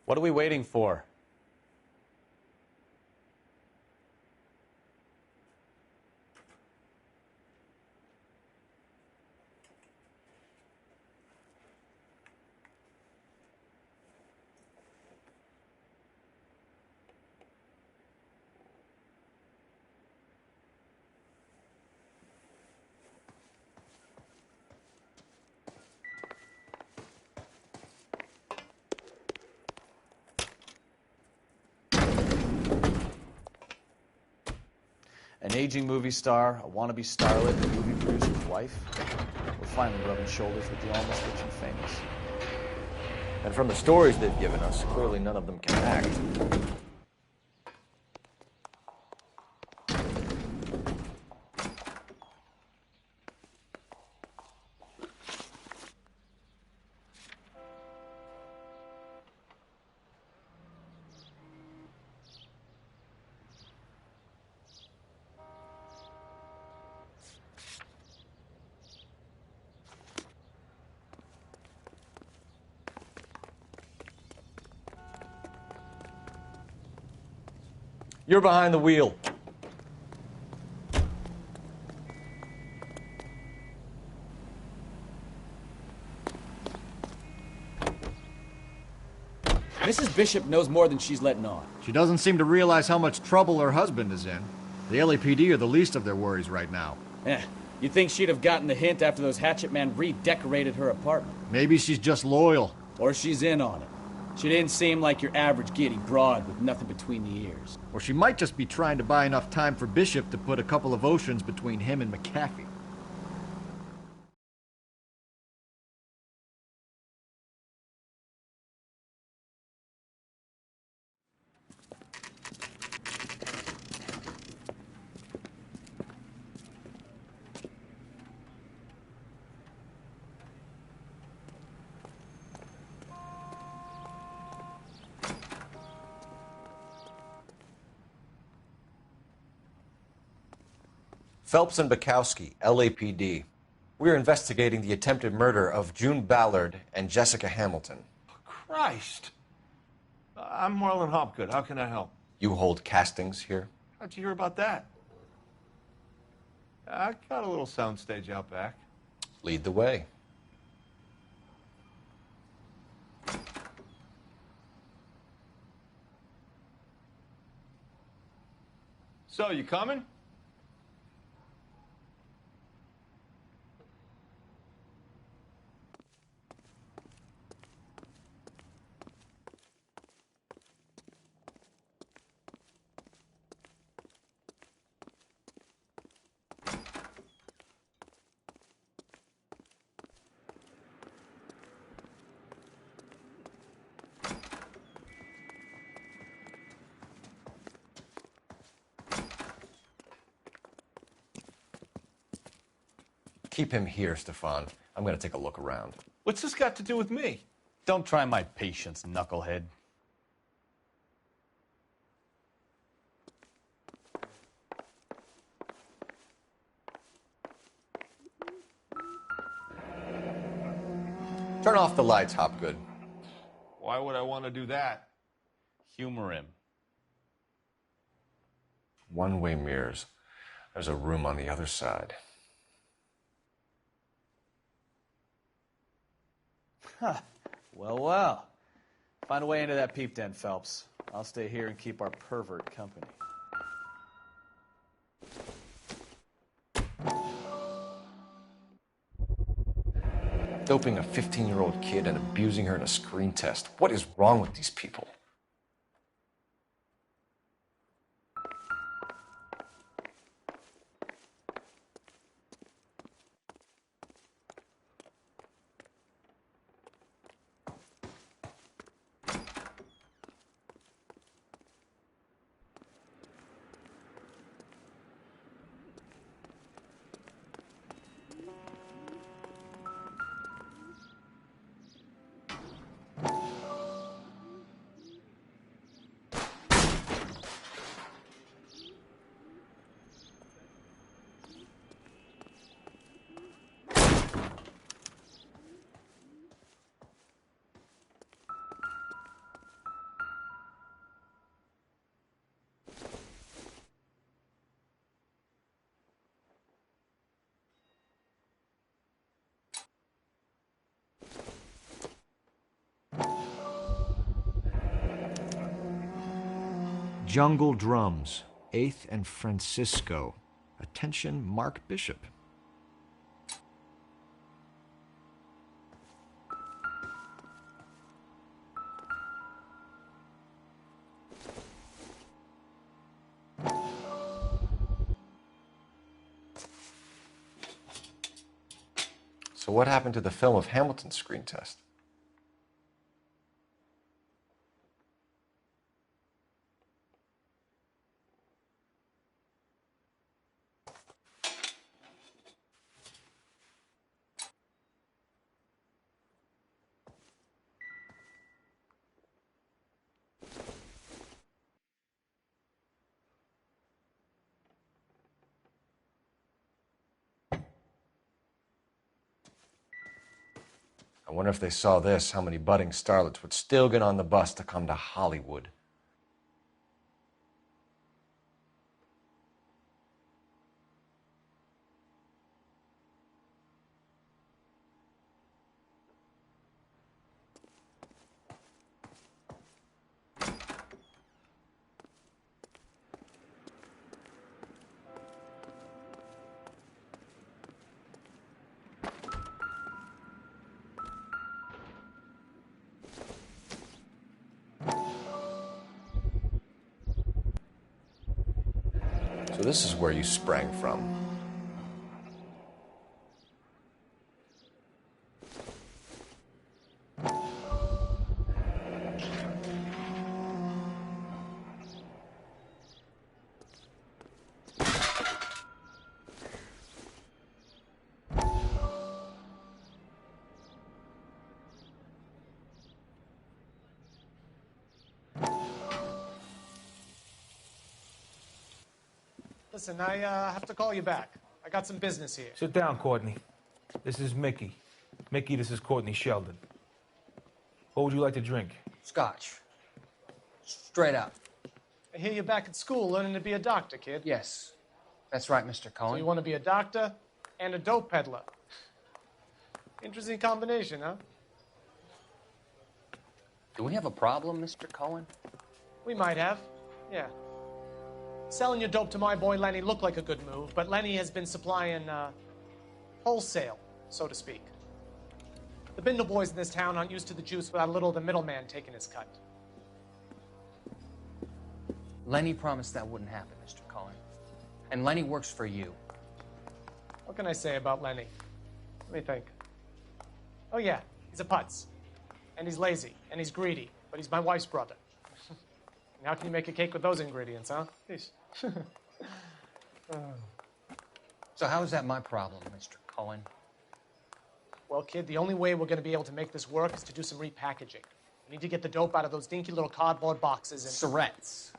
What are we waiting for? An aging movie star, a wannabe starlet, a movie producer's wife. We're finally rubbing shoulders with the almost rich and famous. And from the stories they've given us, clearly none of them can act. You're behind the wheel. Mrs. Bishop knows more than she's letting on. She doesn't seem to realize how much trouble her husband is in. The LAPD are the least of their worries right now. You'd think she'd have gotten the hint after those hatchet men redecorated her apartment. Maybe she's just loyal. Or she's in on it. She didn't seem like your average giddy broad with nothing between the ears. Or she might just be trying to buy enough time for Bishop to put a couple of oceans between him and McAfee. Phelps and Bukowski, LAPD. We're investigating the attempted murder of June Ballard and Jessica Hamilton. Christ. I'm Marlon Hopgood. How can I help? You hold castings here? How'd you hear about that? I got a little soundstage out back. Lead the way. So, you coming? Keep him here, Stefan. I'm going to take a look around. What's this got to do with me? Don't try my patience, knucklehead. Turn off the lights, Hopgood. Why would I want to do that? Humor him. One-way mirrors. There's a room on the other side. Huh. Well, well. Find a way into that peep den, Phelps. I'll stay here and keep our pervert company. Doping a 15-year-old kid and abusing her in a screen test. What is wrong with these people? Jungle Drums, 8th and Francisco. Attention, Mark Bishop. So what happened to the film of Hamilton's screen test? I wonder if they saw this, how many budding starlets would still get on the bus to come to Hollywood. So this is where you sprang from. Listen, I have to call you back. I got some business here. Sit down, Courtney. This is Mickey. Mickey, this is Courtney Sheldon. What would you like to drink? Scotch. Straight up. I hear you're back at school learning to be a doctor, kid. Yes. That's right, Mr. Cohen. So you want to be a doctor and a dope peddler. Interesting combination, huh? Do we have a problem, Mr. Cohen? We might have, yeah. Selling your dope to my boy Lenny looked like a good move, but Lenny has been supplying, wholesale, so to speak. The Bindle boys in this town aren't used to the juice without a little of the middleman taking his cut. Lenny promised that wouldn't happen, Mr. Cohen. And Lenny works for you. What can I say about Lenny? Let me think. Oh yeah, he's a putz. And he's lazy, and he's greedy, but he's my wife's brother. And how can you make a cake with those ingredients, huh? Peace. So how is that my problem, Mr. Cohen? Well, kid, the only way we're going to be able to make this work is to do some repackaging. We need to get the dope out of those dinky little cardboard boxes and... Surrettes.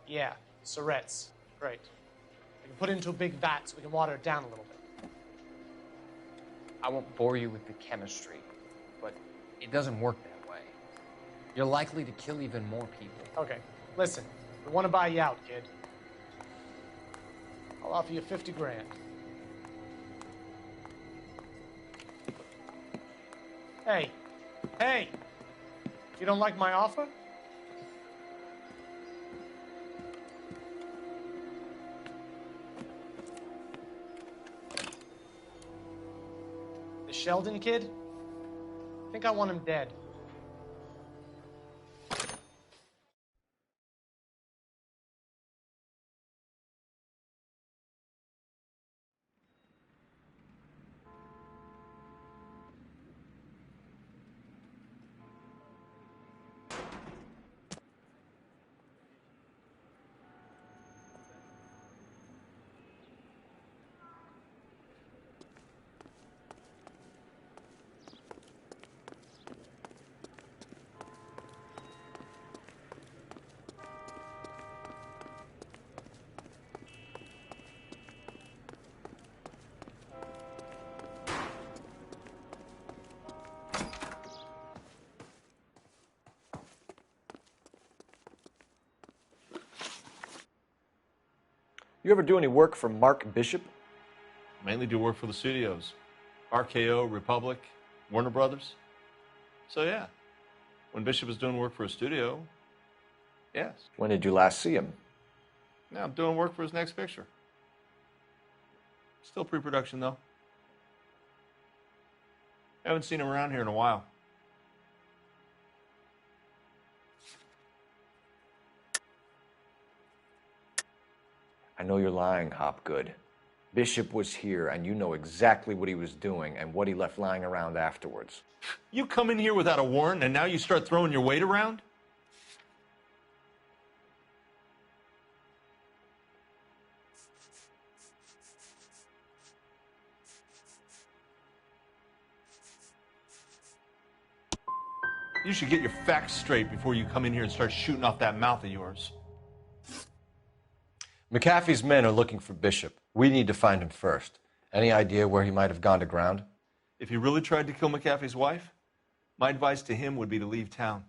Yeah, Surrettes. Great. We can put it into a big vat so we can water it down a little bit. I won't bore you with the chemistry, but it doesn't work that way. You're likely to kill even more people. Okay, listen. We want to buy you out, kid. I'll offer you 50 grand. Hey. Hey! You don't like my offer? The Sheldon kid? I think I want him dead. You ever do any work for Mark Bishop? Mainly do work for the studios. RKO, Republic, Warner Brothers. So yeah, when Bishop is doing work for a studio, yes. When did you last see him? Now I'm doing work for his next picture. Still pre-production though. Haven't seen him around here in a while. I know you're lying, Hopgood. Bishop was here, and you know exactly what he was doing and what he left lying around afterwards. You come in here without a warrant, and now you start throwing your weight around? You should get your facts straight before you come in here and start shooting off that mouth of yours. McAfee's men are looking for Bishop. We need to find him first. Any idea where he might have gone to ground? If he really tried to kill McAfee's wife, my advice to him would be to leave town.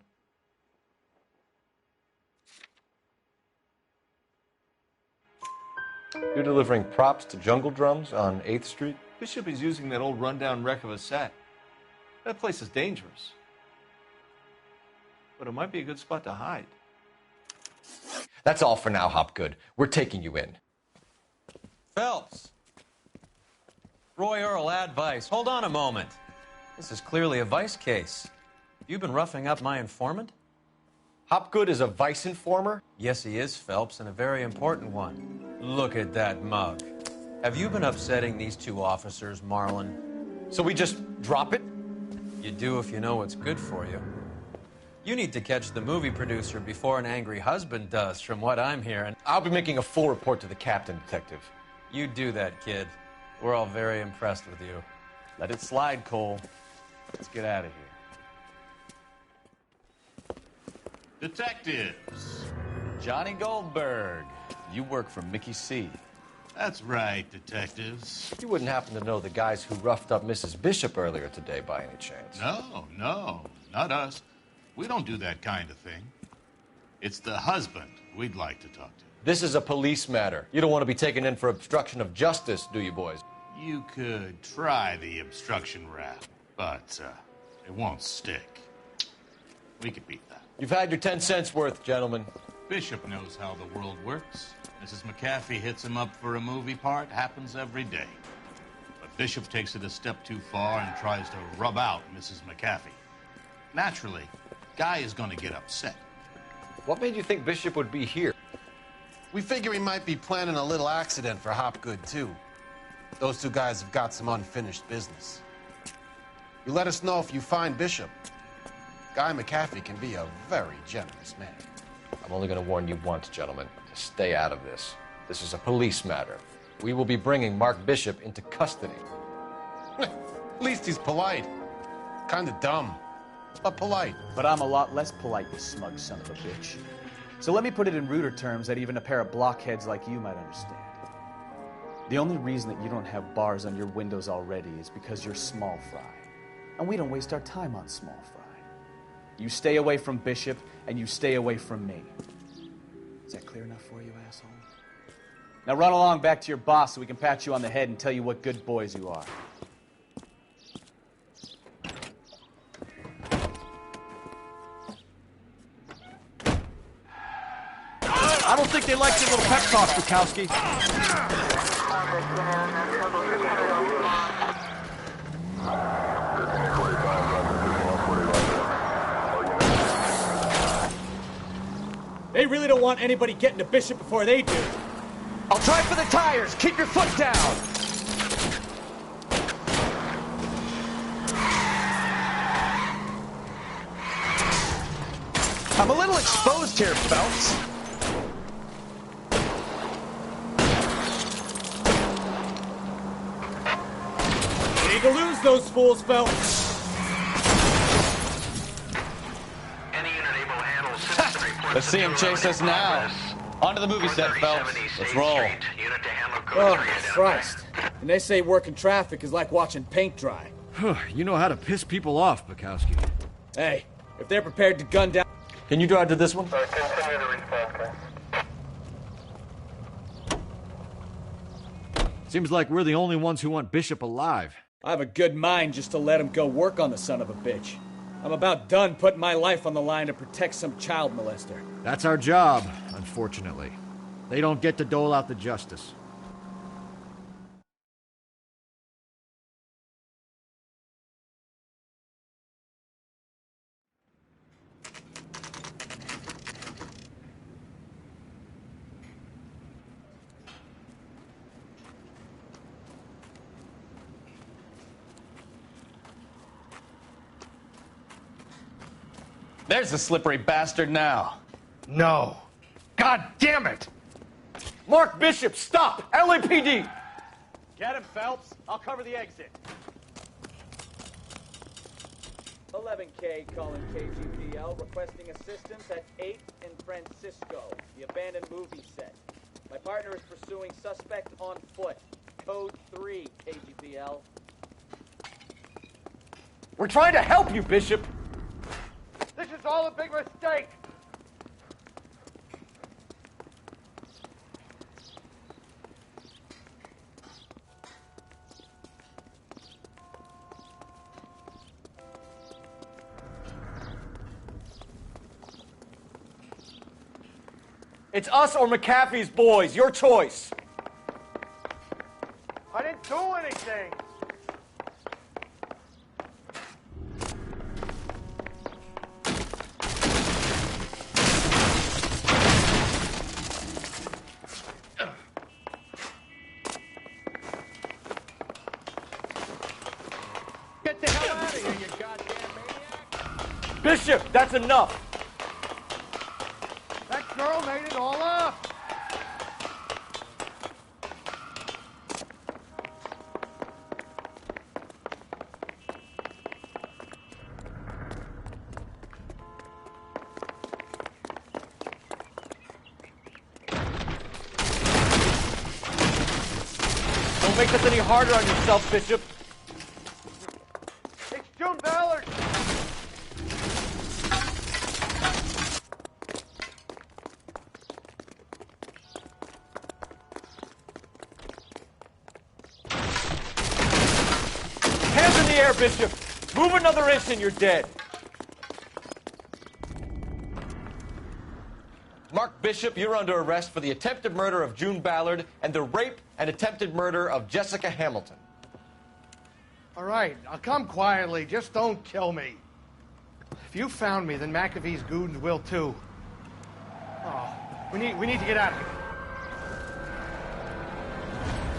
You're delivering props to Jungle Drums on 8th Street? Bishop is using that old rundown wreck of a set. That place is dangerous. But it might be a good spot to hide. That's all for now, Hopgood. We're taking you in. Phelps. Roy Earl, advice. Hold on a moment. This is clearly a vice case. You've been roughing up my informant? Hopgood is a vice informer? Yes, he is, Phelps, and a very important one. Look at that mug. Have you been upsetting these two officers, Marlin? So we just drop it? You do if you know what's good for you. You need to catch the movie producer before an angry husband does, from what I'm hearing. I'll be making a full report to the captain, Detective. You do that, kid. We're all very impressed with you. Let it slide, Cole. Let's get out of here. Detectives. Johnny Goldberg. You work for Mickey C. That's right, detectives. You wouldn't happen to know the guys who roughed up Mrs. Bishop earlier today by any chance? No, not us. We don't do that kind of thing. It's the husband we'd like to talk to. This is a police matter. You don't want to be taken in for obstruction of justice, do you, boys? You could try the obstruction rap, but it won't stick. We could beat that. You've had your 10 cents worth, gentlemen. Bishop knows how the world works. Mrs. McAfee hits him up for a movie part. Happens every day. But Bishop takes it a step too far and tries to rub out Mrs. McAfee. Naturally, Guy is going to get upset. What made you think Bishop would be here? We figure he might be planning a little accident for Hopgood, too. Those two guys have got some unfinished business. You let us know if you find Bishop. Guy McAfee can be a very generous man. I'm only going to warn you once, gentlemen, to stay out of this. This is a police matter. We will be bringing Mark Bishop into custody. At least he's polite. Kind of dumb, but polite. But I'm a lot less polite, you smug son of a bitch. So let me put it in ruder terms that even a pair of blockheads like you might understand. The only reason that you don't have bars on your windows already is because you're small fry. And we don't waste our time on small fry. You stay away from Bishop, and you stay away from me. Is that clear enough for you, asshole? Now run along back to your boss so we can pat you on the head and tell you what good boys you are. I don't think they like your little pep talk, Bukowski. They really don't want anybody getting to Bishop before they do. I'll try for the tires. Keep your foot down. I'm a little exposed here, Phelps. We need to lose those fools, Phelps. Let's see him chase us now. On to the movie set, Phelps. Let's roll. Oh, Christ. And they say working traffic is like watching paint dry. You know how to piss people off, Bukowski. Hey, if they're prepared to gun down... Can you drive to this one? Seems like we're the only ones who want Bishop alive. I have a good mind just to let him go work on the son of a bitch. I'm about done putting my life on the line to protect some child molester. That's our job, unfortunately. They don't get to dole out the justice. There's the slippery bastard now. No. God damn it! Mark Bishop, stop! LAPD! Get him, Phelps. I'll cover the exit. 11K calling KGPL, requesting assistance at 8th and Francisco, the abandoned movie set. My partner is pursuing suspect on foot. Code 3, KGPL. We're trying to help you, Bishop. This is all a big mistake! It's us or McAfee's boys. Your choice. I didn't do anything! Get the hell out of here, you goddamn maniac! Bishop, that's enough. That girl made it all up! Don't make this any harder on yourself, Bishop. It's June Ballard! Hands in the air, Bishop. Move another inch and you're dead. Mark Bishop, you're under arrest for the attempted murder of June Ballard and the rape and attempted murder of Jessica Hamilton. All right, I'll come quietly. Just don't kill me. If you found me, then McAfee's goons will too. Oh, we need to get out of here.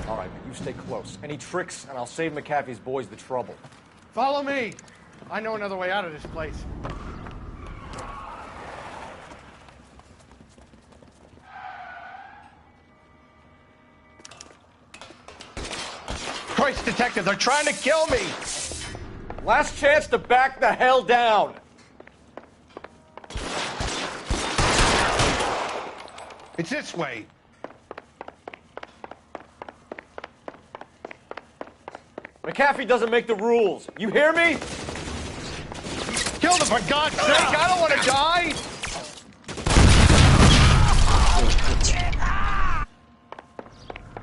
All right, but you stay close. Any tricks, and I'll save McAfee's boys the trouble. Follow me. I know another way out of this place. Christ, detective, they're trying to kill me! Last chance to back the hell down. It's this way. McAfee doesn't make the rules. You hear me? Kill them, for God's sake! I don't want to die!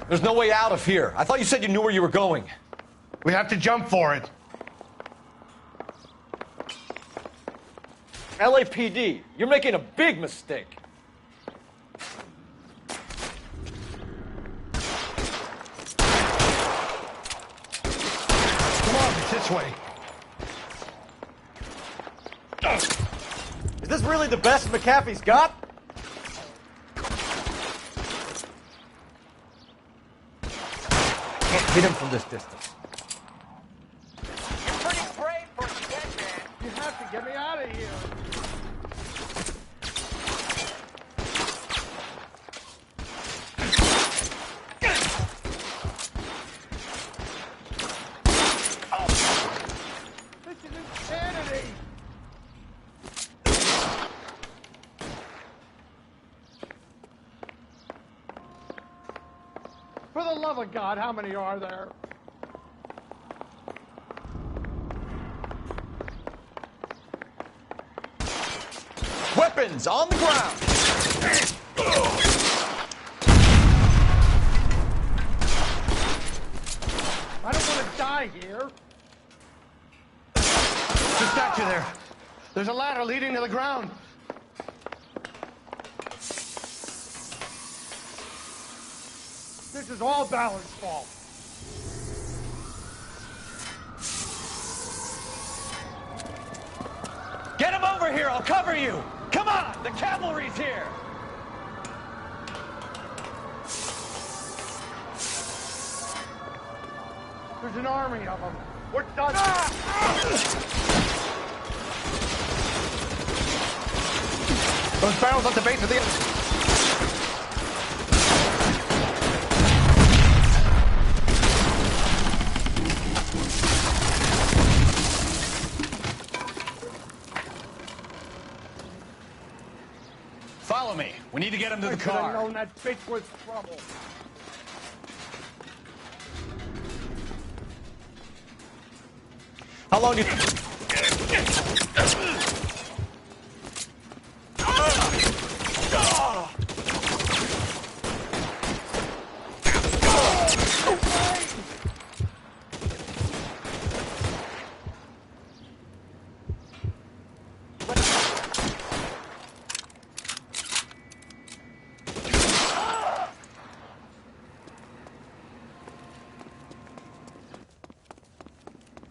There's no way out of here. I thought you said you knew where you were going. We have to jump for it. LAPD, you're making a big mistake. this way. Is this really the best McAfee's got? Can't hit him from this distance. You're pretty brave for a dead man. You have to get me out of here. This is insanity. For the love of God, how many are there? Weapons on the ground! I don't want to die here. Just got you there. There's a ladder leading to the ground. This is all Ballard's fault. Get him over here, I'll cover you! Come on, the cavalry's here! There's an army of them. We're done. Those barrels at the base of the... Follow me. We need to get him to the I should have car. known that bitch was trouble. How long do you...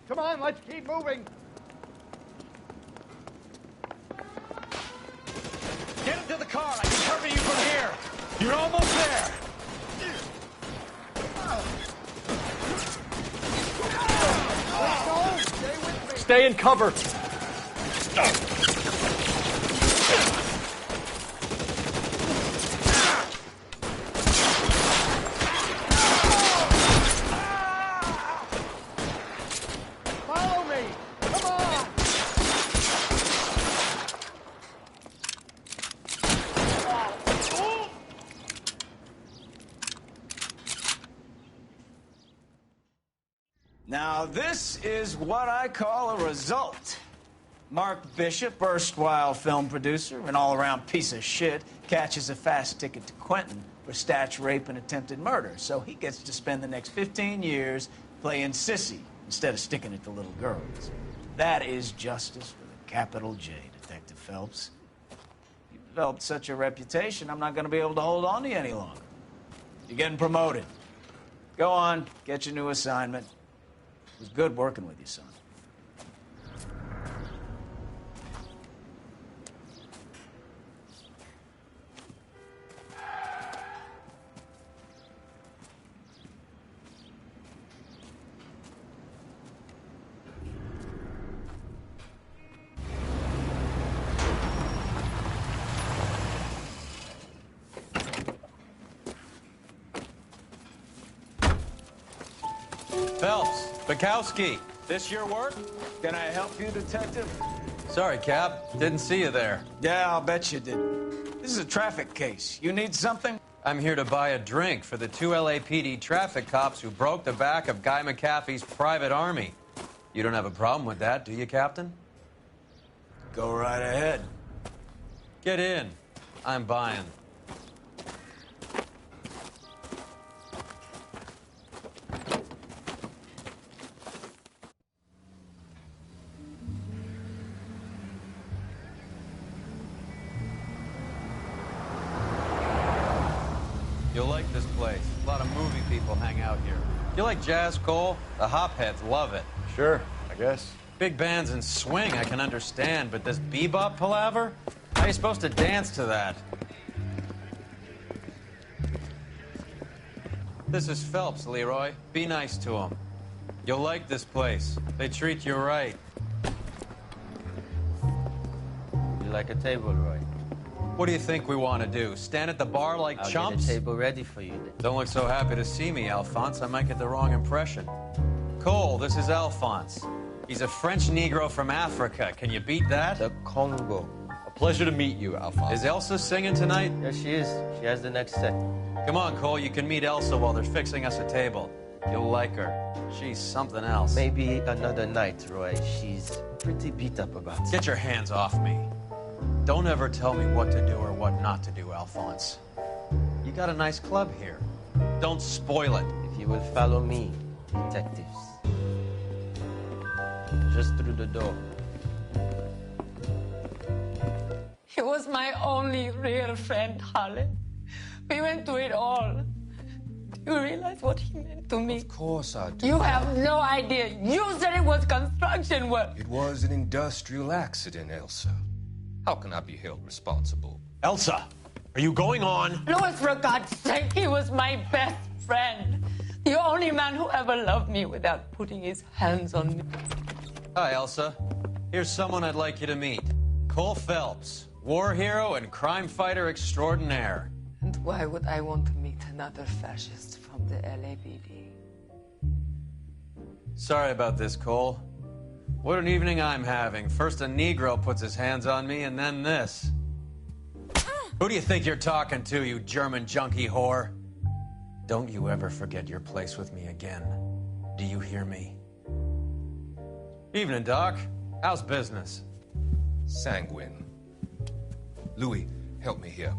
Come on, let's keep moving. Get him to the car. I can cover you from here. You're almost there. Stay in cover. Follow me. Come on. Now, this is what I call a result. Mark Bishop, erstwhile film producer, an all-around piece of shit, catches a fast ticket to Quentin for snatch, rape, and attempted murder. So he gets to spend the next 15 years playing sissy instead of sticking it to little girls. That is justice with a capital J, Detective Phelps. You've developed such a reputation, I'm not going to be able to hold on to you any longer. You're getting promoted. Go on, get your new assignment. It was good working with you, son. Phelps, Bukowski, this your work? Can I help you, Detective? Sorry, Cap. Didn't see you there. Yeah, I'll bet you did. This is a traffic case. You need something? I'm here to buy a drink for the 2 LAPD traffic cops who broke the back of Guy McAfee's private army. You don't have a problem with that, do you, Captain? Go right ahead. Get in. I'm buying. You'll like this place. A lot of movie people hang out here. You like jazz, Cole? The hopheads love it. Sure. I guess. Big bands and swing I can understand, but this bebop palaver? How are you supposed to dance to that? This is Phelps, Leroy. Be nice to him. You'll like this place. They treat you right. You like a table, Roy? What do you think we want to do? Stand at the bar like I'll chumps? get a table ready for you then. Don't look so happy to see me, Alphonse. I might get the wrong impression. Cole, this is Alphonse. He's a French Negro from Africa. Can you beat that? The Congo. A pleasure to meet you, Alphonse. Is Elsa singing tonight? Yes, she is. She has the next set. Come on, Cole. You can meet Elsa while they're fixing us a table. You'll like her. She's something else. Maybe another night, Roy. She's pretty beat up about it. Get your hands off me. Don't ever tell me what to do or what not to do, Alphonse. You got a nice club here. Don't spoil it. If you will follow me, detectives. Just through the door. He was my only real friend, Harlan. We went through it all. Do you realize what he meant to me? Of course I do. You have no idea. You said it was construction work. It was an industrial accident, Elsa. How can I be held responsible? Elsa, are you going on? Louis, for God's sake, he was my best friend. The only man who ever loved me without putting his hands on me. Hi, Elsa. Here's someone I'd like you to meet. Cole Phelps, war hero and crime fighter extraordinaire. And why would I want to meet another fascist from the LAPD? Sorry about this, Cole. What an evening I'm having. First a Negro puts his hands on me, and then this. Who do you think you're talking to, you German junkie whore? Don't you ever forget your place with me again. Do you hear me? Evening, Doc. How's business? Sanguine. Louis, help me here.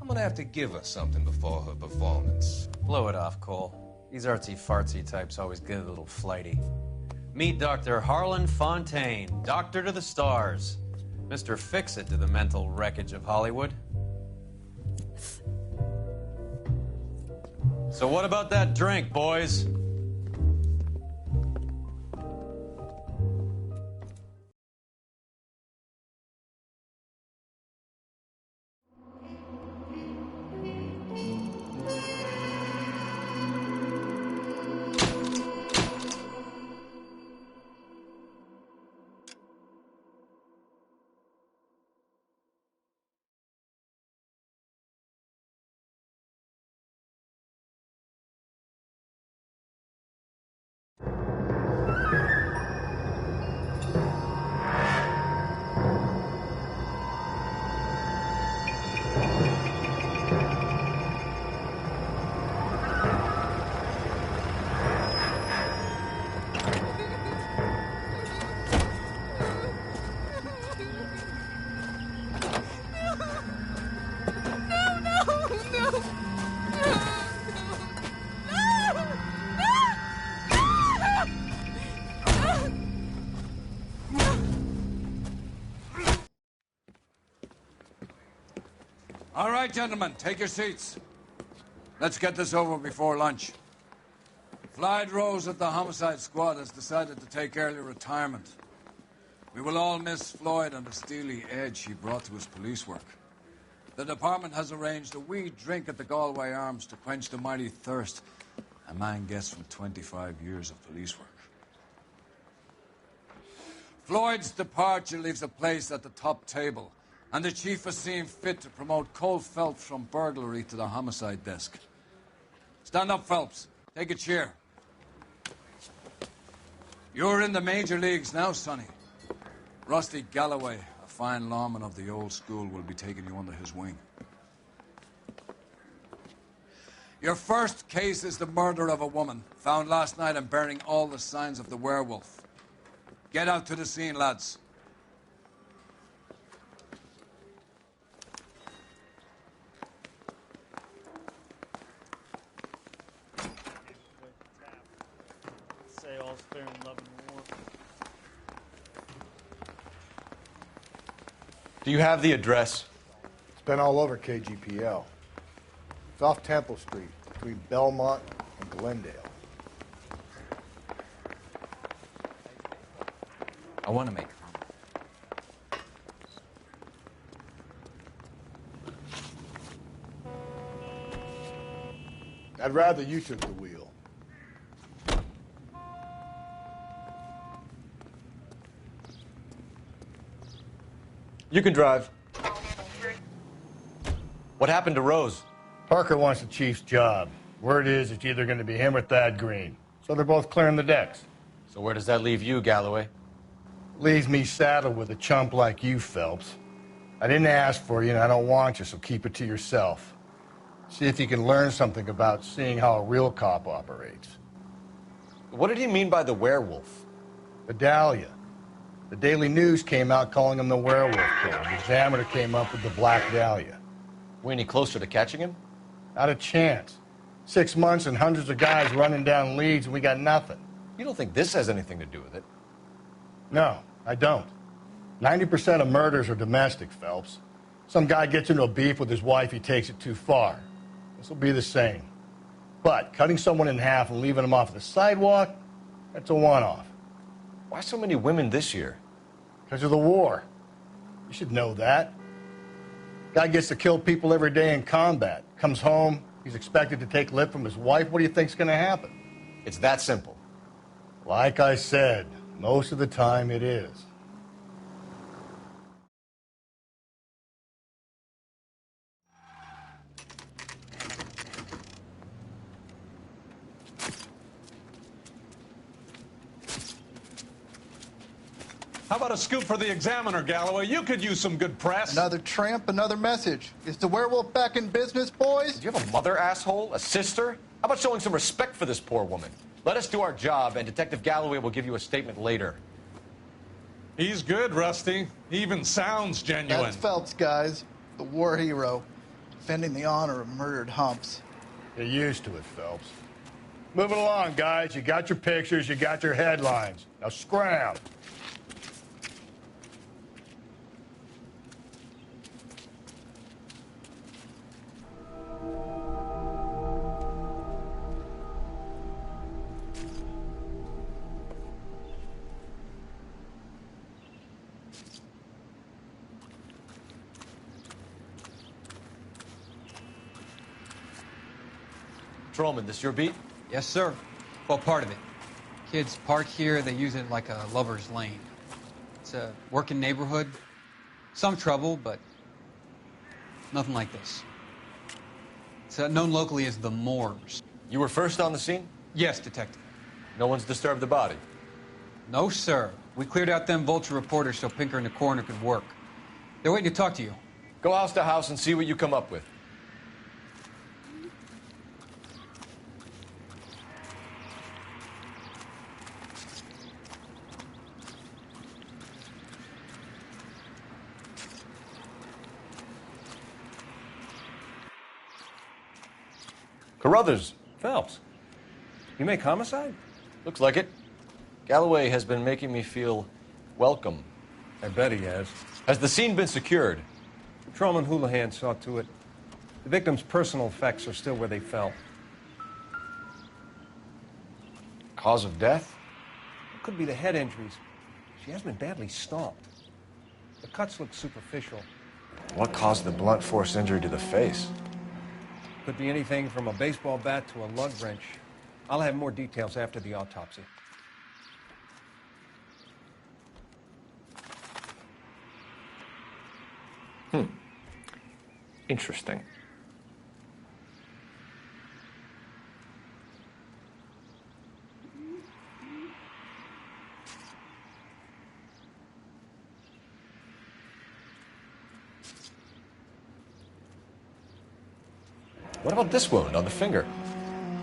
I'm gonna have to give her something before her performance. Blow it off, Cole. These artsy-fartsy types always get a little flighty. Meet Dr. Harlan Fontaine, doctor to the stars. Mr. Fix-It to the mental wreckage of Hollywood. So what about that drink, boys? All right, gentlemen, take your seats. Let's get this over before lunch. Floyd Rose at the homicide squad has decided to take early retirement. We will all miss Floyd and the steely edge he brought to his police work. The department has arranged a wee drink at the Galway Arms to quench the mighty thirst a man gets from 25 years of police work. Floyd's departure leaves a place at the top table, and the chief has seen fit to promote Cole Phelps from burglary to the homicide desk. Stand up, Phelps. Take a chair. You're in the major leagues now, Sonny. Rusty Galloway, a fine lawman of the old school, will be taking you under his wing. Your first case is the murder of a woman, found last night and bearing all the signs of the werewolf. Get out to the scene, lads. Say all's fair in love and war. Do you have the address? It's been all over KGPL. It's off Temple Street, between Belmont and Glendale. I want to make her. I'd rather you took the wheel. You can drive. What happened to Rose? Parker wants the chief's job. Word is it's either going to be him or Thad Green. So they're both clearing the decks. So where does that leave you, Galloway? Leaves me saddled with a chump like you, Phelps. I didn't ask for you, and I don't want you, so keep it to yourself. See if you can learn something about seeing how a real cop operates. What did he mean by the werewolf? Vidalia. The Daily News came out calling him the werewolf killer. The Examiner came up with the Black Dahlia. We any closer to catching him? Not a chance. 6 months and hundreds of guys running down leads, and we got nothing. You don't think this has anything to do with it? No, I don't. 90% of murders are domestic, Phelps. Some guy gets into a beef with his wife, he takes it too far. This will be the same. But cutting someone in half and leaving them off the sidewalk, that's a one-off. Why so many women this year? Because of the war. You should know that. Guy gets to kill people every day in combat. Comes home, he's expected to take lip from his wife. What do you think's going to happen? It's that simple. Like I said, most of the time it is. How about a scoop for the Examiner, Galloway? You could use some good press. Another tramp, another message. Is the werewolf back in business, boys? Do you have a mother, asshole? A sister? How about showing some respect for this poor woman? Let us do our job, and Detective Galloway will give you a statement later. He's good, Rusty. He even sounds genuine. That's Phelps, guys. The war hero. Defending the honor of murdered humps. Get used to it, Phelps. Moving along, guys. You got your pictures, you got your headlines. Now scram. Trollman, this your beat? Yes, sir. Well, part of it. Kids park here, they use it like a lover's lane. It's a working neighborhood. Some trouble, but nothing like this. It's known locally as the Moors. You were first on the scene? Yes, Detective. No one's disturbed the body? No, sir. We cleared out them vulture reporters so Pinker and the coroner could work. They're waiting to talk to you. Go house to house and see what you come up with. Carruthers. Phelps. You make homicide? Looks like it. Galloway has been making me feel welcome. I bet he has. Has the scene been secured? Patrolman Houlihan saw to it. The victim's personal effects are still where they fell. Cause of death? It could be the head injuries. She has been badly stomped. The cuts look superficial. What caused the blunt force injury to the face? Could be anything from a baseball bat to a lug wrench. I'll have more details after the autopsy. Interesting. What about this wound on the finger?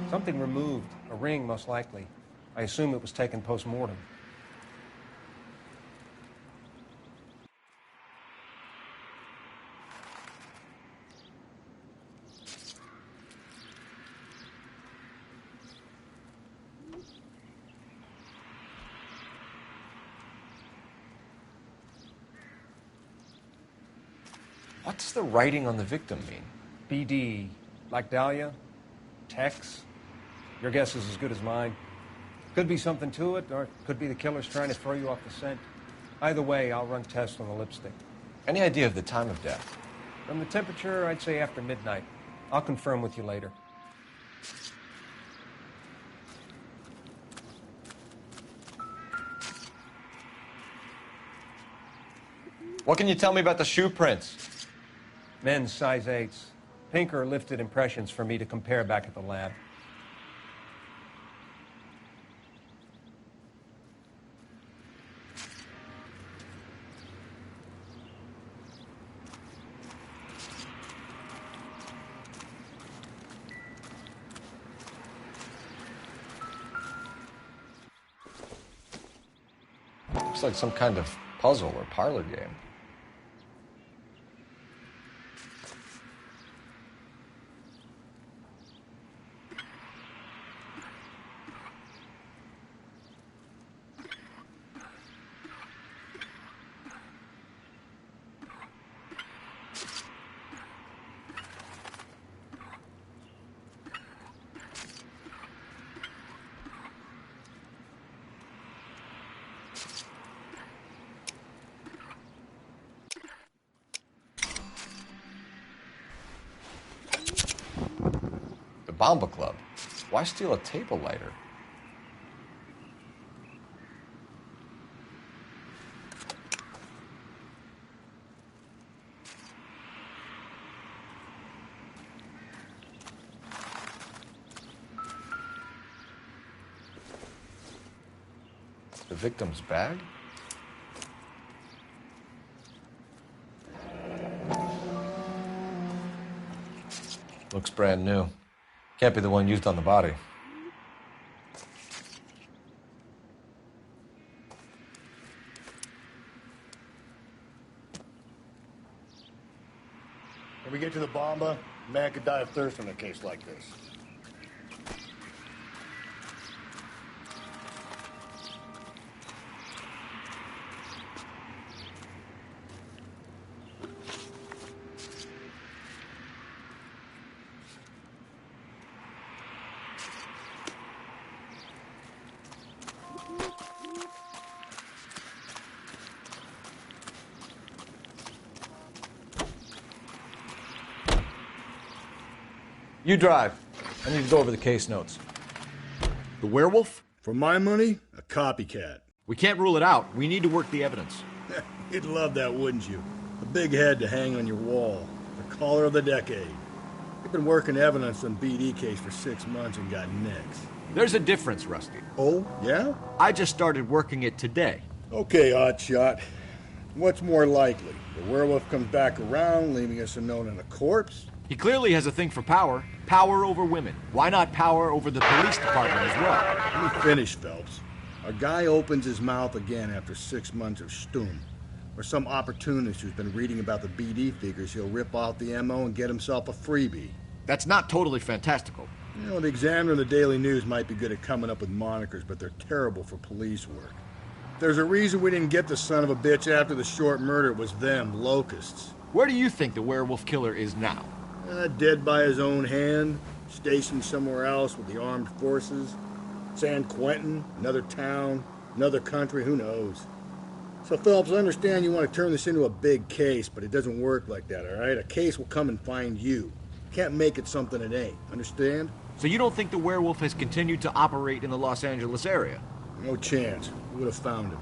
Something removed. A ring, most likely. I assume it was taken post-mortem. What does the writing on the victim mean? BD. Black Dahlia? Tex? Your guess is as good as mine. Could be something to it, or it could be the killer's trying to throw you off the scent. Either way, I'll run tests on the lipstick. Any idea of the time of death? From the temperature, I'd say after midnight. I'll confirm with you later. What can you tell me about the shoe prints? Men's size 8s. Pinker lifted impressions for me to compare back at the lab. Looks like some kind of puzzle or parlor game. Bomba Club. Why steal a table lighter? The victim's bag? Looks brand new. Can't be the one used on the body. When we get to the Bomba, a man could die of thirst in a case like this. You drive. I need to go over the case notes. The werewolf? For my money, a copycat. We can't rule it out. We need to work the evidence. You'd love that, wouldn't you? A big head to hang on your wall. The caller of the decade. You've been working evidence on BD case for 6 months and got nicks. There's a difference, Rusty. Oh, yeah? I just started working it today. Okay, Oddshot. What's more likely? The werewolf comes back around, leaving us a note on a corpse? He clearly has a thing for power. Power over women. Why not power over the police department as well? Let me finish, Phelps. A guy opens his mouth again after 6 months of stum. Or some opportunist who's been reading about the BD figures he'll rip off the MO and get himself a freebie. That's not totally fantastical. You know, the Examiner and the Daily News might be good at coming up with monikers, but they're terrible for police work. There's a reason we didn't get the son of a bitch after the short murder. It was them, locusts. Where do you think the werewolf killer is now? Dead by his own hand, stationed somewhere else with the armed forces. San Quentin, another town, another country, who knows? So, Phelps, I understand you want to turn this into a big case, but it doesn't work like that, all right? A case will come and find you. Can't make it something it ain't, understand? So you don't think the werewolf has continued to operate in the Los Angeles area? No chance. We would have found him.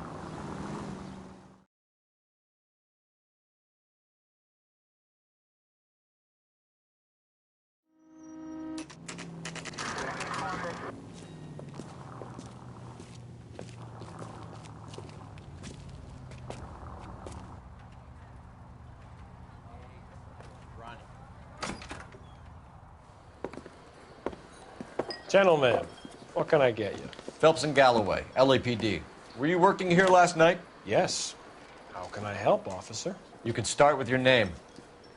Gentlemen, what can I get you? Phelps and Galloway, LAPD. Were you working here last night? Yes. How can I help, officer? You can start with your name.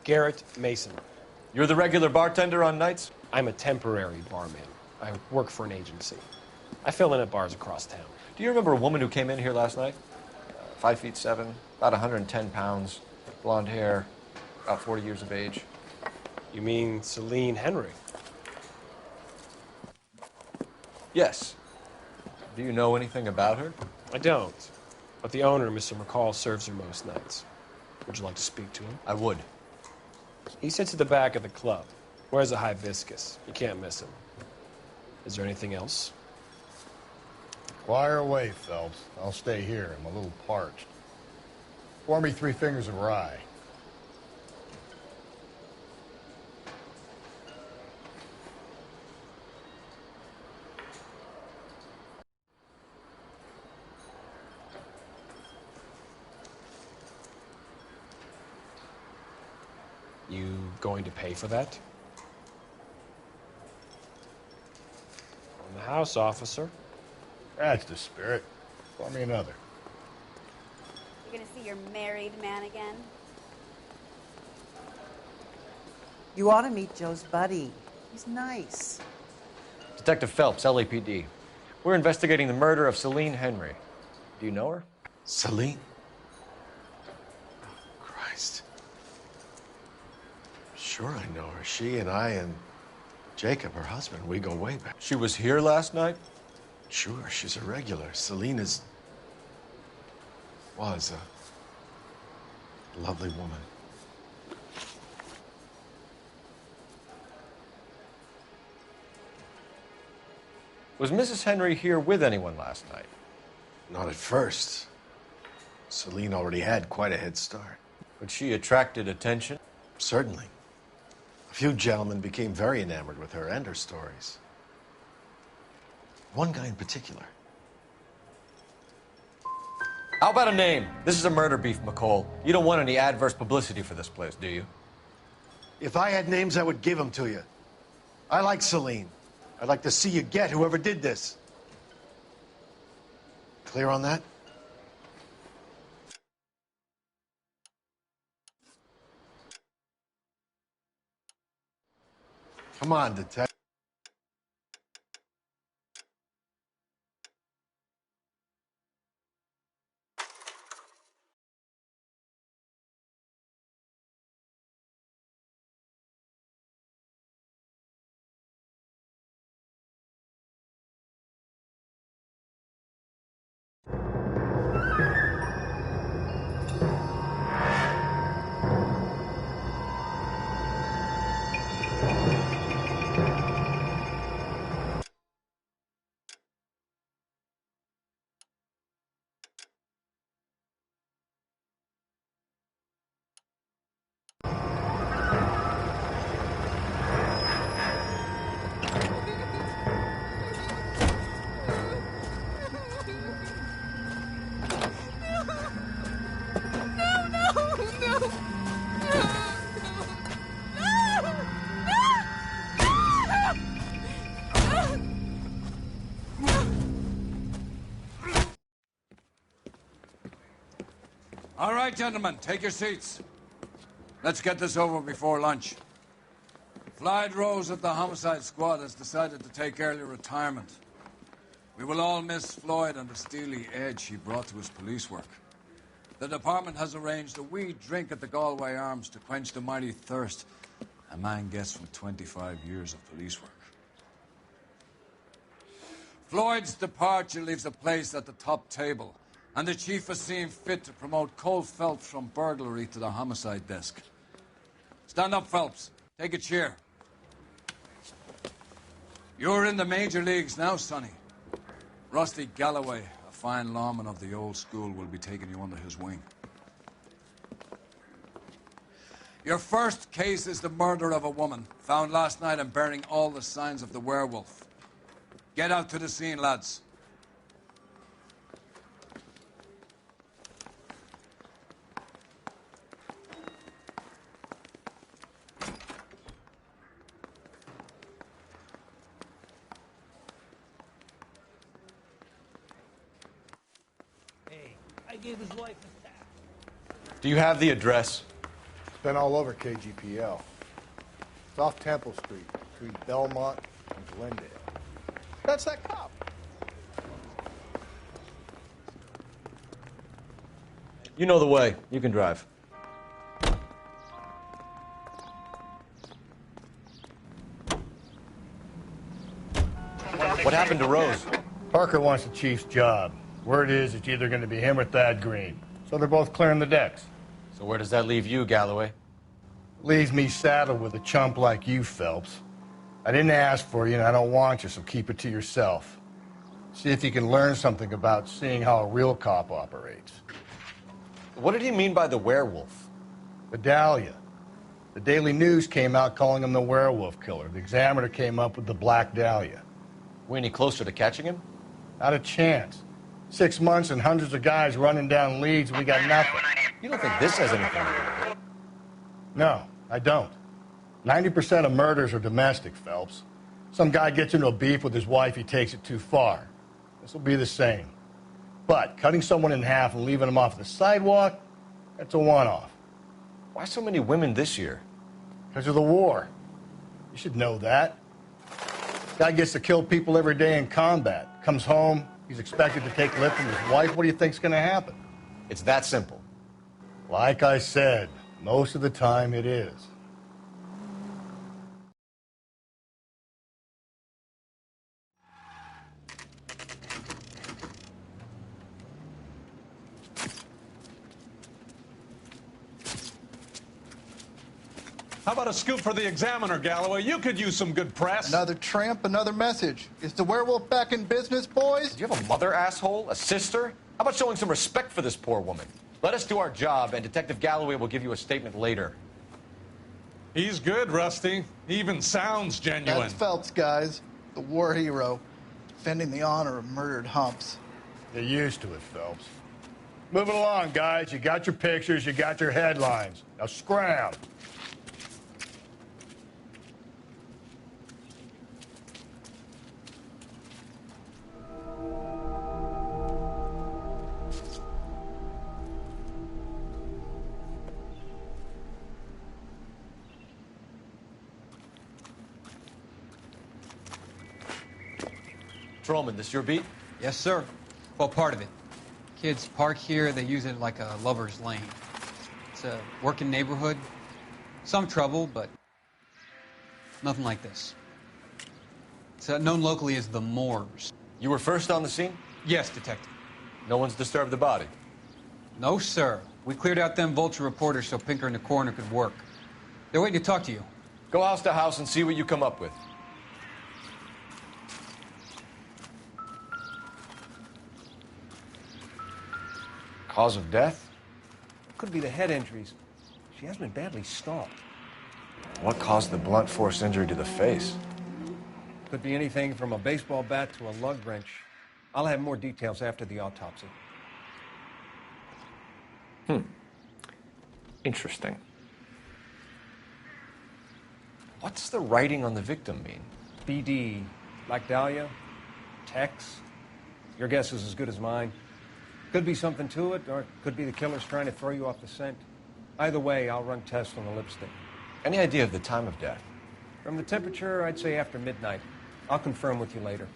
Garrett Mason. You're the regular bartender on nights? I'm a temporary barman. I work for an agency. I fill in at bars across town. Do you remember a woman who came in here last night? 5'7", about 110 pounds, blonde hair, about 40 years of age. You mean Celine Henry? Yes. Do you know anything about her? I don't. But the owner, Mr. McCall, serves her most nights. Would you like to speak to him? I would. He sits at the back of the club. Wears a hibiscus. You can't miss him. Is there anything else? Fire away, Phelps. I'll stay here. I'm a little parched. Pour me 3 fingers of rye. You going to pay for that? On the house, officer. That's the spirit. Pour me another. You're gonna see your married man again? You ought to meet Joe's buddy. He's nice. Detective Phelps, LAPD. We're investigating the murder of Celine Henry. Do you know her? Celine? Christ. Sure I know her. She and I and Jacob, her husband, we go way back. She was here last night? Sure, she's a regular. Celine was a lovely woman. Was Mrs. Henry here with anyone last night? Not at first. Celine already had quite a head start. But she attracted attention? Certainly. A few gentlemen became very enamored with her and her stories. One guy in particular. How about a name? This is a murder beef, McCall. You don't want any adverse publicity for this place, do you? If I had names, I would give them to you. I like Celine. I'd like to see you get whoever did this. Clear on that? Come on, detective. All right, gentlemen, take your seats. Let's get this over before lunch. Floyd Rose at the homicide squad has decided to take early retirement. We will all miss Floyd and the steely edge he brought to his police work. The department has arranged a wee drink at the Galway Arms to quench the mighty thirst a man gets from 25 years of police work. Floyd's departure leaves a place at the top table, and the chief has seen fit to promote Cole Phelps from burglary to the homicide desk. Stand up, Phelps. Take a chair. You're in the major leagues now, Sonny. Rusty Galloway, a fine lawman of the old school, will be taking you under his wing. Your first case is the murder of a woman, found last night and bearing all the signs of the werewolf. Get out to the scene, lads. I gave his life a tap. Do you have the address? It's been all over KGPL. It's off Temple Street, between Belmont and Glendale. That's that cop. You know the way. You can drive. What happened to Rose? Parker wants the chief's job. Word is it's either going to be him or Thad Green. So they're both clearing the decks. So where does that leave you, Galloway? Leaves me saddled with a chump like you, Phelps. I didn't ask for you, and I don't want you, so keep it to yourself. See if you can learn something about seeing how a real cop operates. What did he mean by the werewolf? The Dahlia. The Daily News came out calling him the werewolf killer. The Examiner came up with the Black Dahlia. We any closer to catching him? Not a chance. 6 months and hundreds of guys running down leads, and we got nothing. You don't think this has anything to do with it? No, I don't. 90% of murders are domestic, Phelps. Some guy gets into a beef with his wife, he takes it too far. This will be the same. But cutting someone in half and leaving them off the sidewalk, that's a one-off. Why so many women this year? Because of the war. You should know that. Guy gets to kill people every day in combat. Comes home, he's expected to take lip from his wife. What do you think's going to happen? It's that simple. Like I said, most of the time it is. How about a scoop for the Examiner, Galloway? You could use some good press. Another tramp, another message. Is the werewolf back in business, boys? Do you have a mother, asshole? A sister? How about showing some respect for this poor woman? Let us do our job, and Detective Galloway will give you a statement later. He's good, Rusty. He even sounds genuine. That's Phelps, guys. The war hero. Defending the honor of murdered humps. Get used to it, Phelps. Moving along, guys. You got your pictures, you got your headlines. Now scram. Trollman, this your beat? Yes, sir. Well, part of it. Kids park here, they use it like a lover's lane. It's a working neighborhood. Some trouble, but nothing like this. It's known locally as the Moors. You were first on the scene? Yes, detective. No one's disturbed the body? No, sir. We cleared out them vulture reporters so Pinker and the coroner could work. They're waiting to talk to you. Go house to house and see what you come up with. Cause of death? Could be the head injuries. She has been badly stalked. What caused the blunt force injury to the face? Could be anything from a baseball bat to a lug wrench. I'll have more details after the autopsy. Interesting. What's the writing on the victim mean? BD, Black Dahlia, Tex. Your guess is as good as mine. Could be something to it, or it could be the killer's trying to throw you off the scent. Either way, I'll run tests on the lipstick. Any idea of the time of death? From the temperature, I'd say after midnight. I'll confirm with you later.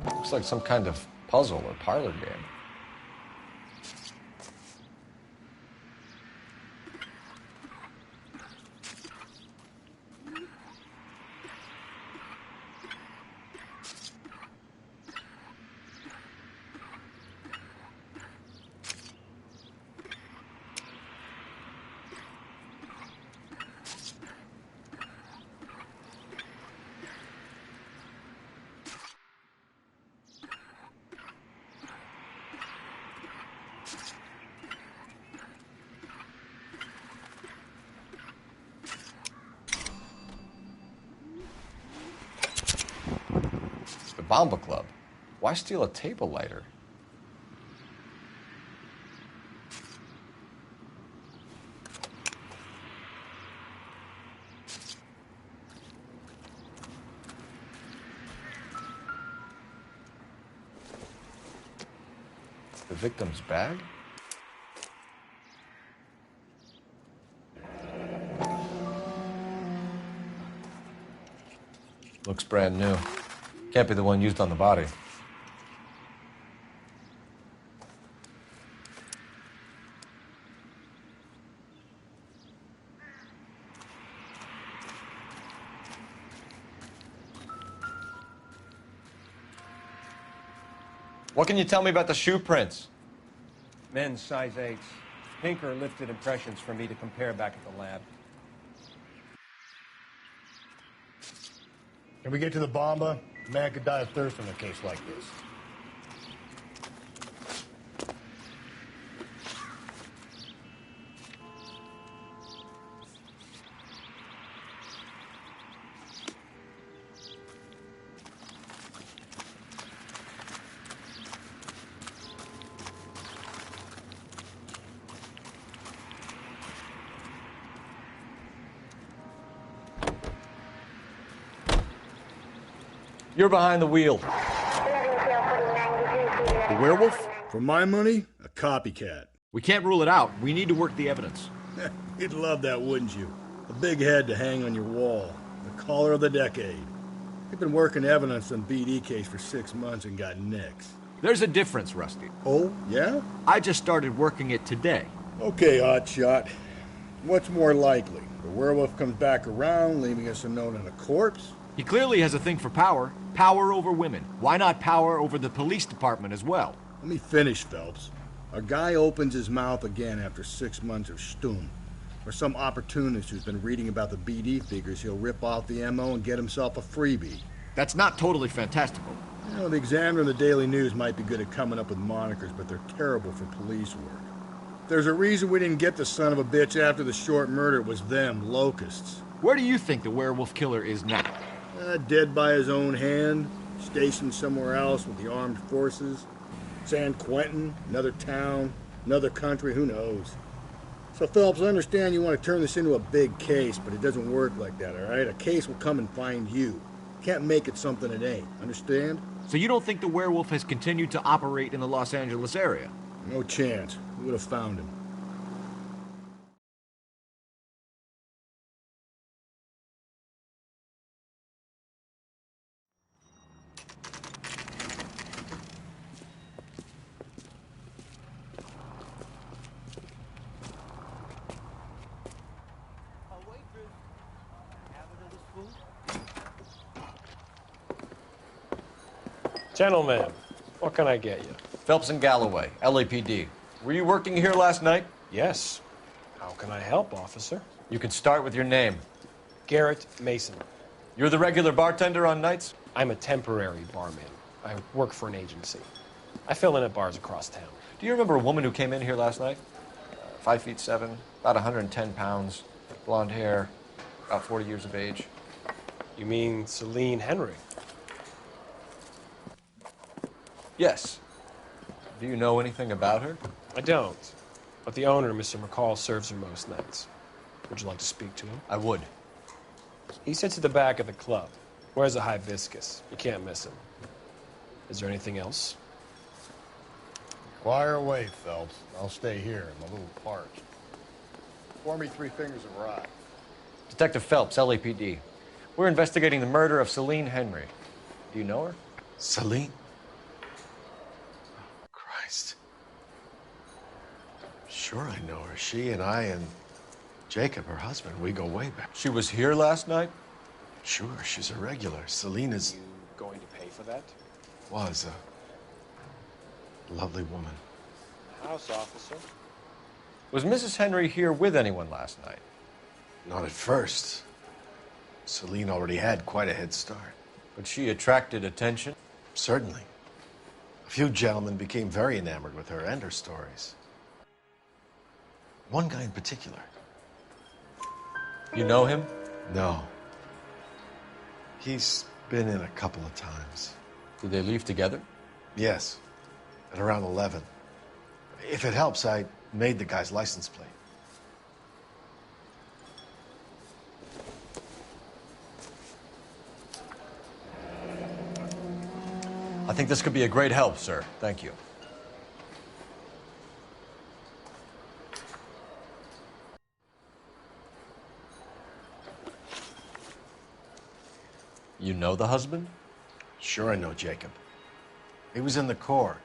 Looks like some kind of puzzle or parlor game. Bomba Club. Why steal a table lighter? The victim's bag? Looks brand new. Can't be the one used on the body. What can you tell me about the shoe prints? Men's size 8s. Pinker lifted impressions for me to compare back at the lab. Can we get to the bomba? A man could die of thirst in a case like this. You're behind the wheel. The werewolf? For my money, a copycat. We can't rule it out. We need to work the evidence. You'd love that, wouldn't you? A big head to hang on your wall. The caller of the decade. You've been working evidence on BD case for 6 months and got nicks. There's a difference, Rusty. Oh, yeah? I just started working it today. Okay, hotshot. What's more likely? The werewolf comes back around, leaving us a note on a corpse? He clearly has a thing for power. Power over women. Why not power over the police department as well? Let me finish, Phelps. A guy opens his mouth again after 6 months of stum. Or some opportunist who's been reading about the BD figures he'll rip off the MO and get himself a freebie. That's not totally fantastical. You know, the Examiner and the Daily News might be good at coming up with monikers, but they're terrible for police work. There's a reason we didn't get the son of a bitch after the short murder. It was them, locusts. Where do you think the werewolf killer is now? Dead by his own hand, stationed somewhere else with the armed forces. San Quentin, another town, another country, who knows? So, Phelps, I understand you want to turn this into a big case, but it doesn't work like that, all right? A case will come and find you. Can't make it something it ain't, understand? So you don't think the werewolf has continued to operate in the Los Angeles area? No chance. We would have found him. Gentlemen, what can I get you? Phelps and Galloway, LAPD. Were you working here last night? Yes. How can I help, officer? You can start with your name. Garrett Mason. You're the regular bartender on nights? I'm a temporary barman. I work for an agency. I fill in at bars across town. Do you remember a woman who came in here last night? 5'7", about 110 pounds, blonde hair, about 40 years of age. You mean Celine Henry? Yes. Do you know anything about her? I don't. But the owner, Mr. McCall, serves her most nights. Would you like to speak to him? I would. He sits at the back of the club. Wears a hibiscus. You can't miss him. Is there anything else? Fire away, Phelps. I'll stay here. I'm a little parched. Pour me 3 fingers of rye. Detective Phelps, LAPD. We're investigating the murder of Celine Henry. Do you know her? Celine? Oh, Christ. Sure I know her. She and I and Jacob, her husband, we go way back. She was here last night? Sure, she's a regular. Celine is... You going to pay for that? Was a lovely woman. House officer. Was Mrs. Henry here with anyone last night? Not at first. Celine already had quite a head start. But she attracted attention? Certainly. A few gentlemen became very enamored with her and her stories. One guy in particular. You know him? No. He's been in a couple of times. Did they leave together? Yes. At around 11. If it helps, I made the guy's license plate. I think this could be a great help, sir. Thank you. You know the husband? Sure I know Jacob. He was in the Corps.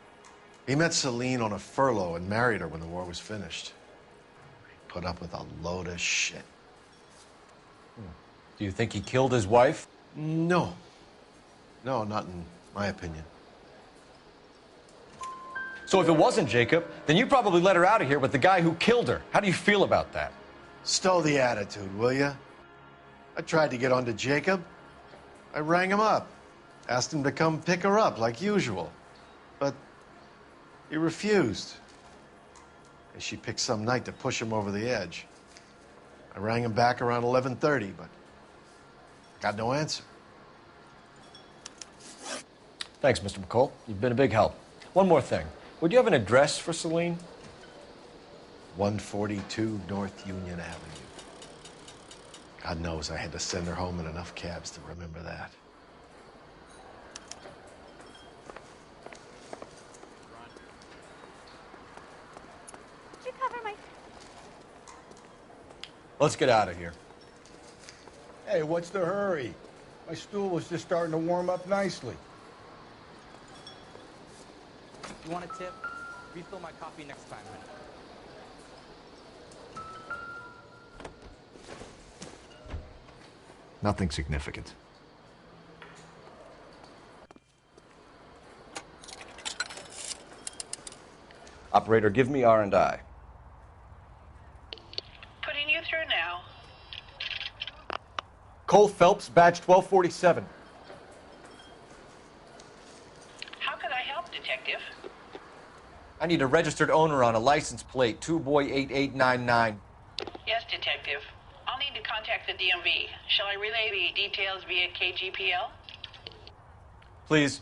He met Celine on a furlough and married her when the war was finished. He put up with a load of shit. Do you think he killed his wife? No. No, not in my opinion. So if it wasn't Jacob, then you probably let her out of here with the guy who killed her. How do you feel about that? Stow the attitude, will ya? I tried to get onto Jacob. I rang him up, asked him to come pick her up like usual. But he refused. And she picked some night to push him over the edge. I rang him back around 11:30, but got no answer. Thanks, Mr. McCall. You've been a big help. One more thing. Would you have an address for Celine? 142 North Union Avenue. God knows I had to send her home in enough cabs to remember that. Did you cover my... Let's get out of here. Hey, what's the hurry? My stool was just starting to warm up nicely. You want a tip? Refill my coffee next time, honey. Nothing significant. Operator, give me R&I. Putting you through now. Cole Phelps, badge 1247. How can I help, Detective? I need a registered owner on a license plate, 2boy8899. Yes, Detective. I'll need to contact the DMV. Shall I relay the details via KGPL? Please.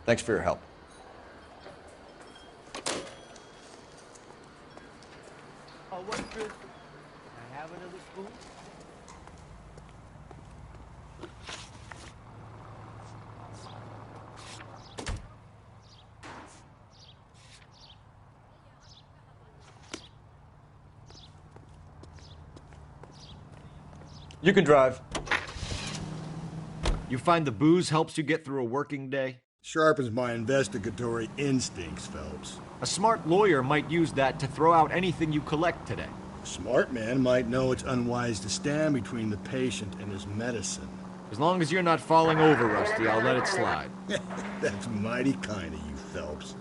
Thanks for your help. Oh, what's this? Can I have another spoon? You can drive. You find the booze helps you get through a working day? Sharpens my investigatory instincts, Phelps. A smart lawyer might use that to throw out anything you collect today. A smart man might know it's unwise to stand between the patient and his medicine. As long as you're not falling over, Rusty, I'll let it slide. That's mighty kind of you, Phelps.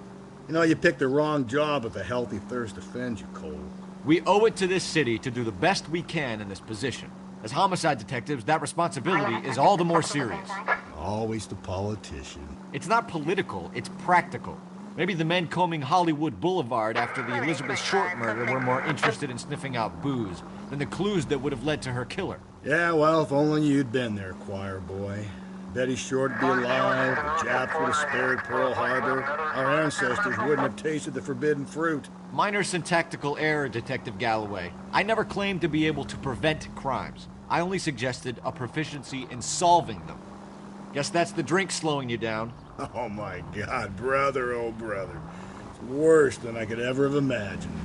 You know, you picked the wrong job if a healthy thirst offends you, Cole. We owe it to this city to do the best we can in this position. As homicide detectives, that responsibility is all the more serious. Always the politician. It's not political, it's practical. Maybe the men combing Hollywood Boulevard after the Elizabeth Short murder were more interested in sniffing out booze than the clues that would have led to her killer. Yeah, well, if only you'd been there, choir boy. Betty Short would be alive, the Japs would have spared Pearl Harbor, our ancestors wouldn't have tasted the forbidden fruit. Minor syntactical error, Detective Galloway. I never claimed to be able to prevent crimes. I only suggested a proficiency in solving them. Guess that's the drink slowing you down. Oh my God, brother, oh brother. It's worse than I could ever have imagined.